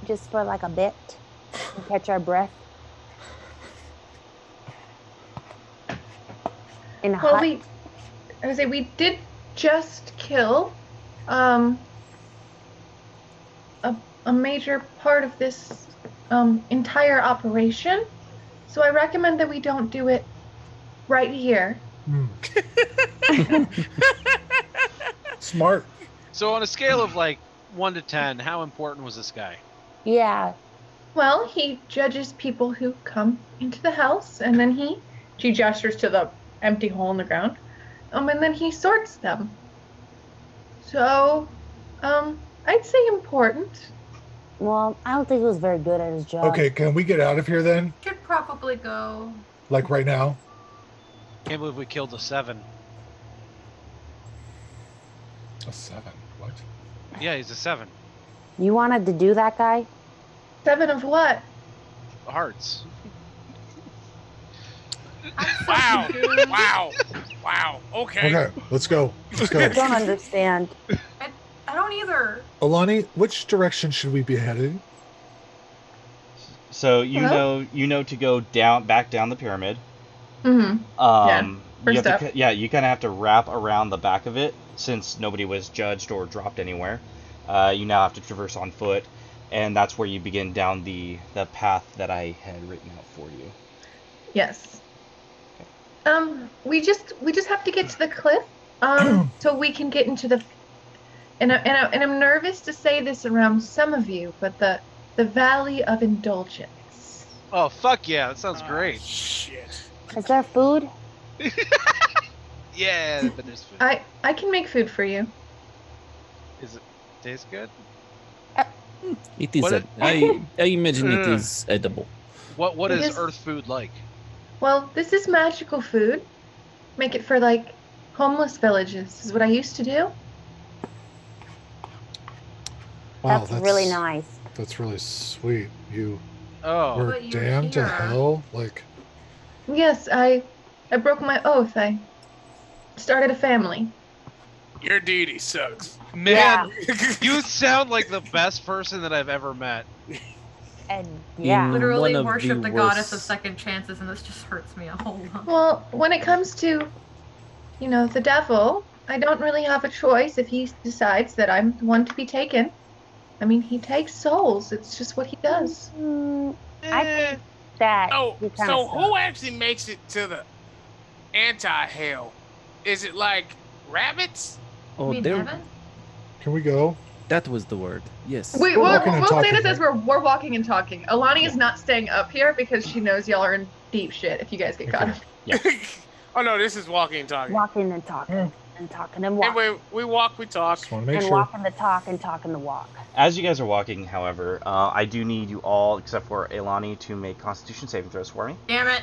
Speaker 3: just for like a bit, and catch our breath? In a
Speaker 4: Well,
Speaker 3: hut?
Speaker 4: we did just kill a major part of this entire operation. So I recommend that we don't do it right here.
Speaker 2: Smart.
Speaker 9: So on a scale of like 1 to 10, how important was this guy?
Speaker 3: Yeah.
Speaker 4: Well, he judges people who come into the house, and then she gestures to the empty hole in the ground, and then he sorts them. So, I'd say important.
Speaker 3: Well, I don't think he was very good at his job.
Speaker 2: Okay, can we get out of here then?
Speaker 8: Could probably go.
Speaker 2: Like right now?
Speaker 9: Can't believe we killed a 7.
Speaker 2: A 7? What?
Speaker 9: Yeah, he's a 7.
Speaker 3: You wanted to do that, guy?
Speaker 4: 7 of what?
Speaker 9: Hearts.
Speaker 7: Wow. Wow. Wow. Okay.
Speaker 2: Okay, let's go. Let's
Speaker 3: I
Speaker 2: go.
Speaker 3: don't understand.
Speaker 8: I don't either.
Speaker 2: Alani, which direction should we be heading?
Speaker 1: So
Speaker 4: Hello?
Speaker 1: you know to go back down the pyramid.
Speaker 4: Mm-hmm.
Speaker 1: You
Speaker 4: First
Speaker 1: have
Speaker 4: up.
Speaker 1: to, you kind of have to wrap around the back of it since nobody was judged or dropped anywhere. You now have to traverse on foot, and that's where you begin down the path that I had written out for you.
Speaker 4: Yes. We just have to get to the cliff, so we can get into the. And I'm nervous to say this around some of you, but the Valley of Indulgence.
Speaker 9: Oh, fuck yeah. That sounds great.
Speaker 7: Shit.
Speaker 3: Is there food?
Speaker 9: Yeah, but there's food.
Speaker 4: I can make food for you.
Speaker 9: Is it taste good?
Speaker 6: It is.
Speaker 9: What
Speaker 6: I imagine it is edible.
Speaker 9: What
Speaker 4: It
Speaker 9: is
Speaker 4: is-
Speaker 9: Earth food like?
Speaker 4: Well, this is magical food. Make it for like homeless villages. This is what I used to do.
Speaker 2: Wow,
Speaker 3: That's really nice.
Speaker 2: That's really sweet. You
Speaker 9: Oh,
Speaker 2: were
Speaker 8: But you're
Speaker 2: damned to
Speaker 8: here.
Speaker 2: hell? Like,
Speaker 4: Yes, I broke my oath. I started a family.
Speaker 7: Your deity sucks.
Speaker 9: man, you sound like the best person that I've ever met.
Speaker 3: And yeah.
Speaker 6: In
Speaker 8: Literally
Speaker 6: one of
Speaker 8: worship the goddess of
Speaker 6: worst-
Speaker 8: second chances, and this just hurts me a whole lot.
Speaker 4: Well, when it comes to, the devil, I don't really have a choice if he decides that I'm the one to be taken. I mean, he takes souls. It's just what he does.
Speaker 3: I think that.
Speaker 7: Oh,
Speaker 3: he kinda
Speaker 7: so who
Speaker 3: sucks.
Speaker 7: actually makes it to the anti-hell? Is it like rabbits?
Speaker 6: Oh,
Speaker 8: mean
Speaker 6: there.
Speaker 8: heaven?
Speaker 2: can we go?
Speaker 6: That was the word. Yes.
Speaker 4: Wait,
Speaker 2: We're
Speaker 4: we'll
Speaker 2: walking and
Speaker 4: say
Speaker 2: talking,
Speaker 4: this as
Speaker 2: right?
Speaker 4: we're walking and talking. Alani is not staying up here because she knows y'all are in deep shit if you guys get caught.
Speaker 2: Okay.
Speaker 7: Oh no, this is walking and talking.
Speaker 3: Walking and talking.
Speaker 2: Yeah.
Speaker 3: And talking and walking.
Speaker 7: Anyway, we walk, we talk.
Speaker 2: Just want to make
Speaker 3: And
Speaker 2: sure.
Speaker 3: walking the talk and talking the walk.
Speaker 1: As you guys are walking, however, I do need you all, except for Elani, to make Constitution saving throws for me.
Speaker 8: Damn it.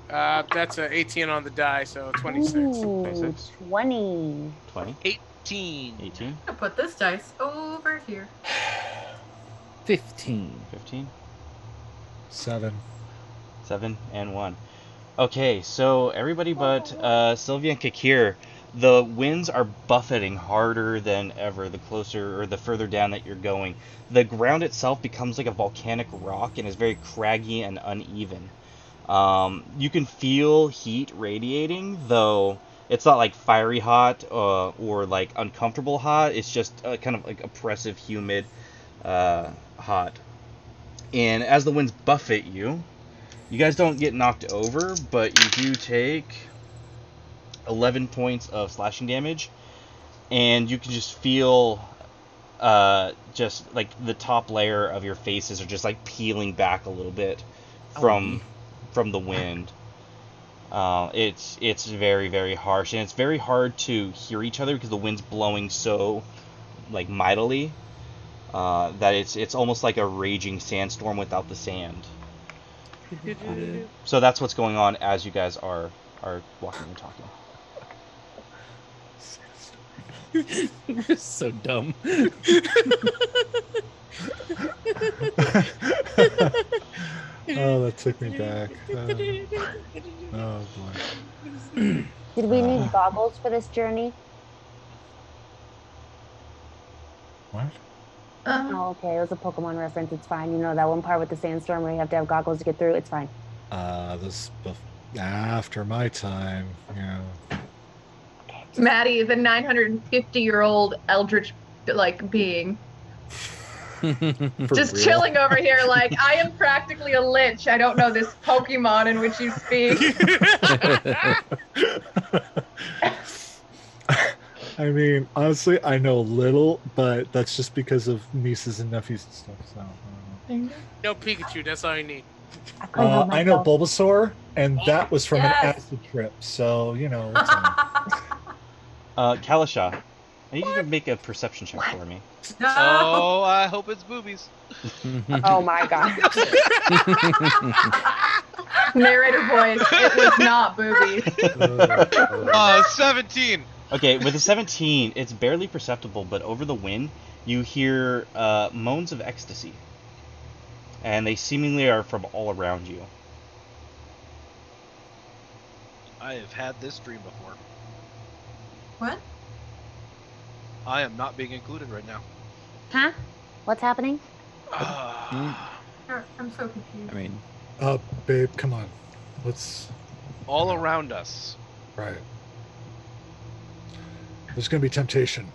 Speaker 7: That's a 18 on the die, so 26.
Speaker 3: Ooh,
Speaker 1: 26.
Speaker 3: 20.
Speaker 1: 20,
Speaker 9: 18.
Speaker 1: 18,
Speaker 8: I'll put this dice over here.
Speaker 6: 15.
Speaker 1: 15,
Speaker 2: 7.
Speaker 1: 7, and 1. Okay, so everybody but Sylvia and Kakir, the winds are buffeting harder than ever the closer or the further down that you're going. The ground itself becomes like a volcanic rock and is very craggy and uneven. You can feel heat radiating, though it's not like fiery hot or like uncomfortable hot. It's just kind of like oppressive, humid hot. And as the winds buffet you, you guys don't get knocked over, but you do take 11 points of slashing damage, and you can just feel just like the top layer of your faces are just like peeling back a little bit from the wind. It's very, very harsh, and it's very hard to hear each other because the wind's blowing so like mightily that it's almost like a raging sandstorm without the sand. So that's what's going on as you guys are walking and talking.
Speaker 6: You're so dumb.
Speaker 2: Oh, that took me back. Oh boy.
Speaker 3: Did we need goggles for this journey?
Speaker 2: What?
Speaker 3: Oh, okay. It was a Pokemon reference. It's fine. You know that one part with the sandstorm where you have to have goggles to get through? It's fine.
Speaker 2: This after my time. Yeah.
Speaker 4: Maddie, the 950-year-old eldritch being,
Speaker 2: For
Speaker 4: just
Speaker 2: real.
Speaker 4: chilling over here like I am practically a lich. I don't know this Pokemon in which you speak.
Speaker 2: I mean, honestly, I know little, but that's just because of nieces and nephews and stuff. So. I don't know.
Speaker 7: No Pikachu, that's all you need.
Speaker 3: couldn't help
Speaker 2: I know
Speaker 3: myself.
Speaker 2: Bulbasaur, and that was from
Speaker 8: Yes.
Speaker 2: an acid trip. So you know. It's,
Speaker 1: Kalasha, I need you to make a perception check for me.
Speaker 8: No.
Speaker 9: Oh, I hope it's boobies.
Speaker 10: Oh my god.
Speaker 4: Narrator voice. It was not boobies.
Speaker 9: 17.
Speaker 1: Okay, with a 17, it's barely perceptible, but over the wind, you hear moans of ecstasy. And they seemingly are from all around you.
Speaker 9: I have had this dream before.
Speaker 8: What?
Speaker 9: I am not being included right now.
Speaker 3: Huh? What's happening?
Speaker 8: I'm so confused.
Speaker 6: I mean,
Speaker 2: Babe, come on. Let's.
Speaker 9: All around us.
Speaker 2: Right. There's going to be temptation.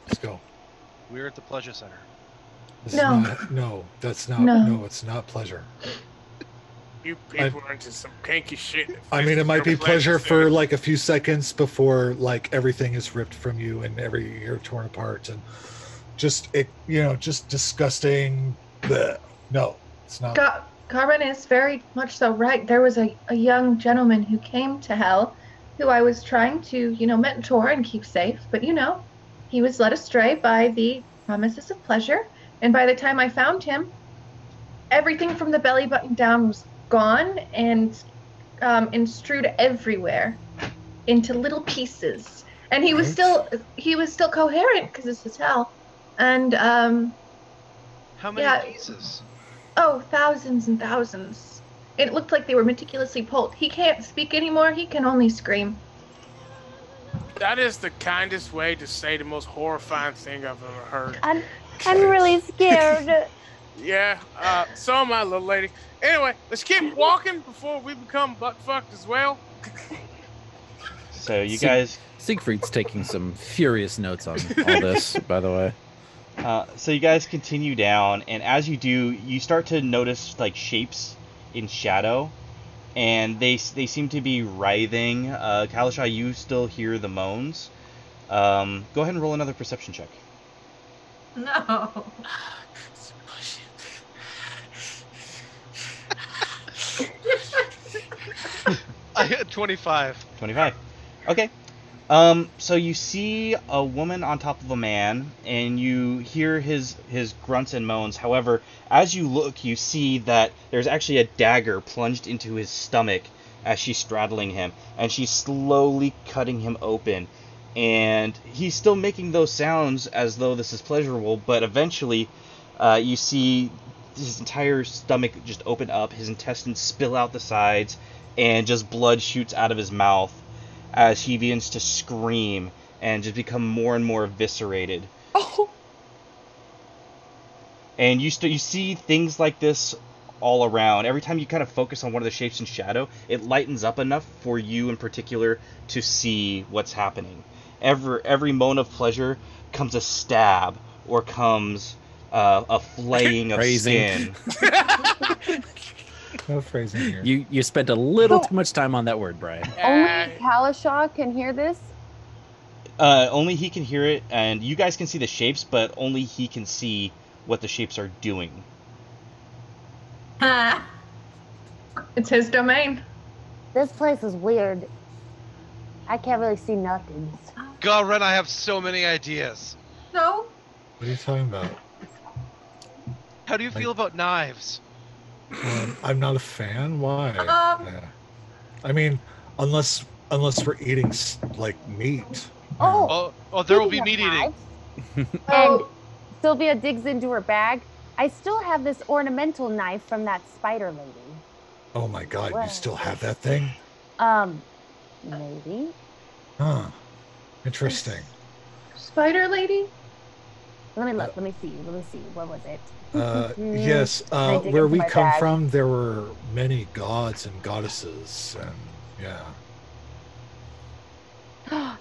Speaker 2: Let's go.
Speaker 9: We're at the pleasure center.
Speaker 2: This
Speaker 4: No.
Speaker 2: Is not, no, that's not.
Speaker 4: No.
Speaker 2: No, it's not pleasure.
Speaker 7: You people are into some kinky shit.
Speaker 2: I mean, it might be pleasure for
Speaker 7: center.
Speaker 2: like a few seconds before like everything is ripped from you and you're torn apart and just just disgusting. Bleh. No, it's not.
Speaker 4: Carmen is very much so right. There was a young gentleman who came to hell who I was trying to, mentor and keep safe. But, he was led astray by the promises of pleasure. And by the time I found him, everything from the belly button down was gone and strewed everywhere into little pieces. And he was still coherent because this is hell. And
Speaker 9: How many
Speaker 4: yeah.
Speaker 9: pieces?
Speaker 4: Oh, thousands and thousands. It looked like they were meticulously pulled. He can't speak anymore. He can only scream.
Speaker 7: That is the kindest way to say the most horrifying thing I've ever heard.
Speaker 3: I'm really scared.
Speaker 7: Yeah, so am I, little lady. Anyway, let's keep walking before we become butt-fucked as well.
Speaker 1: So you guys...
Speaker 6: Siegfried's taking some furious notes on all this, by the way.
Speaker 1: So you guys continue down, and as you do, you start to notice like shapes in shadow, and they seem to be writhing. Kalashai, you still hear the moans. Go ahead and roll another perception check.
Speaker 8: No.
Speaker 9: I hit 25.
Speaker 1: 25. Okay. So you see a woman on top of a man, and you hear his grunts and moans. However, as you look, you see that there's actually a dagger plunged into his stomach as she's straddling him, and she's slowly cutting him open. And he's still making those sounds as though this is pleasurable, but eventually you see his entire stomach just open up, his intestines spill out the sides, and just blood shoots out of his mouth as he begins to scream and just become more and more eviscerated.
Speaker 10: Oh.
Speaker 1: And you see things like this all around. Every time you kind of focus on one of the shapes in shadow, it lightens up enough for you in particular to see what's happening. Every moan of pleasure comes a stab or comes a flaying of skin.
Speaker 2: No phrasing here.
Speaker 6: You spent a little too much time on that word, Brian.
Speaker 10: Only Kalashaw can hear this?
Speaker 1: Only he can hear it, and you guys can see the shapes, but only he can see what the shapes are doing.
Speaker 4: It's his domain.
Speaker 3: This place is weird. I can't really see nothing.
Speaker 9: God, Ren, I have so many ideas.
Speaker 8: No.
Speaker 2: What are you talking about?
Speaker 9: How do you feel about knives?
Speaker 2: I'm not a fan. Why? Yeah. I mean, unless we're eating like meat.
Speaker 3: Oh,
Speaker 9: There will be
Speaker 3: speaking
Speaker 9: meat
Speaker 3: of
Speaker 9: eating.
Speaker 3: knives, and Sylvia digs into her bag. I still have this ornamental knife from that spider lady.
Speaker 2: Oh my God!
Speaker 3: What?
Speaker 2: You still have that thing?
Speaker 3: Maybe.
Speaker 2: Huh. Interesting.
Speaker 4: Spider lady?
Speaker 3: Let me look. Let me see. What was it?
Speaker 2: Yes.
Speaker 3: I dig
Speaker 2: Where
Speaker 3: into
Speaker 2: we
Speaker 3: my
Speaker 2: come
Speaker 3: bag.
Speaker 2: from, there were many gods and goddesses, and yeah.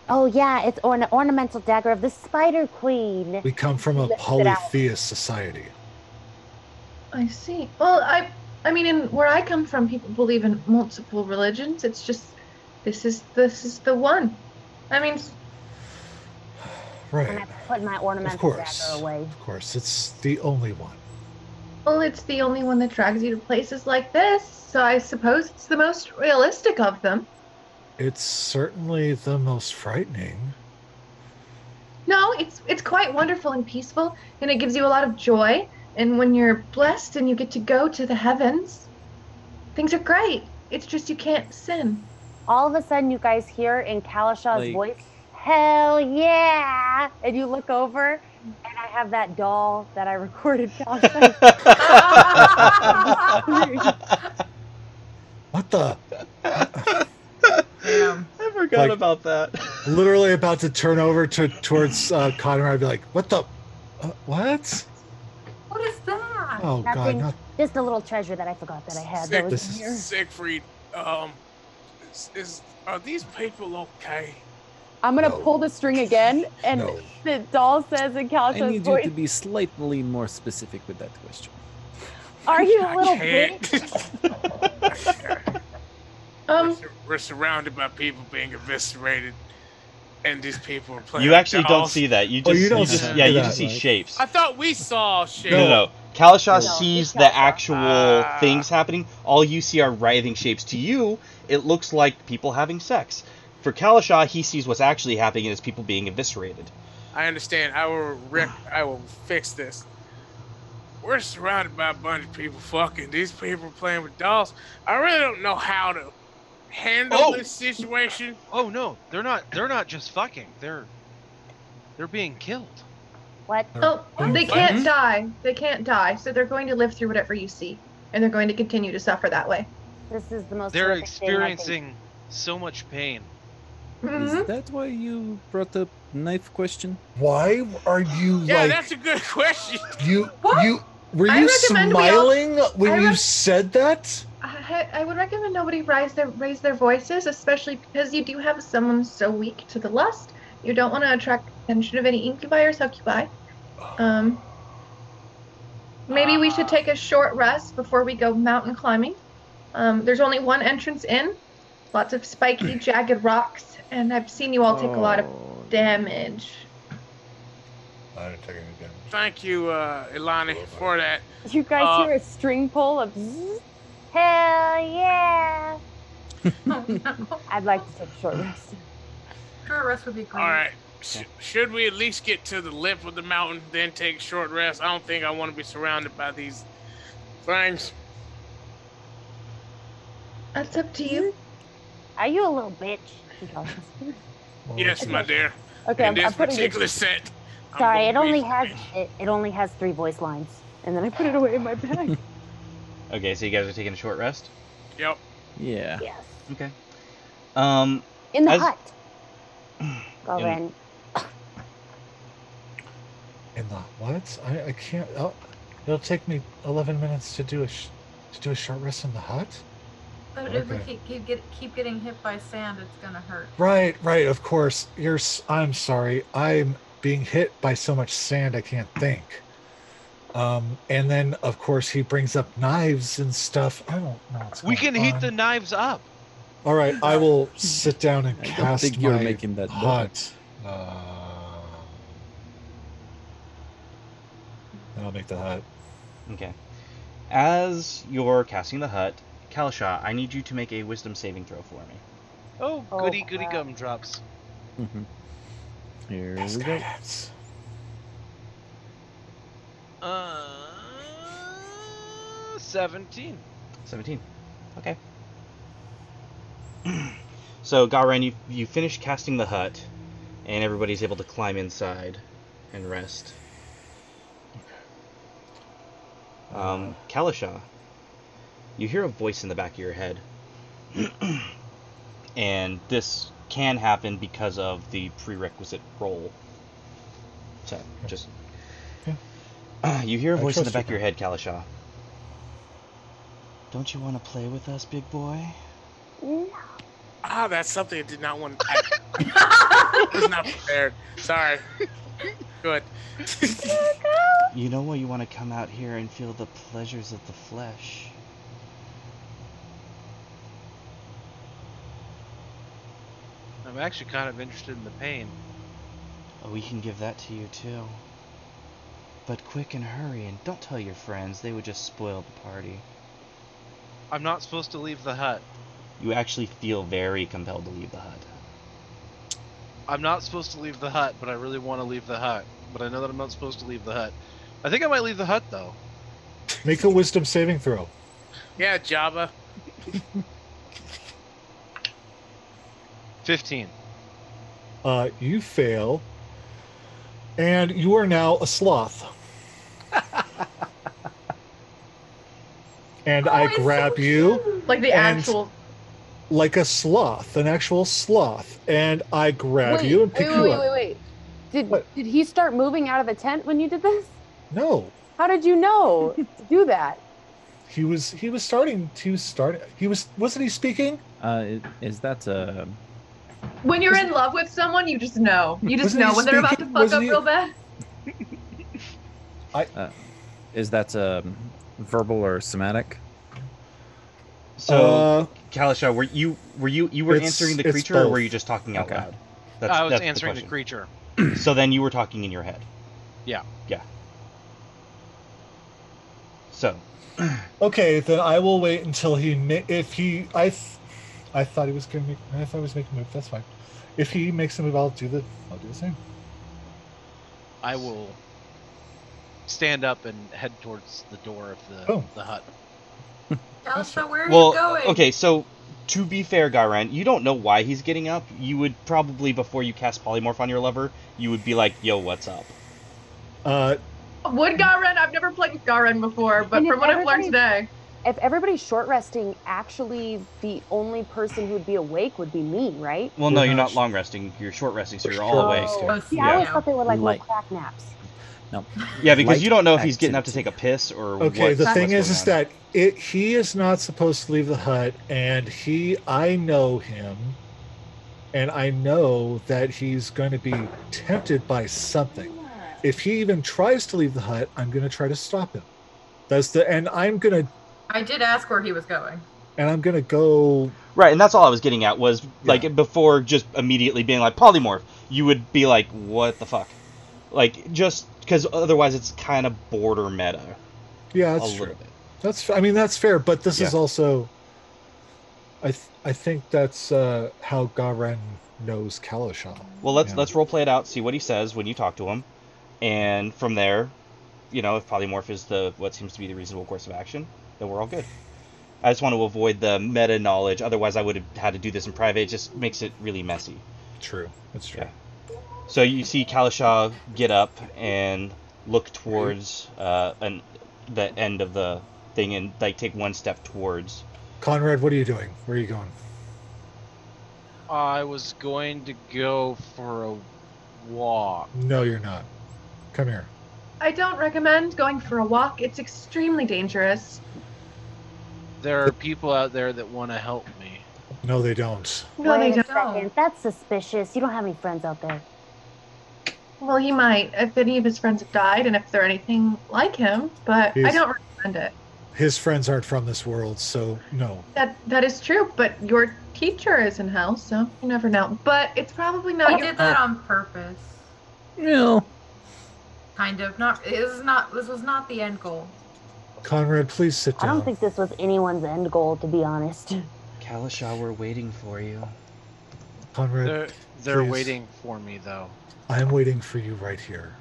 Speaker 3: Oh yeah, it's an ornamental dagger of the Spider Queen.
Speaker 2: We come from a
Speaker 3: Lift it out.
Speaker 2: polytheist society.
Speaker 4: I see. Well, I mean, where I come from, people believe in multiple religions. It's just, this is the one. I mean,
Speaker 2: Right.
Speaker 3: And I put my ornamental dagger away.
Speaker 2: Of course, it's the only one.
Speaker 4: well, it's the only one that drags you to places like this. So I suppose it's the most realistic of them.
Speaker 2: It's certainly the most frightening.
Speaker 4: No, it's quite wonderful and peaceful, and it gives you a lot of joy. And when you're blessed and you get to go to the heavens, things are great. It's just you can't sin.
Speaker 3: All of a sudden, you guys hear in Kalashaw's
Speaker 6: Like-
Speaker 3: voice, "Hell yeah!" And you look over, and I have that doll that I recorded Kalashaw.
Speaker 2: What the?
Speaker 8: Damn.
Speaker 1: I forgot
Speaker 2: Like-
Speaker 1: about that.
Speaker 2: Literally about to turn over towards Connor. I'd be like, "What the? What?
Speaker 8: What is that?
Speaker 2: Oh God!
Speaker 3: Nothing.
Speaker 2: Not
Speaker 3: Just a little treasure that I forgot that I had. That was
Speaker 2: This
Speaker 3: in
Speaker 2: is-
Speaker 3: here.
Speaker 7: Siegfried, are these people okay?
Speaker 10: I'm gonna
Speaker 2: No.
Speaker 10: pull the string again, and
Speaker 2: No.
Speaker 10: the doll says in
Speaker 6: I
Speaker 10: Kalashaw's
Speaker 6: need you
Speaker 10: voice,
Speaker 6: to be slightly more specific with that question.
Speaker 3: Are you a
Speaker 7: I
Speaker 3: little
Speaker 7: can't.
Speaker 3: bitch?
Speaker 7: We're surrounded by people being eviscerated, and these people are playing.
Speaker 1: You
Speaker 7: with
Speaker 1: actually don't
Speaker 7: dolls.
Speaker 1: see that. You
Speaker 2: Oh,
Speaker 1: just,
Speaker 2: you don't
Speaker 1: just
Speaker 2: see
Speaker 1: yeah, you
Speaker 2: that,
Speaker 1: just see
Speaker 6: right?
Speaker 1: shapes.
Speaker 7: I thought we saw shit.
Speaker 1: No. Kalashaw
Speaker 10: No,
Speaker 1: sees
Speaker 10: it's
Speaker 1: the
Speaker 10: Kalashaw.
Speaker 1: actual things happening. All you see are writhing shapes. To you, it looks like people having sex. For Kalashaw, he sees what's actually happening as people being eviscerated.
Speaker 7: I understand. I will fix this. We're surrounded by a bunch of people fucking. These people are playing with dolls. I really don't know how to handle
Speaker 9: Oh!
Speaker 7: this situation.
Speaker 9: Oh no, they're not just fucking. They're being killed.
Speaker 3: What?
Speaker 4: Oh, they
Speaker 2: What?
Speaker 4: can't die. They can't die. So they're going to live through whatever you see, and they're going to continue to suffer that way.
Speaker 3: This is the most.
Speaker 9: They're
Speaker 3: horrific thing I think.
Speaker 9: experiencing so much pain.
Speaker 4: Mhm.
Speaker 6: Is that why you brought up knife question?
Speaker 2: Why are you
Speaker 7: Yeah,
Speaker 2: like
Speaker 7: that's a good question.
Speaker 2: you?
Speaker 4: What?
Speaker 2: You were
Speaker 4: I
Speaker 2: you
Speaker 4: recommend we all-
Speaker 2: smiling when
Speaker 4: I
Speaker 2: you
Speaker 4: rec-
Speaker 2: said that?
Speaker 4: I would recommend nobody raise their voices, especially because you do have someone so weak to the lust. You don't want to attract attention of any incubi or succubi. Maybe we should take a short rest before we go mountain climbing. There's only one entrance in, lots of spiky, jagged rocks, and I've seen you all take a lot of
Speaker 6: Oh,
Speaker 4: damage.
Speaker 2: I didn't take any damage.
Speaker 7: Thank you, Ilani, for that.
Speaker 10: you guys hear a string pull of zzz.
Speaker 3: Hell yeah!
Speaker 8: Oh, no.
Speaker 3: I'd like to take a short rest.
Speaker 8: Short rest would be great.
Speaker 7: All right. Should we at least get to the lip of the mountain, then take a short rest? I don't think I want to be surrounded by these things.
Speaker 4: That's up to you.
Speaker 3: Are you a little bitch?
Speaker 7: Yes, my dear.
Speaker 10: Okay,
Speaker 7: In
Speaker 10: I'm
Speaker 7: this
Speaker 10: putting it.
Speaker 7: particular set. I'm
Speaker 3: Sorry,
Speaker 7: gonna
Speaker 3: it only
Speaker 7: be-
Speaker 3: has it only has 3 voice lines.
Speaker 10: And then I put it away in my bag.
Speaker 1: Okay, so you guys are taking a short rest.
Speaker 7: Yep.
Speaker 6: yeah.
Speaker 3: Yes.
Speaker 1: Okay.
Speaker 3: In the
Speaker 1: As-
Speaker 3: hut. Go Ren.
Speaker 2: In the what? I can't. Oh, it'll take me 11 minutes to do a short rest in the hut.
Speaker 8: But if we
Speaker 2: Okay.
Speaker 8: keep getting hit by sand, it's gonna hurt.
Speaker 2: Right. Of course. I'm sorry. I'm being hit by so much sand I can't think. And then of course he brings up knives and stuff. I don't know what's
Speaker 9: We
Speaker 2: going
Speaker 9: can heat
Speaker 2: on.
Speaker 9: the knives up.
Speaker 2: All right, I will sit down and
Speaker 6: I don't
Speaker 2: cast
Speaker 6: think you're
Speaker 2: my
Speaker 6: making that
Speaker 2: hut. And I'll make the hut.
Speaker 1: Okay. As you're casting the hut, Kalashaw, I need you to make a wisdom saving throw for me.
Speaker 9: Oh,
Speaker 3: Oh,
Speaker 9: goody
Speaker 3: crap.
Speaker 9: gumdrops.
Speaker 6: Mhm. Here
Speaker 2: Yes,
Speaker 6: we go.
Speaker 2: guidance.
Speaker 9: 17.
Speaker 1: 17. Okay. So, Garen, you finish casting the hut, and everybody's able to climb inside and rest. Kalashaw, you hear a voice in the back of your head. And this can happen because of the prerequisite roll. So, just... You hear a
Speaker 2: I
Speaker 1: voice in the
Speaker 2: trust
Speaker 1: back
Speaker 2: you,
Speaker 1: of your head, Kalashaw. Don't you want to play with us, big boy?
Speaker 7: That's something I did not want to. I was not prepared. Sorry. Good.
Speaker 1: You know why you want to come out here and feel the pleasures of the flesh?
Speaker 9: I'm actually kind of interested in the pain.
Speaker 1: Oh, we can give that to you too. But quick and hurry, and don't tell your friends. They would just spoil the party.
Speaker 9: I'm not supposed to leave the hut.
Speaker 1: you actually feel very compelled to leave the hut.
Speaker 5: I'm not supposed to leave the hut, but I really want to leave the hut. But I know that I'm not supposed to leave the hut. I think I might leave the hut, though.
Speaker 2: Make a wisdom saving throw.
Speaker 7: Yeah, Jabba.
Speaker 5: 15.
Speaker 2: You fail, and you are now a sloth. And I
Speaker 8: it's
Speaker 2: grab
Speaker 8: so
Speaker 2: you
Speaker 8: cute.
Speaker 4: Like the
Speaker 2: And-
Speaker 4: actual.
Speaker 2: like a sloth, an actual sloth, and I grab
Speaker 10: Wait,
Speaker 2: you and pick you up.
Speaker 10: wait.
Speaker 2: What?
Speaker 10: Did he start moving out of the tent when you did this?
Speaker 2: No,
Speaker 10: How did you know to do that?
Speaker 2: he was starting. Wasn't he speaking?
Speaker 6: Is that
Speaker 4: When you're in love with someone, you just know. You just
Speaker 2: Wasn't he
Speaker 4: know when they're about to
Speaker 2: speaking?
Speaker 4: fuck
Speaker 2: Wasn't
Speaker 4: up
Speaker 2: he-
Speaker 4: real bad.
Speaker 6: is that verbal or somatic?
Speaker 1: So, Kalasha, were you
Speaker 2: It's-
Speaker 1: answering the
Speaker 2: it's
Speaker 1: creature, or were
Speaker 2: both.
Speaker 1: you just talking out
Speaker 6: Okay.
Speaker 1: loud?
Speaker 5: I was
Speaker 1: that's
Speaker 5: answering the
Speaker 1: question.
Speaker 5: creature.
Speaker 1: So then you were talking in your head.
Speaker 5: Yeah.
Speaker 1: Yeah. So,
Speaker 2: Okay, then I will wait until I thought he was going to make. I thought he was making a move. That's fine. If he makes a move, I'll do the same.
Speaker 5: I will stand up and head towards the door of
Speaker 2: Oh.
Speaker 5: the hut.
Speaker 8: Kalasha, where are
Speaker 1: well,
Speaker 8: you going?
Speaker 1: okay. So, to be fair, Garen, you don't know why he's getting up. You would probably, before you cast polymorph on your lover, you would be like, "Yo, what's up?"
Speaker 4: Would Garen? I've never played with Garen before, but
Speaker 10: And if
Speaker 4: from what I've learned
Speaker 10: everybody-
Speaker 4: today,
Speaker 10: If everybody's short resting, actually the only person who'd be awake would be me, right?
Speaker 1: Well,
Speaker 2: We're
Speaker 1: no, you're
Speaker 2: not
Speaker 1: not
Speaker 2: sh-
Speaker 1: long resting. You're short resting, so you're
Speaker 2: Short
Speaker 1: all awake.
Speaker 2: resting.
Speaker 8: Oh,
Speaker 10: See, I always
Speaker 8: yeah.
Speaker 10: thought they were like
Speaker 6: Light.
Speaker 10: little crack naps.
Speaker 6: No.
Speaker 1: Yeah, because
Speaker 6: Light
Speaker 1: you don't know if he's getting up to
Speaker 6: activity.
Speaker 1: take a piss or
Speaker 2: Okay,
Speaker 1: what's,
Speaker 2: the thing
Speaker 1: what's
Speaker 2: is
Speaker 1: going on.
Speaker 2: that he is not supposed to leave the hut, and I know him, and I know that he's going to be tempted by something. If he even tries to leave the hut, I'm going to try to stop him. I'm going
Speaker 8: I did ask where he was going.
Speaker 2: to go.
Speaker 1: Right, and that's all I was getting at was, like,
Speaker 2: Yeah.
Speaker 1: before just immediately being like, polymorph, you would be like, what the fuck? Like, just, because otherwise it's kind of border meta.
Speaker 2: Yeah,
Speaker 1: A
Speaker 2: that's true.
Speaker 1: little bit.
Speaker 2: That's fair, but this is
Speaker 1: Yeah.
Speaker 2: also. I think that's how Garen knows Kalasha.
Speaker 1: Well, let's
Speaker 2: Yeah.
Speaker 1: let's role play it out, see what he says when you talk to him, and from there, if polymorph is what seems to be the reasonable course of action, then we're all good. I just want to avoid the meta knowledge. Otherwise, I would have had to do this in private. It just makes it really messy.
Speaker 2: True. That's true.
Speaker 1: Yeah. So you see Kalasha get up and look towards the end of the thing and like take one step towards.
Speaker 2: Conrad, what are you doing? Where are you going?
Speaker 5: I was going to go for a walk.
Speaker 2: No, you're not. Come here.
Speaker 4: I don't recommend going for a walk. It's extremely dangerous.
Speaker 5: There are people out there that want to help me.
Speaker 2: No, they don't.
Speaker 4: No, they
Speaker 3: Wait a
Speaker 4: don't.
Speaker 3: second. That's suspicious. You don't have any friends out there.
Speaker 4: Well, he might if any of his friends have died and if they're anything like him, but I
Speaker 2: He's-
Speaker 4: don't recommend it.
Speaker 2: His friends aren't from this world, so no.
Speaker 4: That is true, but your teacher is in hell, so you never know. But it's probably
Speaker 8: He
Speaker 4: not your
Speaker 8: did that on purpose.
Speaker 6: No.
Speaker 8: Kind of. Not. This was not the end goal.
Speaker 2: Conrad, please sit
Speaker 3: I
Speaker 2: down.
Speaker 3: don't think this was anyone's end goal, to be honest.
Speaker 1: Kalasha, we're waiting for you.
Speaker 2: Conrad,
Speaker 5: They're
Speaker 2: please.
Speaker 5: waiting for me though.
Speaker 2: I am waiting for you right here.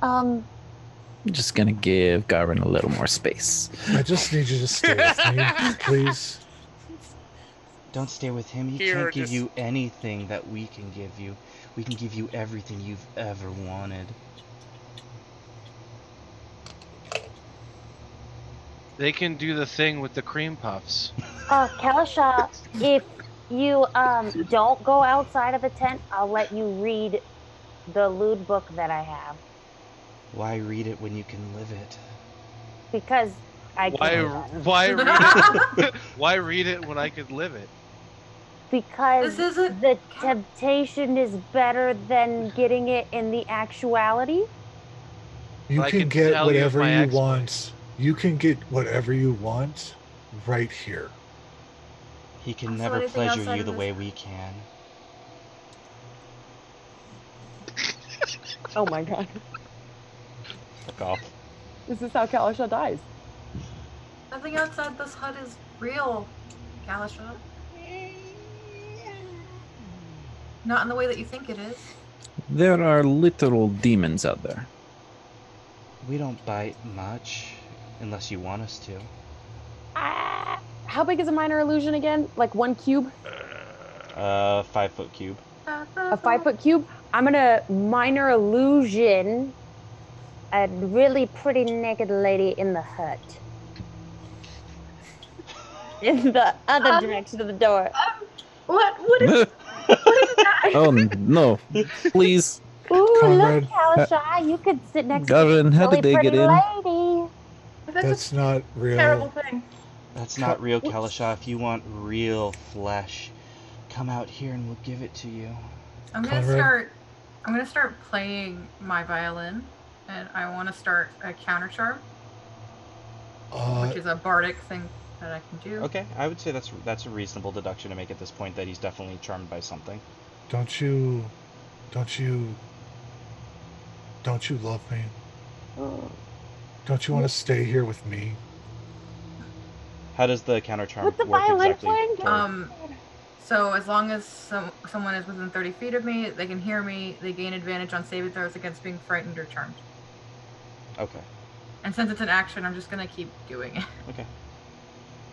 Speaker 6: I'm just gonna give Garen a little more space.
Speaker 2: I just need you to stay with me, please.
Speaker 1: Don't stay with him. He
Speaker 7: Here,
Speaker 1: can't give
Speaker 7: just-
Speaker 1: you anything that we can give you. We can give you everything you've ever wanted.
Speaker 5: They can do the thing with the cream puffs.
Speaker 3: Kalasha, if you don't go outside of the tent, I'll let you read the lewd book that I have.
Speaker 1: Why read it when you can live it?
Speaker 3: Because I can.
Speaker 5: Why read it? Why read it when I could live it?
Speaker 3: Because
Speaker 8: This isn't-
Speaker 3: the temptation is better than getting it in the actuality.
Speaker 2: You
Speaker 5: I
Speaker 2: can
Speaker 5: can
Speaker 2: get
Speaker 5: tell you
Speaker 2: whatever
Speaker 5: my
Speaker 2: you
Speaker 5: exploits.
Speaker 2: want. You can get whatever you want right here.
Speaker 1: He can
Speaker 8: Also,
Speaker 1: never
Speaker 8: anything
Speaker 1: pleasure
Speaker 8: outside
Speaker 1: you
Speaker 8: of
Speaker 1: the
Speaker 8: this?
Speaker 1: way we can.
Speaker 10: Oh my god.
Speaker 1: Fuck off.
Speaker 10: This is how Kalasha dies.
Speaker 8: Nothing outside this hut is real, Galasha. Not in the way that you think it is.
Speaker 6: There are literal demons out there.
Speaker 1: We don't bite much, unless you want us to.
Speaker 10: How big is a minor illusion again? Like 1 cube?
Speaker 1: 5-foot cube.
Speaker 10: A 5-foot cube? I'm gonna minor illusion a really pretty naked lady in the hut. In the other direction of the door.
Speaker 4: What is that?
Speaker 6: Oh no! Please,
Speaker 3: Ooh,
Speaker 2: Conrad,
Speaker 3: look, Kalasha, you could sit next
Speaker 6: Gavin,
Speaker 3: to
Speaker 6: how
Speaker 3: this
Speaker 6: did they
Speaker 3: really
Speaker 6: get
Speaker 3: pretty
Speaker 6: in?
Speaker 3: lady.
Speaker 2: that's not real.
Speaker 4: Terrible thing.
Speaker 1: That's not real, Kalasha. If you want real flesh, come out here and we'll give it to you.
Speaker 8: I'm gonna
Speaker 2: Conrad?
Speaker 8: start playing my violin, and I want to start a counter charm, which is a bardic thing that I can do.
Speaker 1: Okay, I would say that's a reasonable deduction to make at this point, that he's definitely charmed by something.
Speaker 2: Don't you love me? Don't you want to stay here with me?
Speaker 1: How does the counter charm
Speaker 3: With the
Speaker 1: work
Speaker 3: violin
Speaker 1: exactly?
Speaker 3: playing?
Speaker 1: Tori?
Speaker 8: So as long as someone is within 30 feet of me, they can hear me, they gain advantage on saving throws against being frightened or charmed.
Speaker 1: Okay.
Speaker 8: And since it's an action, I'm just gonna keep doing it.
Speaker 1: Okay.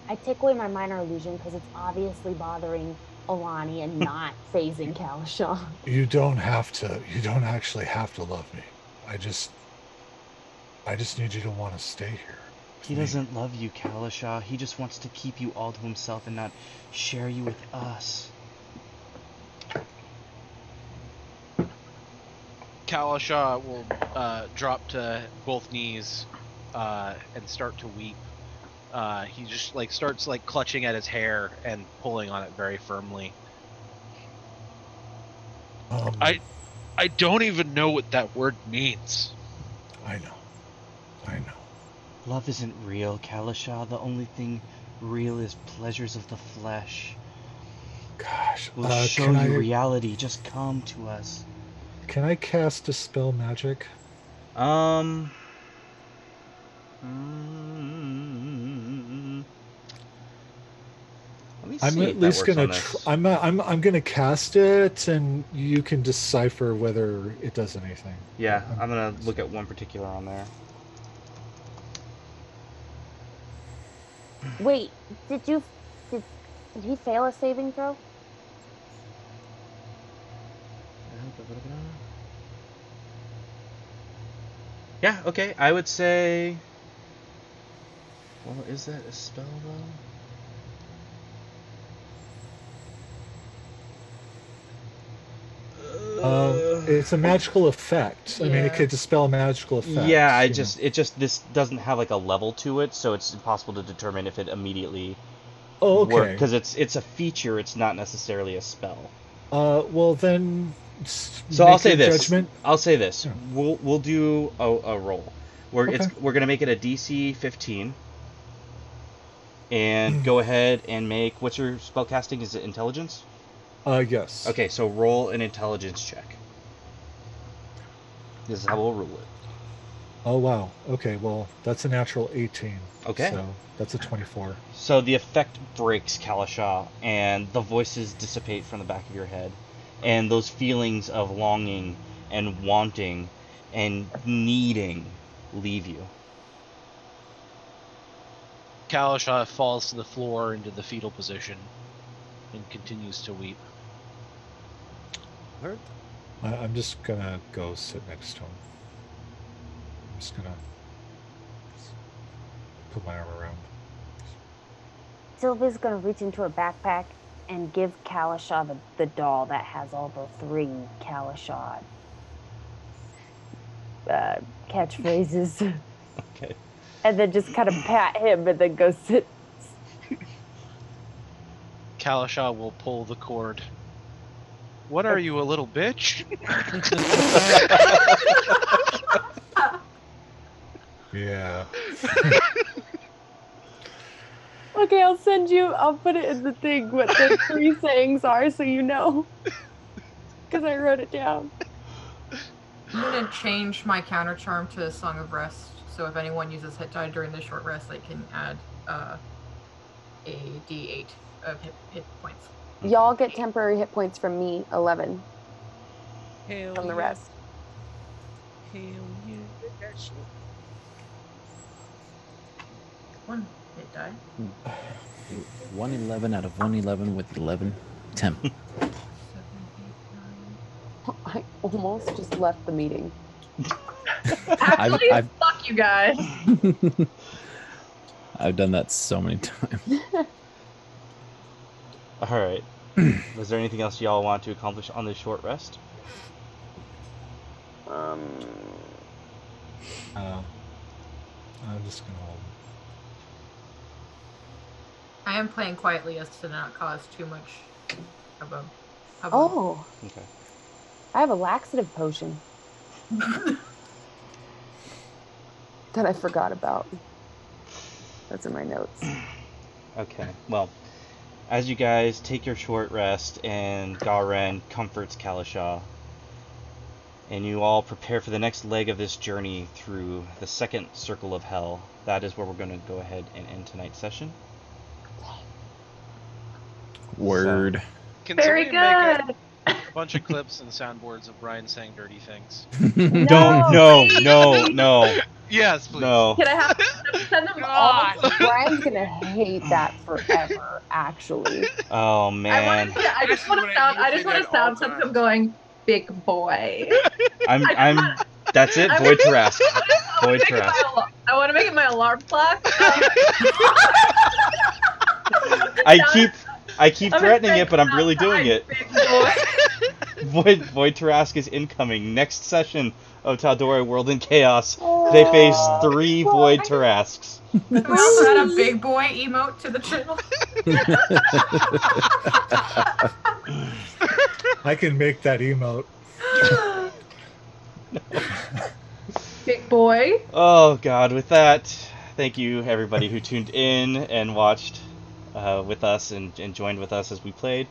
Speaker 3: I take away my minor illusion because it's obviously bothering Alani and not phasing Kalasha.
Speaker 2: You don't actually have to love me. I just need you to want to stay here.
Speaker 1: He doesn't love you, Kalasha. He just wants to keep you all to himself and not share you with us.
Speaker 5: Kalasha will drop to both knees and start to weep. He just starts clutching at his hair and pulling on it very firmly. I don't even know what that word means.
Speaker 2: I know.
Speaker 1: Love isn't real, Kalasha. The only thing real is pleasures of the flesh.
Speaker 2: Gosh.
Speaker 1: We'll show you reality. Just come to us.
Speaker 2: Can I cast Dispel Magic?
Speaker 1: Let me see
Speaker 2: I'm
Speaker 1: if
Speaker 2: at
Speaker 1: that
Speaker 2: least
Speaker 1: works
Speaker 2: gonna.
Speaker 1: on this.
Speaker 2: I'm gonna cast it, and you can decipher whether it does anything.
Speaker 1: Yeah, I'm gonna look at one particular on there.
Speaker 3: Wait, did he fail a saving throw?
Speaker 1: Yeah, okay, I would say... Well, is that a spell, though?
Speaker 2: It's a magical effect. I mean, it could dispel a magical effect.
Speaker 1: Yeah, this doesn't have like a level to it, so it's impossible to determine if it immediately works. Because it's a feature, it's not necessarily a spell.
Speaker 2: Well then...
Speaker 1: So I'll say this.
Speaker 2: Judgment.
Speaker 1: I'll say this. Yeah. We'll do a roll. We're gonna make it a DC 15. And go ahead and make, what's your spell casting? Is it intelligence?
Speaker 2: Yes.
Speaker 1: Okay, so roll an intelligence check. This is how we'll rule it.
Speaker 2: Oh wow. Okay, well that's a natural 18.
Speaker 1: Okay.
Speaker 2: So that's a 24.
Speaker 1: So the effect breaks, Kalasha, and the voices dissipate from the back of your head. And those feelings of longing and wanting and needing leave you.
Speaker 5: Kalasha falls to the floor into the fetal position and continues to weep.
Speaker 6: Hurt?
Speaker 2: I'm just gonna go sit next to him. I'm just gonna put my arm around.
Speaker 3: Sylvia's gonna reach into her backpack and give Kalasha the doll that has all the 3 Kalasha catchphrases.
Speaker 1: Okay.
Speaker 3: And then just kind of pat him and then go sit.
Speaker 5: Kalasha will pull the cord. What are you, a little bitch?
Speaker 2: Yeah.
Speaker 10: Okay, I'll put it in the thing what the 3 sayings are so you know. Because I wrote it down.
Speaker 8: I'm gonna change my counter charm to Song of Rest, so if anyone uses hit die during the short rest, they can add a D8 of hit points.
Speaker 10: Y'all get temporary hit points from me, 11
Speaker 6: Hell
Speaker 10: from the
Speaker 6: yeah.
Speaker 10: rest.
Speaker 6: Hell yeah.
Speaker 8: One hit die.
Speaker 6: 111 out of 111 with 11 temp.
Speaker 8: 7, 8, 9.
Speaker 10: I almost just left the meeting.
Speaker 4: Actually,
Speaker 6: I've-
Speaker 4: fuck you guys.
Speaker 6: I've done that so many times.
Speaker 1: All right. Was there anything else y'all want to accomplish on this short rest?
Speaker 2: I'm just gonna hold.
Speaker 8: I am playing quietly as to not cause too much of a hubbub.
Speaker 10: Oh,
Speaker 1: Okay.
Speaker 10: I have a laxative potion that I forgot about. That's in my notes.
Speaker 1: Okay. Well, as you guys take your short rest and Garen comforts Kalasha, and you all prepare for the next leg of this journey through the second circle of hell, that is where we're going to go ahead and end tonight's session.
Speaker 6: Word.
Speaker 5: Can
Speaker 4: Very
Speaker 5: somebody
Speaker 4: good.
Speaker 5: make a bunch of clips and soundboards of Brian saying dirty things?
Speaker 1: Don't. No.
Speaker 5: Yes, please.
Speaker 1: No.
Speaker 4: Can I have send them
Speaker 7: God.
Speaker 4: all?
Speaker 10: Brian's gonna hate that forever, actually.
Speaker 1: Oh
Speaker 4: I
Speaker 1: man.
Speaker 4: just want to sound. I just want to sound since I'm going big boy.
Speaker 1: I'm. That's it.
Speaker 4: I'm
Speaker 1: Void
Speaker 4: gonna-
Speaker 1: Tarask. Void Tarask.
Speaker 4: I want to make it my alarm clock.
Speaker 1: I keep
Speaker 4: I'm
Speaker 1: threatening it, but I'm
Speaker 4: outside,
Speaker 1: really doing it.
Speaker 4: big boy.
Speaker 1: Void Tarask is incoming. Next session of Tal'Dorei World in Chaos. They face 3 Void Tarasks.
Speaker 8: We also add a big boy emote to the channel.
Speaker 2: I can make that emote.
Speaker 4: Big boy.
Speaker 1: Oh god, with that, thank you everybody who tuned in and watched with us and joined with us as we played.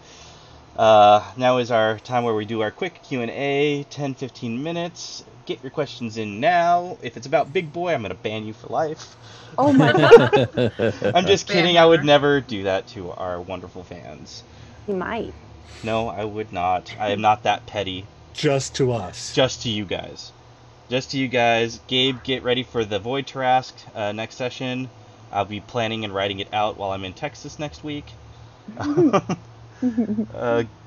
Speaker 1: Now is our time where we do our quick Q&A, 10-15 minutes. Get your questions in now. If it's about Big Boy, I'm going to ban you for life.
Speaker 10: Oh my god,
Speaker 1: I'm just
Speaker 8: Ban
Speaker 1: kidding. I would
Speaker 8: member.
Speaker 1: never do that to our wonderful fans.
Speaker 10: he might.
Speaker 1: No, I would not. I am not that petty.
Speaker 2: Just to us.
Speaker 1: Just to you guys. Just to you guys. Gabe, get ready for the Void Tarask next session. I'll be planning and writing it out while I'm in Texas next week.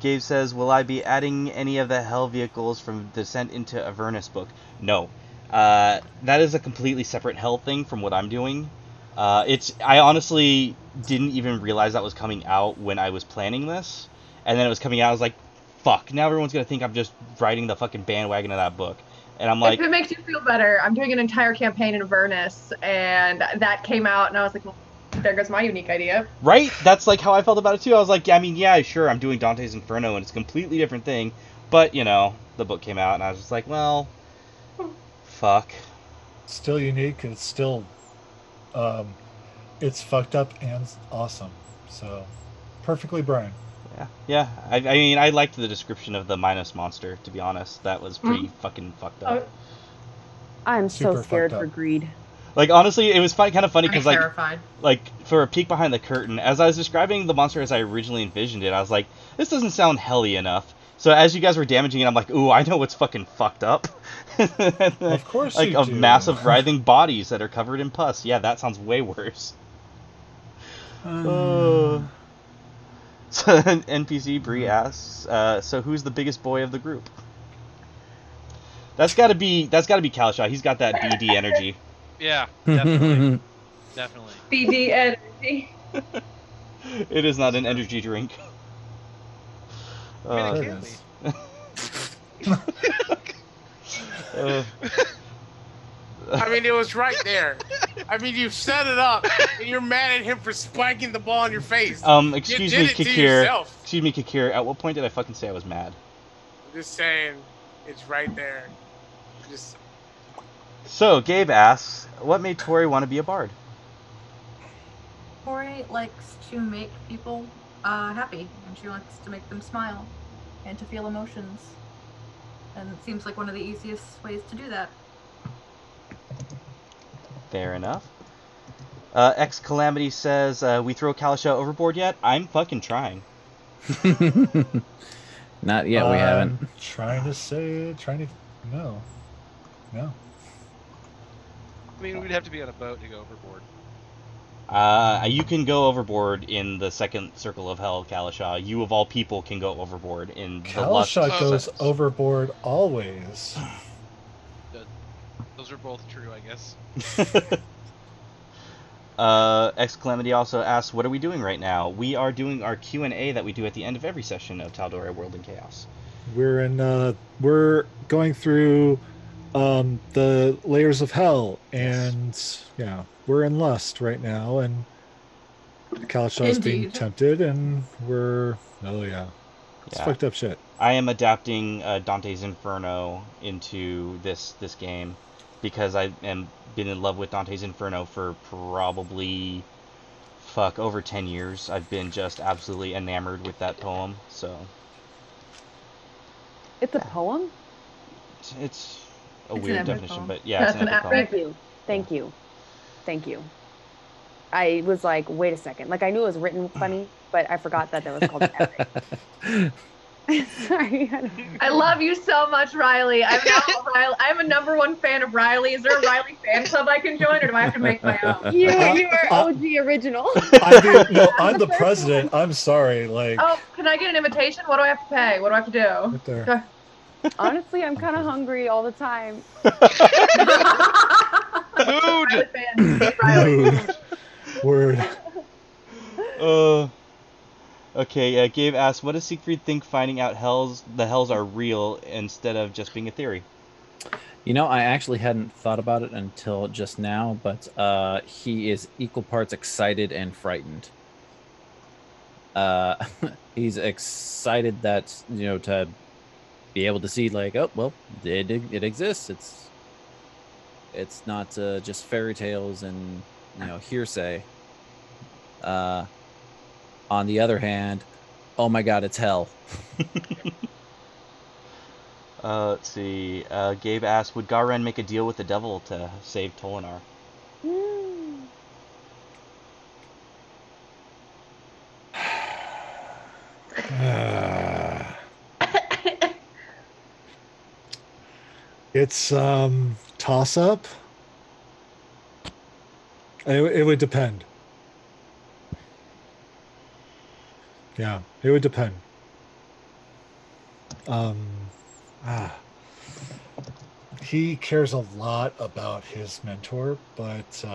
Speaker 1: Gabe says, will I be adding any of the Hell vehicles from Descent into Avernus book? No. That is a completely separate Hell thing from what I'm doing. I honestly didn't even realize that was coming out when I was planning this. And then it was coming out, I was like, fuck, now everyone's going to think I'm just riding the fucking bandwagon of that book. And I'm like,
Speaker 4: If it makes you feel better, I'm doing an entire campaign in Avernus, and that came out, and I was like, well, there goes my unique idea.
Speaker 1: right? That's like how I felt about it too. I was like, I mean, yeah, sure, I'm doing Dante's Inferno, and it's a completely different thing. But, you know, the book came out, and I was just like, well, fuck.
Speaker 2: Still unique. It's still, it's fucked up and awesome. So, perfectly Brian.
Speaker 1: Yeah. I mean, I liked the description of the Minos monster, to be honest. That was pretty fucking fucked up.
Speaker 10: I'm so
Speaker 2: Super
Speaker 10: scared
Speaker 2: fucked
Speaker 10: for
Speaker 2: up.
Speaker 10: greed.
Speaker 1: Like, honestly, it was kind of funny
Speaker 8: I'm
Speaker 1: because, like,
Speaker 8: terrified.
Speaker 1: for a peek behind the curtain, as I was describing the monster as I originally envisioned it, I was like, this doesn't sound helly enough. So as you guys were damaging it, I'm like, ooh, I know what's fucking fucked up.
Speaker 2: Of course
Speaker 1: like,
Speaker 2: you
Speaker 1: of
Speaker 2: do.
Speaker 1: massive writhing bodies that are covered in pus. Yeah, that sounds way worse. So an NPC Bree asks, so who's the biggest boy of the group? That's gotta be Kalasha. He's got that BD energy.
Speaker 5: Yeah, definitely. Definitely.
Speaker 4: BD energy.
Speaker 1: It is not an energy drink.
Speaker 5: I mean, it
Speaker 2: There
Speaker 5: can
Speaker 2: it is.
Speaker 7: I mean, it was right there. I mean, you set it up, and you're mad at him for spiking the ball in your face.
Speaker 1: Excuse
Speaker 7: you
Speaker 1: me,
Speaker 7: did it to
Speaker 1: Kikir.
Speaker 7: yourself.
Speaker 1: Excuse me, Kikir. At what point did I fucking say I was mad?
Speaker 7: I'm just saying, it's right there. Just
Speaker 1: So, Gabe asks, what made Tori want to be a bard?
Speaker 8: Tori likes to make people happy, and she likes to make them smile and to feel emotions. And it seems like one of the easiest ways to do that.
Speaker 1: Fair enough. X Calamity says, we throw Kalisha overboard yet? I'm fucking trying.
Speaker 6: Not yet, we haven't.
Speaker 2: Trying to no.
Speaker 9: I mean, we'd have to be on a boat to go overboard.
Speaker 1: You can go overboard in the second circle of hell, Kalisha. You of all people can go overboard in the lust.
Speaker 2: Kalisha goes overboard always.
Speaker 9: Those are both true, I guess.
Speaker 1: X Calamity also asks, what are we doing right now? We are doing our Q&A that we do at the end of every session of Tal'Dorei World in Chaos.
Speaker 2: We're going through the layers of hell, and yeah, we're in lust right now, and Kalisha is being tempted, and it's fucked up shit.
Speaker 1: I am adapting Dante's Inferno into this game because I am been in love with Dante's Inferno for probably over 10 years. I've been just absolutely enamored with that poem. So
Speaker 10: it's a poem?
Speaker 1: It's a weird definition, poem. But yeah, it's an epic poem.
Speaker 10: Thank you. I was like, wait a second. Like, I knew it was written funny, but I forgot that was called epic. Sorry.
Speaker 4: I love you so much, Riley. I'm a #1 fan of Riley. Is there a Riley fan club I can join, or do I have to make my own?
Speaker 10: You are OG original.
Speaker 2: I'm the president. I'm sorry. Like,
Speaker 4: oh, can I get an invitation? What do I have to pay? What do I have to do?
Speaker 2: Right there.
Speaker 10: Honestly, I'm kind of hungry all the time.
Speaker 9: Food.
Speaker 2: Word.
Speaker 1: Okay, Gabe asks, what does Siegfried think finding out the hells are real instead of just being a theory?
Speaker 6: You know, I actually hadn't thought about it until just now, but he is equal parts excited and frightened. He's excited that, to be able to see, like, oh, well, it exists. It's not just fairy tales and, hearsay. On the other hand, oh my god, it's hell.
Speaker 1: Let's see. Gabe asked, would Garen make a deal with the devil to save Tolinar?
Speaker 2: It's toss up. It would depend. Yeah, it would depend. He cares a lot about his mentor, but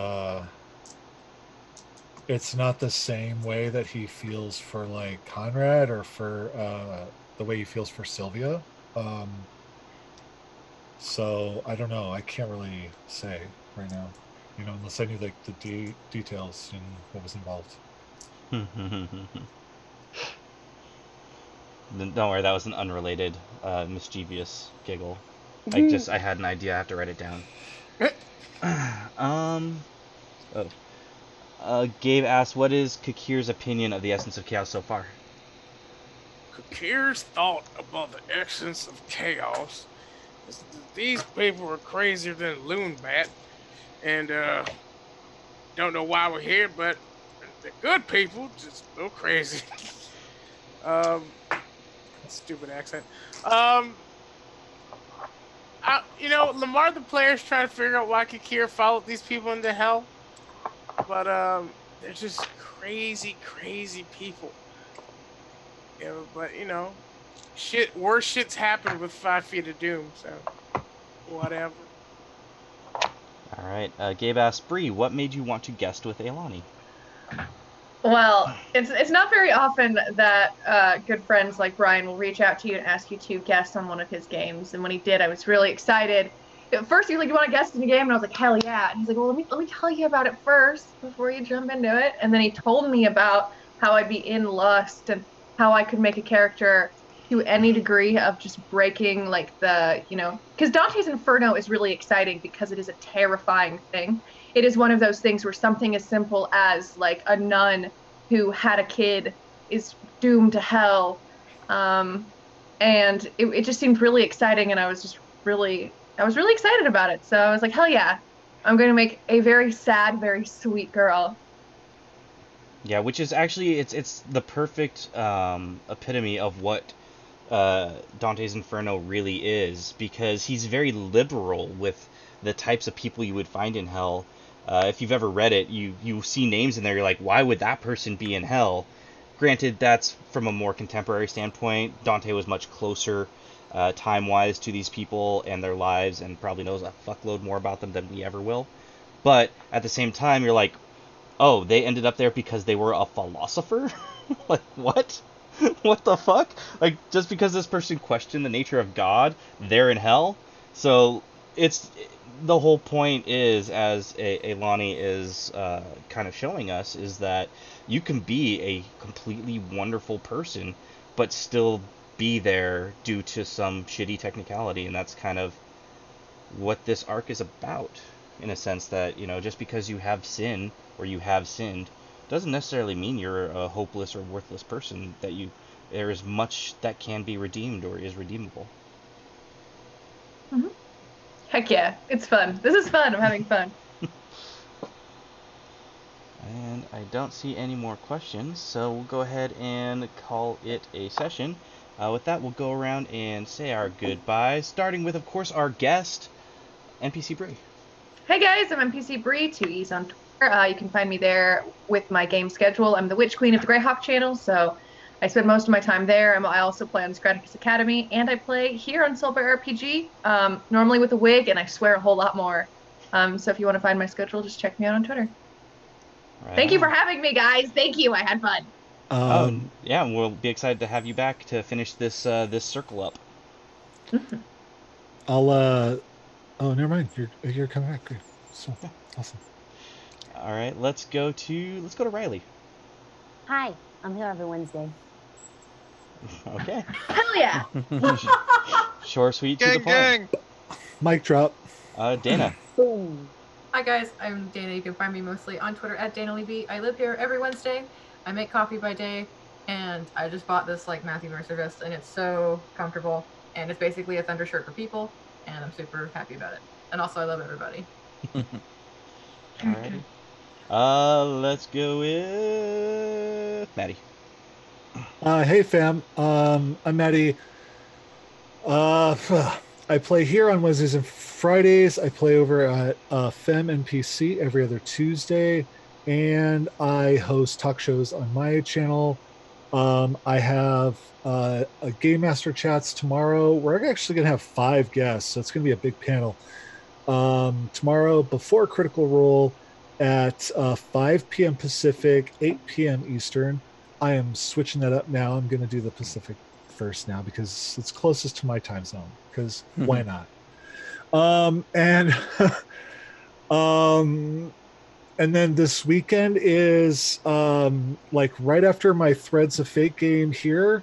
Speaker 2: it's not the same way that he feels for like Conrad or for the way he feels for Sylvia. So I don't know. I can't really say right now, unless I knew like the details and what was involved.
Speaker 1: Don't worry, that was an unrelated, mischievous giggle. I had an idea. I have to write it down. Gabe asked, what is Kakir's opinion of the Essence of Chaos so far?
Speaker 7: Kakir's thought about the Essence of Chaos is that these people are crazier than Loonbat, and don't know why we're here, but the good people just go crazy. Stupid accent. Lamar the player's trying to figure out why Kakir followed these people into hell, but they're just crazy people. Yeah, but worse shit's happened with 5 Feet of Doom, so whatever.
Speaker 1: All right, Gabe asked, Bree, what made you want to guest with Aelani?
Speaker 4: Well, it's not very often that good friends like Brian will reach out to you and ask you to guest on one of his games. And when he did, I was really excited. At first, he was like, "You want to guest in the game?" And I was like, "Hell yeah!" And he's like, "Well, let me tell you about it first before you jump into it." And then he told me about how I'd be in lust and how I could make a character to any degree of just breaking like because Dante's Inferno is really exciting because it is a terrifying thing. It is one of those things where something as simple as like a nun who had a kid is doomed to hell. And it just seemed really exciting, and I was really excited about it. So I was like, hell yeah. I'm going to make a very sad, very sweet girl.
Speaker 1: Yeah, which is actually it's the perfect epitome of what Dante's Inferno really is, because he's very liberal with the types of people you would find in hell. If you've ever read it, you see names in there, you're like, why would that person be in hell? Granted, that's from a more contemporary standpoint. Dante was much closer time-wise to these people and their lives, and probably knows a fuckload more about them than we ever will. But at the same time, you're like, oh, they ended up there because they were a philosopher? Like, what? What the fuck? Like, just because this person questioned the nature of God, they're in hell? So, it's... The whole point is, as Elani is kind of showing us, is that you can be a completely wonderful person, but still be there due to some shitty technicality, and that's kind of what this arc is about, in a sense that, you know, just because you have sin, or you have sinned, doesn't necessarily mean you're a hopeless or worthless person, that there is much that can be redeemed or is redeemable.
Speaker 4: Mm-hmm. Heck yeah, it's fun. This is fun. I'm having fun.
Speaker 1: And I don't see any more questions, so we'll go ahead and call it a session. With that, we'll go around and say our goodbyes, starting with, of course, our guest, NPC Bree.
Speaker 4: Hey guys, I'm NPC Bree, 2E's on Twitter. You can find me there with my game schedule. I'm the Witch Queen of the Greyhawk channel, so I spend most of my time there. I also play on Scraticus Academy, and I play here on Soulbear RPG, normally with a wig, and I swear a whole lot more. So if you want to find my schedule, just check me out on Twitter.
Speaker 1: Right.
Speaker 4: Thank you for having me, guys. Thank you. I had fun.
Speaker 1: Yeah, we'll be excited to have you back to finish this circle up.
Speaker 2: I'll oh, never mind. You're coming back. Great. So awesome.
Speaker 1: All right, let's go to Riley.
Speaker 3: Hi, I'm here every Wednesday.
Speaker 1: Okay.
Speaker 4: Hell yeah.
Speaker 1: Short, sweet, to
Speaker 9: Gang,
Speaker 1: the point.
Speaker 9: gang.
Speaker 2: Mic drop.
Speaker 1: Dana.
Speaker 3: Boom.
Speaker 8: Hi guys, I'm Dana. You can find me mostly on Twitter at DanaLevy. I live here every Wednesday. I make coffee by day, and I just bought this like Matthew Mercer vest, and it's so comfortable. And it's basically a thunder shirt for people, and I'm super happy about it. And also, I love everybody.
Speaker 1: Alrighty. Let's go with Maddie.
Speaker 2: Hey fam. I'm Maddie. I play here on Wednesdays and Fridays. I play over at Fem NPC every other Tuesday, and I host talk shows on my channel. I have a Game Master Chats tomorrow. We're actually going to have 5 guests, so it's going to be a big panel. Tomorrow before Critical Role at 5 p.m. Pacific, 8 p.m. Eastern. I am switching that up now. I'm going to do the Pacific first now because it's closest to my time zone, because why not? And then this weekend is like right after my Threads of Fate game here.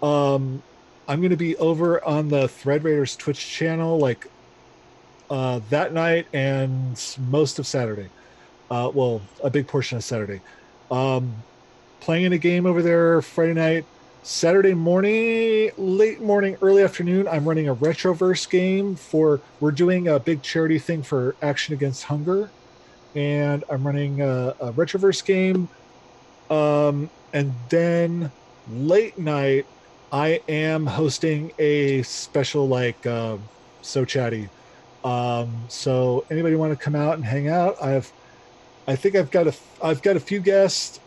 Speaker 2: I'm going to be over on the Thread Raiders Twitch channel like that night and most of Saturday. Well, a big portion of Saturday. Playing a game over there Friday night. Saturday morning, late morning, early afternoon, I'm running a Retroverse game we're doing a big charity thing for Action Against Hunger. And I'm running a Retroverse game. And then late night, I am hosting a special like So Chatty. So anybody want to come out and hang out? I think I've got a few guests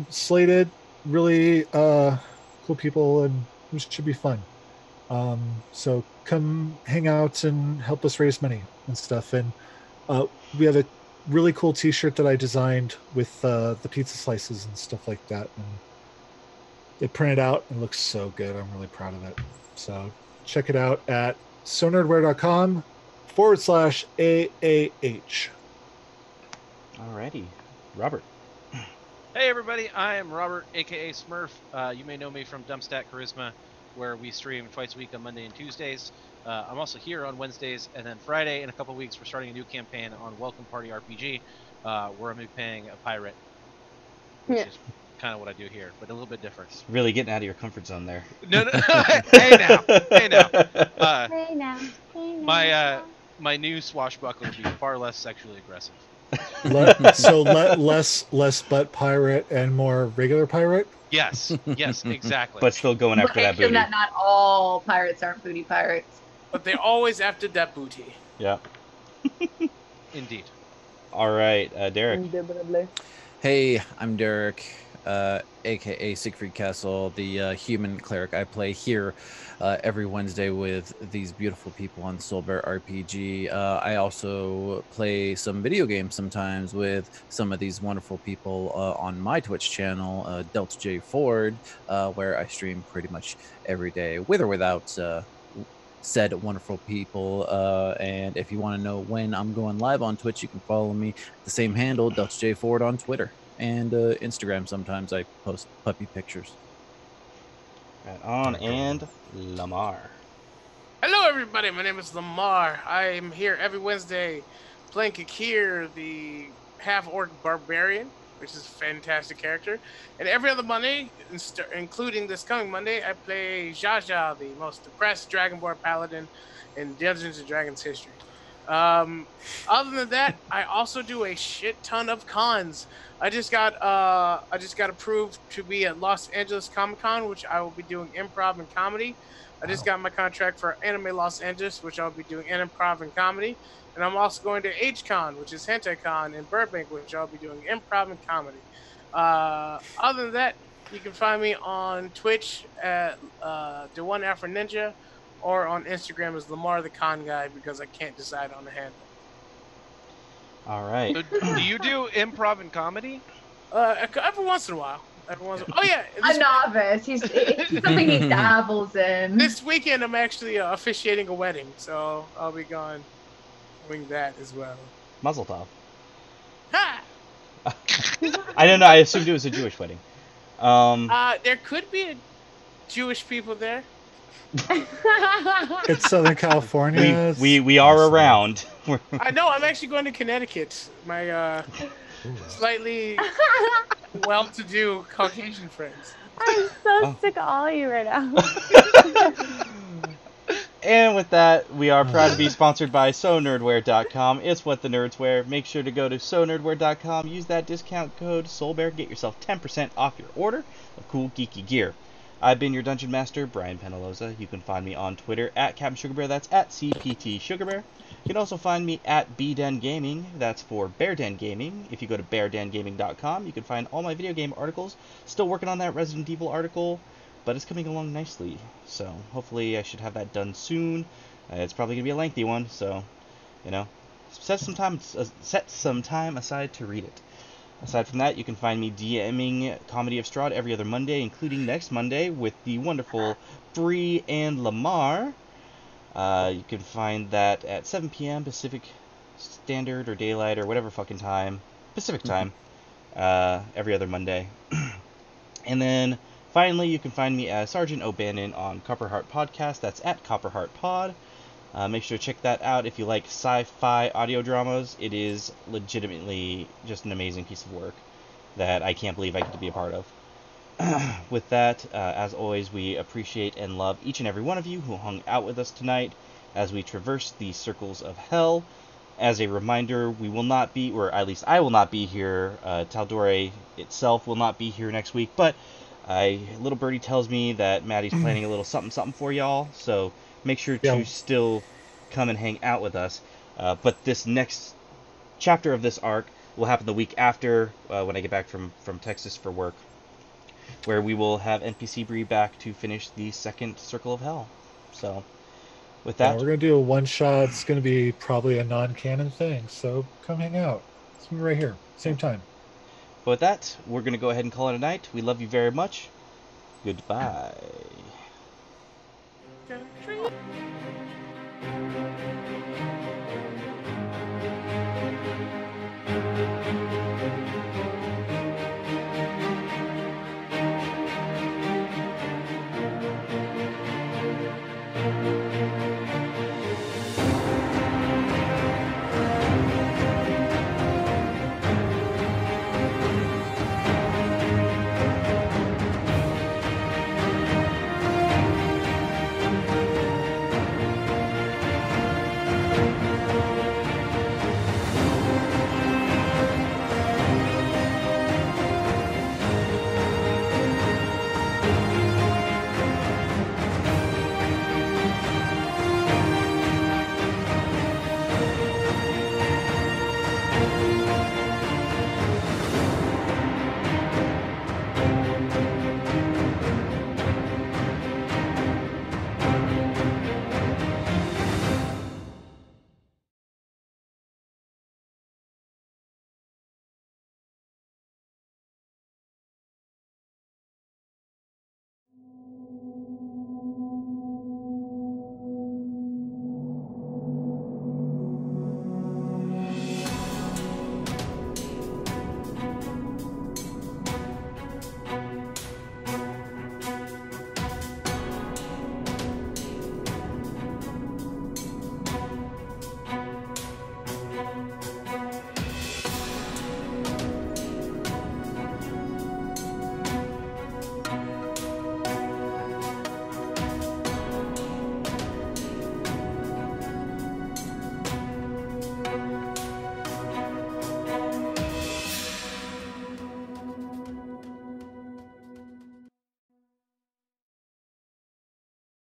Speaker 2: slated, really cool people, and it should be fun. So come hang out and help us raise money and stuff. And we have a really cool T-shirt that I designed with the pizza slices and stuff like that, and it printed out and looks so good. I'm really proud of it. So check it out at sonerdware.com/AAH.
Speaker 1: Alrighty, Robert.
Speaker 5: Hey everybody, I am Robert, aka Smurf. You may know me from Dumpstat Charisma, where we stream twice a week on Monday and Tuesdays. I'm also here on Wednesdays, and then Friday in a couple weeks we're starting a new campaign on Welcome Party RPG, where I'm playing a pirate, which is kind of what I do here, but a little bit different.
Speaker 1: It's really getting out of your comfort zone there.
Speaker 5: No. Hey now.
Speaker 3: Hey now.
Speaker 5: My my new swashbuckler will be far less sexually aggressive.
Speaker 2: Less butt pirate and more regular pirate.
Speaker 5: Yes, exactly.
Speaker 1: But still going after that
Speaker 4: Location
Speaker 1: booty.
Speaker 4: that not all pirates aren't booty pirates.
Speaker 7: But they always after that booty.
Speaker 1: Yeah.
Speaker 5: Indeed.
Speaker 1: All right, Derek.
Speaker 10: Indubitably.
Speaker 6: Hey, I'm Derek, aka Siegfried Castle, the human cleric. I play here every Wednesday with these beautiful people on Soulbear RPG. I also play some video games sometimes with some of these wonderful people on my Twitch channel, Delta J Ford, where I stream pretty much every day, with or without said wonderful people. And if you want to know when I'm going live on Twitch, you can follow me at the same handle, Dutch J Ford, on Twitter and Instagram. Sometimes I post puppy pictures.
Speaker 1: Right on, and Lamar.
Speaker 7: Hello, everybody. My name is Lamar. I'm here every Wednesday playing Kakir, the half-orc barbarian, which is a fantastic character. And every other Monday, including this coming Monday, I play Jaja, the most depressed Dragonborn paladin in Dungeons & Dragons history. Other than that, I also do a shit ton of cons. I just got approved to be at Los Angeles Comic-Con, which I will be doing improv and comedy. I just got my contract for Anime Los Angeles, which I'll be doing improv and comedy. And I'm also going to HCon, which is HentaiCon in Burbank, which I'll be doing improv and comedy. Other than that, you can find me on Twitch at The One Afro Ninja, or on Instagram as Lamar the Con Guy, because I can't decide on the handle.
Speaker 1: All right.
Speaker 5: So, do you do improv and comedy?
Speaker 7: Every once in a while. Oh yeah,
Speaker 4: A novice. It's something he dabbles in.
Speaker 7: This weekend I'm actually officiating a wedding, so I'll be going doing that as well.
Speaker 1: Muzzle tov.
Speaker 7: Ha!
Speaker 1: I don't know. I assumed it was a Jewish wedding.
Speaker 7: There could be Jewish people there.
Speaker 2: It's Southern California.
Speaker 1: We are around.
Speaker 7: I know. I'm actually going to Connecticut. My slightly well-to-do Caucasian friends.
Speaker 3: I'm so sick of all of you right now.
Speaker 1: And with that, we are proud to be sponsored by SoNerdwear.com. It's what the nerds wear. Make sure to go to SoNerdwear.com. Use that discount code SoulBear. Get yourself 10% off your order of cool geeky gear. I've been your Dungeon Master, Brian Penaloza. You can find me on Twitter at Captain Sugar Bear. That's at CPT Sugar Bear. You can also find me at BDen Gaming. That's for Bear Den Gaming. If you go to beardengaming.com, you can find all my video game articles. Still working on that Resident Evil article, but it's coming along nicely. So hopefully I should have that done soon. It's probably going to be a lengthy one, so, you know, set some time aside to read it. Aside from that, you can find me DMing Comedy of Strahd every other Monday, including next Monday with the wonderful Bree and Lamar. You can find that at 7 p.m. Pacific Standard or Daylight or whatever fucking time. Pacific time. Every other Monday. And then, finally, you can find me as Sergeant O'Bannon on Copperheart Podcast. That's at Copperheart Pod. Make sure to check that out if you like sci-fi audio dramas. It is legitimately just an amazing piece of work that I can't believe I get to be a part of. With that, as always, we appreciate and love each and every one of you who hung out with us tonight as we traverse the circles of hell. As a reminder, we will not be, or at least I will not be here. Tal'Dorei itself will not be here next week, but little birdie tells me that Maddie's planning a little something for y'all, so make sure to still come and hang out with us. But this next chapter of this arc will happen the week after, when I get back from Texas for work, where we will have NPC Bree back to finish the second Circle of Hell. So, with that...
Speaker 2: Yeah, we're going to do a one-shot. It's going to be probably a non-canon thing, so come hang out. It's going to be right here, same time.
Speaker 1: But with that, we're going to go ahead and call it a night. We love you very much. Goodbye.